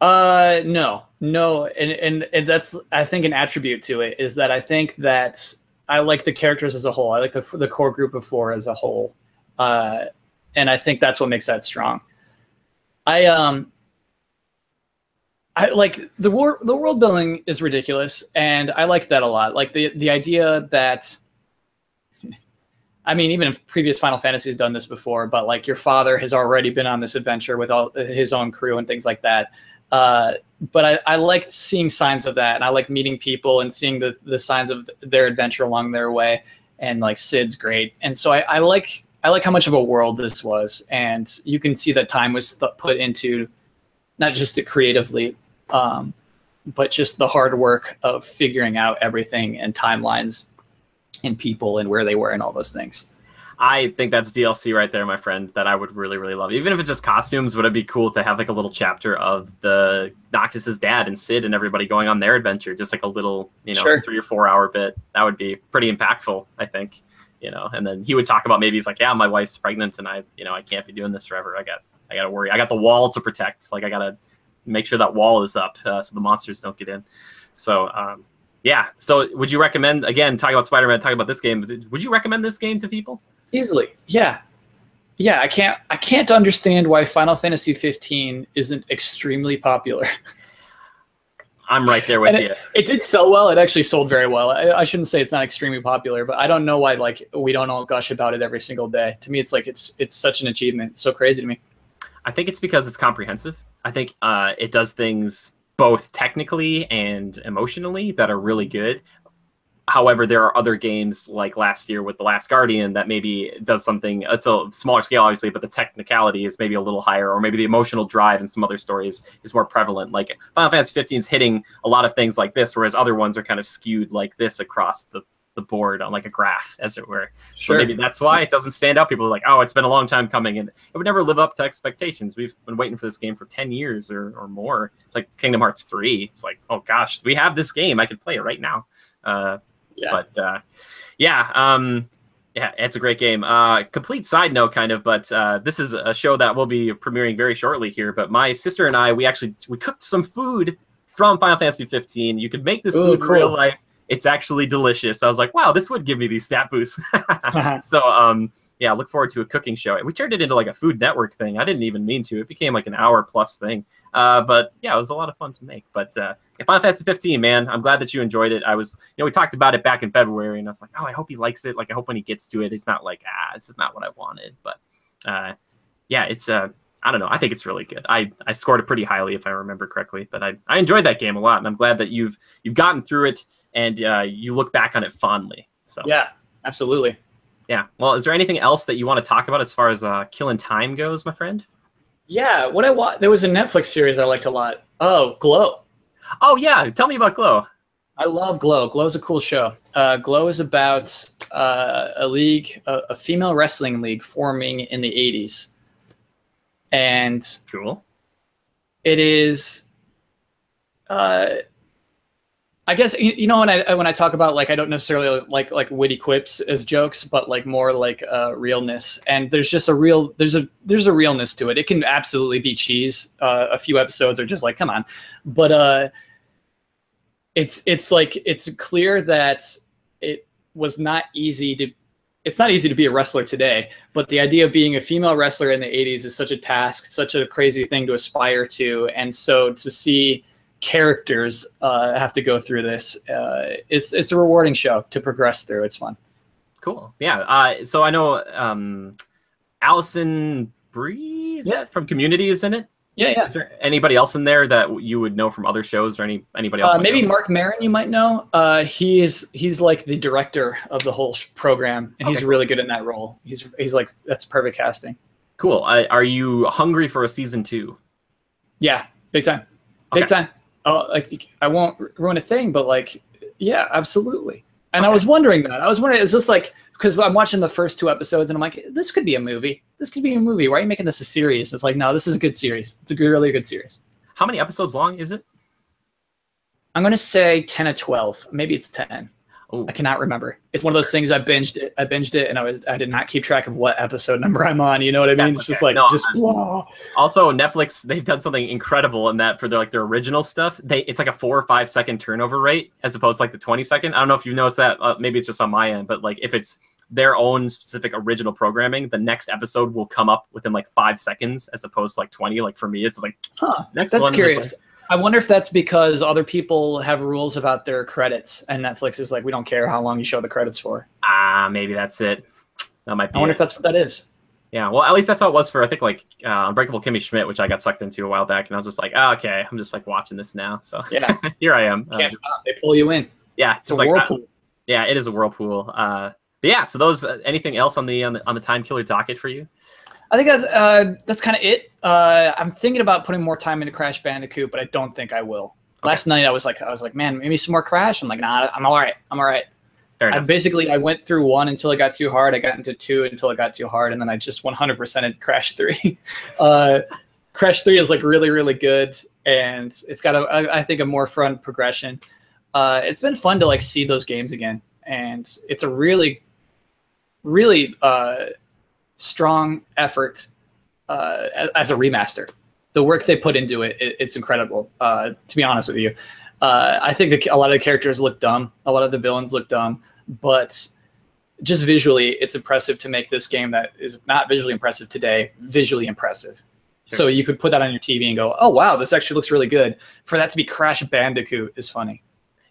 No, and that's, I think, an attribute to it is that I think that I like the characters as a whole. I like the core group of 4 as a whole, and I think that's what makes that strong. I like the world building is ridiculous, and I like that a lot. Like the idea that, I mean, even if previous Final Fantasy has done this before, but like your father has already been on this adventure with all his own crew and things like that. But I like seeing signs of that, and I like meeting people and seeing the signs of their adventure along their way. And like Cid's great, and so I like how much of a world this was, and you can see that time was put into not just it creatively, but just the hard work of figuring out everything and timelines and people and where they were and all those things. I think that's DLC right there, my friend, that I would really, really love. Even if it's just costumes, would it be cool to have like a little chapter of the Noctis's dad and Cid and everybody going on their adventure, just like a little, sure. 3 or 4 hour bit. That would be pretty impactful, I think. And then he would talk about, maybe he's like, yeah, my wife's pregnant and I can't be doing this forever. I got to worry. I got the wall to protect. Like, I got to make sure that wall is up so the monsters don't get in. So, yeah. So would you recommend, again, talking about Spider-Man, talking about this game, would you recommend this game to people? Easily. Yeah. Yeah. I can't understand why Final Fantasy 15 isn't extremely popular. I'm right there with you. It did sell well. It actually sold very well. I shouldn't say it's not extremely popular, but I don't know why we don't all gush about it every single day. To me, it's like it's such an achievement. It's so crazy to me. I think it's because it's comprehensive. I think it does things both technically and emotionally that are really good. However, there are other games like last year with The Last Guardian that maybe does something, it's a smaller scale, obviously, but the technicality is maybe a little higher, or maybe the emotional drive in some other stories is more prevalent. Like Final Fantasy 15 is hitting a lot of things like this, whereas other ones are kind of skewed like this across the board on like a graph, as it were. Sure. So maybe that's why it doesn't stand out. People are like, oh, it's been a long time coming, and it would never live up to expectations. We've been waiting for this game for 10 years or more. It's like Kingdom Hearts 3. It's like, oh gosh, we have this game. I could play it right now. Yeah, it's a great game. Complete side note, kind of, but this is a show that will be premiering very shortly here. But my sister and I, we cooked some food from Final Fantasy 15. You could make this Ooh, food in real cool. life. It's actually delicious. I was like, wow, this would give me these stat boosts. So, yeah, look forward to a cooking show. We turned it into like a Food Network thing. I didn't even mean to. It became like an hour-plus thing. But yeah, it was a lot of fun to make. But Final Fantasy 15, man, I'm glad that you enjoyed it. We talked about it back in February, and I was like, oh, I hope he likes it. Like, I hope when he gets to it, it's not like, this is not what I wanted. But yeah, it's I don't know. I think it's really good. I scored it pretty highly, if I remember correctly. But I enjoyed that game a lot, and I'm glad that you've gotten through it and you look back on it fondly. So yeah, absolutely. Yeah. Well, is there anything else that you want to talk about as far as killing time goes, my friend? Yeah, what I watched, there was a Netflix series I liked a lot. Oh, Glow. Oh yeah, tell me about Glow. I love Glow. Glow's a cool show. Glow is about a league, a female wrestling league forming in the 80s. And cool. It is I guess when I talk about, like, I don't necessarily like witty quips as jokes, but like more like realness. And there's just there's a realness to it. It can absolutely be cheese. A few episodes are just like, come on, but it's clear that it was not easy to. It's not easy to be a wrestler today, but the idea of being a female wrestler in the 80s is such a task, such a crazy thing to aspire to, and so to see characters have to go through this. It's a rewarding show to progress through. It's fun. Cool. Yeah. So I know Allison Brie, is that from Community, is in it? Yeah. Is there anybody else in there that you would know from other shows, or anybody else? Maybe Mark Maron, you might know. He's like the director of the whole program, and he's really good in that role. He's like, that's perfect casting. Cool. Are you hungry for a season 2? Yeah, big time. Big time. I won't ruin a thing, but like, yeah, absolutely. And I was wondering, is this like, because I'm watching the first 2 episodes and I'm like, this could be a movie. This could be a movie. Why are you making this a series? It's like, no, this is a good series. It's a really good series. How many episodes long is it? I'm going to say 10 or 12. Maybe it's 10. Ooh. I cannot remember. It's one of those things I binged it, and I did not keep track of what episode number I'm on. You know what I mean? It's just like, blah. Also, Netflix, they've done something incredible in that for their original stuff. It's like a 4 or 5 second turnover rate as opposed to like the 20 second. I don't know if you've noticed that. Maybe it's just on my end, but like if it's their own specific original programming, the next episode will come up within like 5 seconds as opposed to like 20. Like for me, it's like, that's curious. I wonder if that's because other people have rules about their credits, and Netflix is like, we don't care how long you show the credits for. Maybe that's it. That might be. I wonder if that's what that is. Yeah, well, at least that's how it was for, I think, like Unbreakable Kimmy Schmidt, which I got sucked into a while back, and I was just like, okay, I'm just like watching this now. So yeah, here I am. Can't stop. They pull you in. Yeah, it's a whirlpool. Yeah, it is a whirlpool. But yeah, so those. Anything else on the Time Killer docket for you? I think that's kind of it. I'm thinking about putting more time into Crash Bandicoot, but I don't think I will. Okay. Last night I was like, man, maybe some more Crash. I'm like, nah, I'm all right. I went through 1 until it got too hard. I got into 2 until it got too hard, and then I just 100%ed Crash 3. Crash 3 is like really, really good, and it's got I think a more fun progression. It's been fun to like see those games again, and it's a really, really strong effort as a remaster. The work they put into it's incredible. To be honest with you, I think a lot of the characters look dumb. A lot of the villains look dumb, but just visually, it's impressive to make this game that is not visually impressive today, visually impressive. Sure. So you could put that on your TV and go, oh, wow, this actually looks really good. For that to be Crash Bandicoot is funny.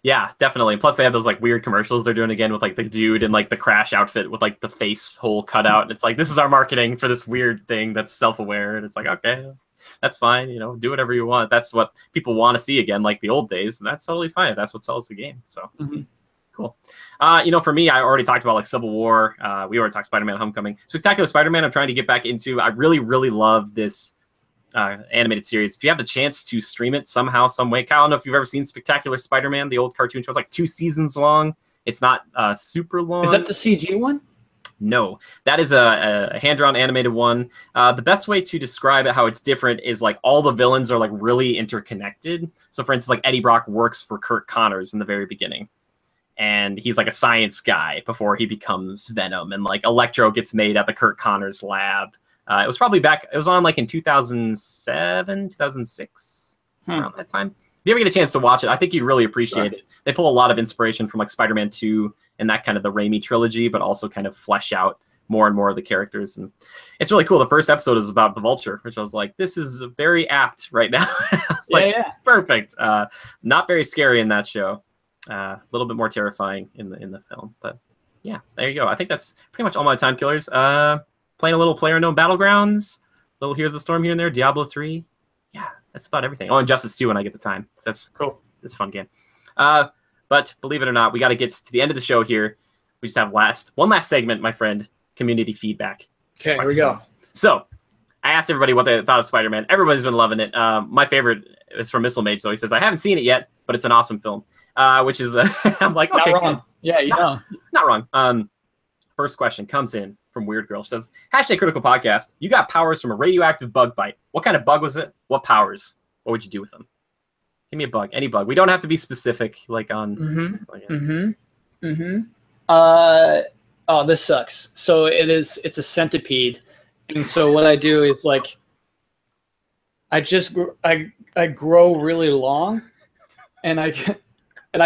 Yeah, definitely. Plus, they have those like weird commercials they're doing again with like the dude in like the Crash outfit with like the face hole cut out. And it's like, this is our marketing for this weird thing that's self-aware. And it's like, okay, that's fine. Do whatever you want. That's what people want to see again, like the old days. And that's totally fine. That's what sells the game. So cool. For me, I already talked about like Civil War. We already talked Spider-Man Homecoming. Spectacular Spider-Man, I'm trying to get back into. I really, really love this animated series. If you have the chance to stream it somehow, some way. Kyle, I don't know if you've ever seen Spectacular Spider-Man, the old cartoon show. It's like 2 seasons long. It's not super long. Is that the CG one? No, that is a hand-drawn animated one. The best way to describe it, how it's different, is like all the villains are like really interconnected. So for instance, like Eddie Brock works for Kurt Connors in the very beginning. and he's like a science guy before he becomes Venom, and like Electro gets made at the Kurt Connors lab. It was probably back. It was on like in 2007, 2006, around that time. If you ever get a chance to watch it, I think you'd really appreciate it. They pull a lot of inspiration from like Spider-Man 2 and that kind of the Raimi trilogy, but also kind of flesh out more and more of the characters. And it's really cool. The first episode is about the Vulture, which I was like, this is very apt right now. Perfect. Not very scary in that show. A little bit more terrifying in the film. But yeah, there you go. I think that's pretty much all my time killers. Playing a little PlayerUnknown Battlegrounds, little Here's the Storm here and there, Diablo 3. Yeah, that's about everything. Oh, and Justice 2 when I get the time. That's cool. It's a fun game. But believe it or not, we got to get to the end of the show here. We just have one last segment, my friend, community feedback. Okay, here we go. So I asked everybody what they thought of Spider-Man. Everybody's been loving it. My favorite is from Missile Mage, though. He says, I haven't seen it yet, but it's an awesome film, which is, I'm like, okay. Not wrong. Good. Yeah, you know. Not wrong. First question comes in from Weird Girl. She says, #Critical Podcast. You got powers from a radioactive bug bite. What kind of bug was it? What powers? What would you do with them? Give me a bug. Any bug. We don't have to be specific, like on... Oh, this sucks. So it's a centipede. And so what I do is like, I grow really long, and I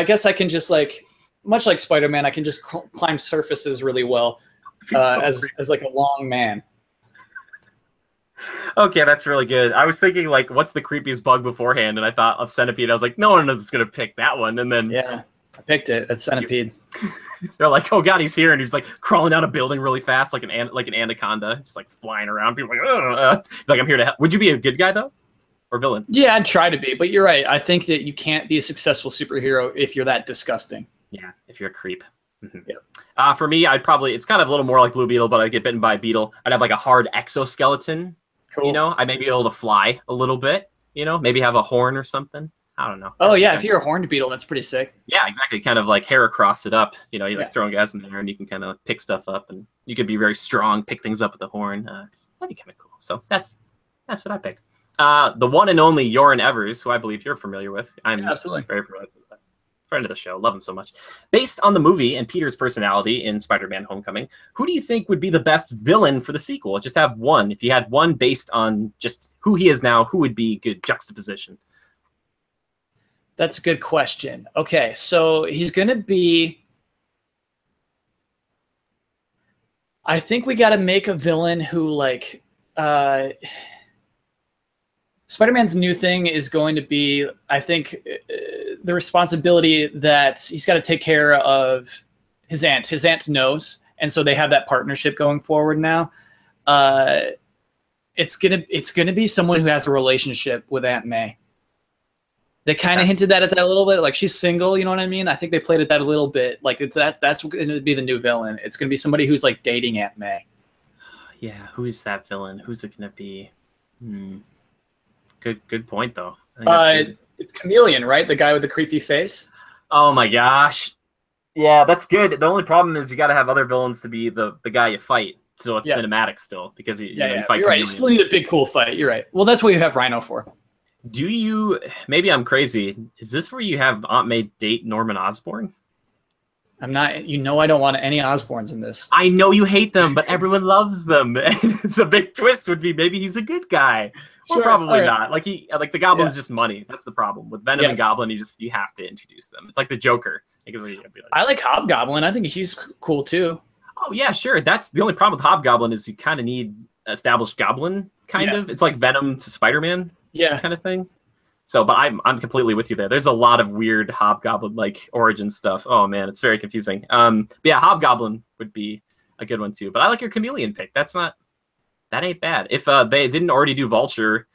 guess I can just like, much like Spider-Man, I can just climb surfaces really well as like a long man. Okay, that's really good. I was thinking like, what's the creepiest bug beforehand, and I thought of centipede. I was like, no one is gonna pick that one, and then I picked it. That's centipede. They're like, oh god, he's here, and he's like crawling down a building really fast, like an anaconda, just like flying around. People are like, I'm here to help. Would you be a good guy though, or villain? Yeah, I'd try to be, but you're right. I think that you can't be a successful superhero if you're that disgusting. Yeah, if you're a creep. Yeah. For me, it's kind of a little more like Blue Beetle, but I'd get bitten by a beetle. I'd have like a hard exoskeleton. Cool. You know, I may be able to fly a little bit. You know, maybe have a horn or something. I don't know. Oh yeah, if you're a horned beetle, that's pretty sick. Yeah, exactly. Kind of like hair across it up. You know, you like throwing guys in there, and you can kind of pick stuff up, and you could be very strong, pick things up with the horn. That'd be kind of cool. So that's what I pick. The one and only Yoren Evers, who I believe you're familiar with. I'm absolutely very familiar with. Friend of the show, love him so much. Based on the movie and Peter's personality in Spider-Man: Homecoming, who do you think would be the best villain for the sequel? Just have one. If you had one based on just who he is now, who would be good juxtaposition? That's a good question. Okay, so he's going to be... I think we got to make a villain who, like... Spider-Man's new thing is going to be, I think, the responsibility that he's got to take care of his aunt. His aunt knows, and so they have that partnership going forward now. It's gonna be someone who has a relationship with Aunt May. They kind of hinted at that a little bit, like she's single. You know what I mean? I think they played at that a little bit. Like that's going to be the new villain. It's going to be somebody who's like dating Aunt May. Yeah, who is that villain? Who's it going to be? Good point though. It's Chameleon, right? The guy with the creepy face. Oh my gosh. Yeah, that's good. The only problem is you got to have other villains to be the guy you fight, so it's cinematic still because you fight. You're right. You still need a big cool fight. You're right. Well, that's what you have Rhino for. Do you? Maybe I'm crazy. Is this where you have Aunt May date Norman Osborn? I'm not. You know, I don't want any Osborns in this. I know you hate them, but everyone loves them. And the big twist would be maybe he's a good guy. Or probably not. Like the Goblin's just money. That's the problem with Venom and Goblin. You have to introduce them. It's like the Joker. I like Hobgoblin. I think he's cool too. Oh yeah, sure. That's the only problem with Hobgoblin is you kind of need established Goblin kind of. It's like Venom to Spider-Man. Yeah, kind of thing. So, but I'm completely with you there. There's a lot of weird Hobgoblin like origin stuff. Oh man, it's very confusing. But yeah, Hobgoblin would be a good one too. But I like your Chameleon pick. That ain't bad. If they didn't already do Vulture,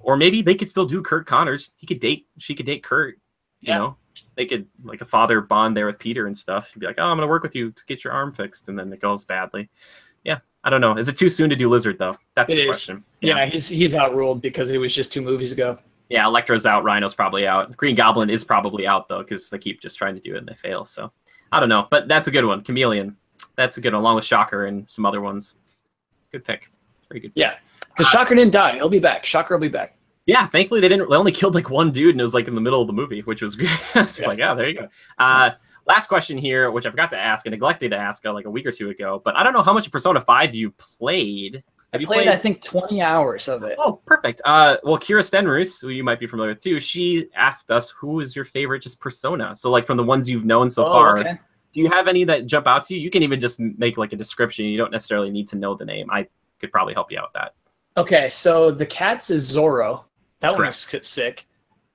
or maybe they could still do Kurt Connors. She could date Kurt. You know, they could like a father bond there with Peter and stuff. He'd be like, oh, I'm gonna work with you to get your arm fixed, and then it goes badly. Yeah, I don't know. Is it too soon to do Lizard though? That's the question. Yeah, he's outruled because it was just 2 movies ago. Yeah, Electro's out. Rhino's probably out. Green Goblin is probably out though because they keep just trying to do it and they fail. So I don't know, but that's a good one. Chameleon. That's a good one, along with Shocker and some other ones. Good pick. Very good pick. Yeah, because Shocker didn't die. He'll be back. Shocker will be back. Yeah, thankfully they didn't. They only killed like one dude, and it was like in the middle of the movie, which was great. It's just like, oh, there you go. Last question here, which I forgot to ask and neglected to ask like a week or two ago, but I don't know how much Persona 5 you played. Have you played? I think 20 hours of it. Oh, perfect. Well, Kira Stenrus, who you might be familiar with too, she asked us who is your favorite just Persona. So like from the ones you've known so far, okay. Do you have any that jump out to you? You can even just make like a description. You don't necessarily need to know the name. I could probably help you out with that. Okay, so the cat's is Zoro. That one Correct. was sick.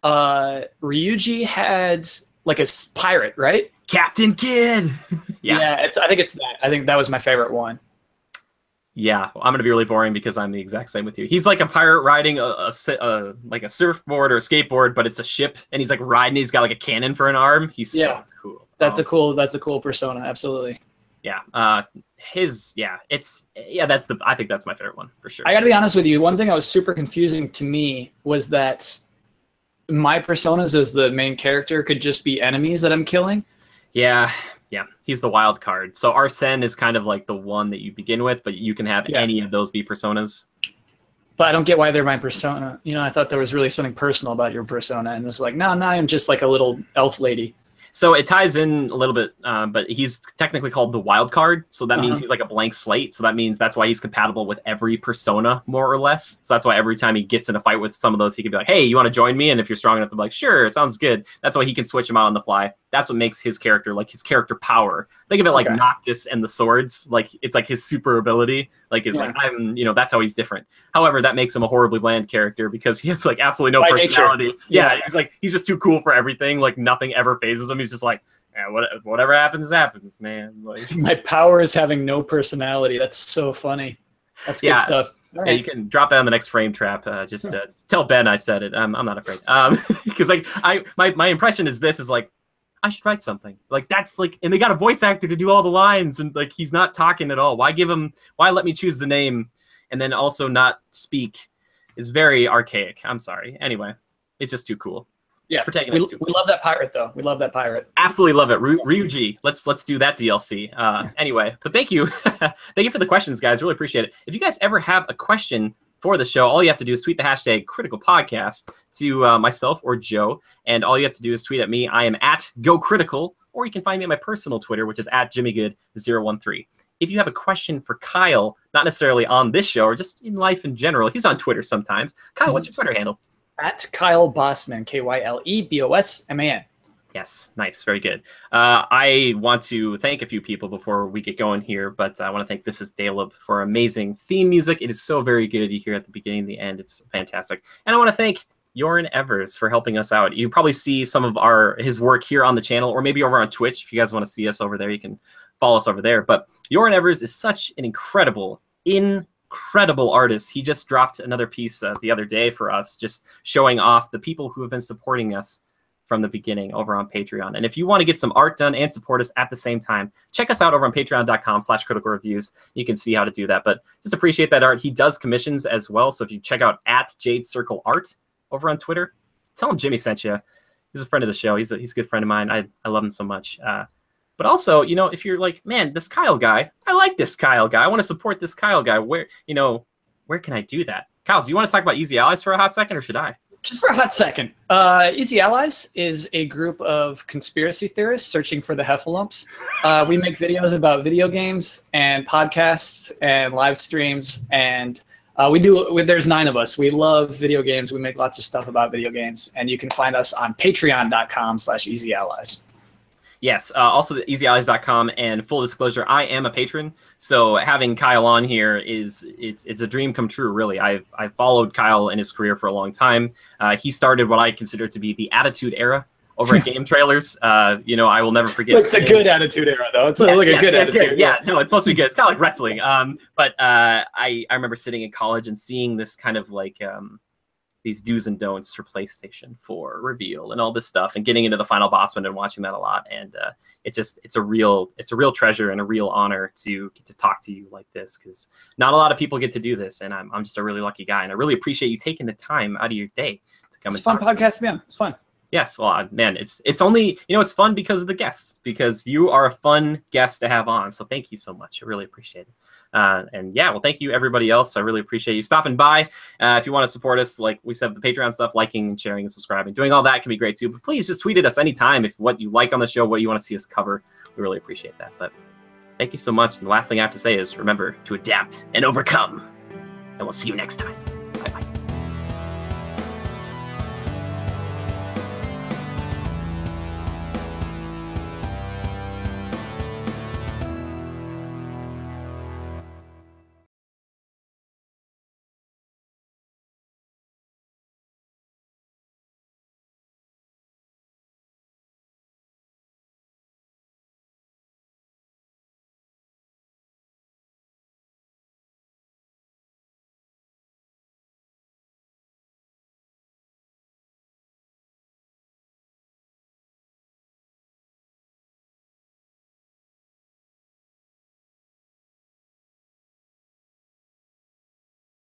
Ryuji had like a pirate, right? Captain Kid. Yeah, I think it's that. I think that was my favorite one. Yeah, well, I'm gonna be really boring because I'm the exact same with you. He's like a pirate riding like a surfboard or a skateboard, but it's a ship, and he's like riding. He's got like a cannon for an arm. He's so cool. That's a cool persona. Absolutely. Yeah. I think that's my favorite one for sure. I got to be honest with you. One thing that was super confusing to me was that my personas as the main character could just be enemies that I'm killing. Yeah. He's the wild card. So Arsene is kind of like the one that you begin with, but you can have any of those be personas. But I don't get why they're my persona. You know, I thought there was really something personal about your persona, and it's like, no, I'm just like a little elf lady. So it ties in a little bit, but he's technically called the wild card. So that means he's like a blank slate. So that means that's why he's compatible with every persona, more or less. So that's why every time he gets in a fight with some of those, he can be like, hey, you want to join me? And if you're strong enough to be like, sure, it sounds good. That's why he can switch him out on the fly. That's what makes his character, like his character power. Think of it like Noctis and the swords. Like it's like his super ability. Like it's like, that's how he's different. However, that makes him a horribly bland character because he has like absolutely no personality. Yeah, he's just too cool for everything. Like nothing ever phases him. He's just like, whatever happens, man. Like my power is having no personality. That's so funny. That's good stuff. Yeah, you can drop that on the next frame trap. Just tell Ben I said it. I'm not afraid. Because like my impression is like I should write something like that's like, and they got a voice actor to do all the lines, and like he's not talking at all. Why let me choose the name and then also not speak? Is very archaic. I'm sorry. Anyway, it's just too cool. Yeah, we love that pirate though. We love that pirate. Absolutely love it, Ryuji. Let's do that DLC. Anyway, but thank you, thank you for the questions, guys. Really appreciate it. If you guys ever have a question for the show, all you have to do is tweet the hashtag Critical Podcast to myself or Joe, and all you have to do is tweet at me. I am at GoCritical, or you can find me on my personal Twitter, which is at JimmyGood013. If you have a question for Kyle, not necessarily on this show or just in life in general, he's on Twitter sometimes. Kyle, what's your Twitter handle? At Kyle Bosman, KYLEBOSMAN. Yes, nice, very good. I want to thank a few people before we get going here, but I want to thank This Is Daleb for amazing theme music. It is so very good. You hear at the beginning, the end, it's fantastic. And I want to thank Joran Evers for helping us out. You probably see some of his work here on the channel, or maybe over on Twitch. If you guys want to see us over there, you can follow us over there. But Joran Evers is such an incredible artist. He just dropped another piece the other day for us, just showing off the people who have been supporting us from the beginning over on Patreon. And if you want to get some art done and support us at the same time, check us out over on patreon.com/criticalreviews. You can see how to do that, but just appreciate that art. He does commissions as well. So if you check out at Jade Circle Art over on Twitter, tell him Jimmy sent you. He's a friend of the show. He's a good friend of mine. I love him so much. But also, if you're like, man, this Kyle guy, I like this Kyle guy. I want to support this Kyle guy. Where can I do that? Kyle, do you want to talk about Easy Allies for a hot second, or should I? Just for a hot second. Easy Allies is a group of conspiracy theorists searching for the Heffalumps. We make videos about video games and podcasts and live streams, and there's 9 of us. We love video games. We make lots of stuff about video games, and you can find us on patreon.com/easyallies. Yes, also the easyallies.com, and full disclosure, I am a patron, so having Kyle on here it's a dream come true, really. I've followed Kyle in his career for a long time. He started what I consider to be the Attitude Era over at Game Trailers. I will never forget. It's a good Attitude Era, though. It's a good Attitude. Yeah, no, it's supposed to be good. It's kind of like wrestling. But I remember sitting in college and seeing this kind of like these do's and don'ts for PlayStation 4 reveal and all this stuff, and getting into the final Bosman and watching that a lot. And it's a real treasure and a real honor to get to talk to you like this, because not a lot of people get to do this, and I'm just a really lucky guy, and I really appreciate you taking the time out of your day to come. It's a fun podcast, man. It's fun. Yes, well, man, it's only, it's fun because of the guests, because you are a fun guest to have on. So thank you so much. I really appreciate it. And yeah, well, thank you everybody else. I really appreciate you stopping by. If you want to support us, like we said, the Patreon stuff, liking and sharing and subscribing, doing all that can be great too. But please just tweet at us anytime if what you like on the show, what you want to see us cover. We really appreciate that. But thank you so much. And the last thing I have to say is remember to adapt and overcome. And we'll see you next time.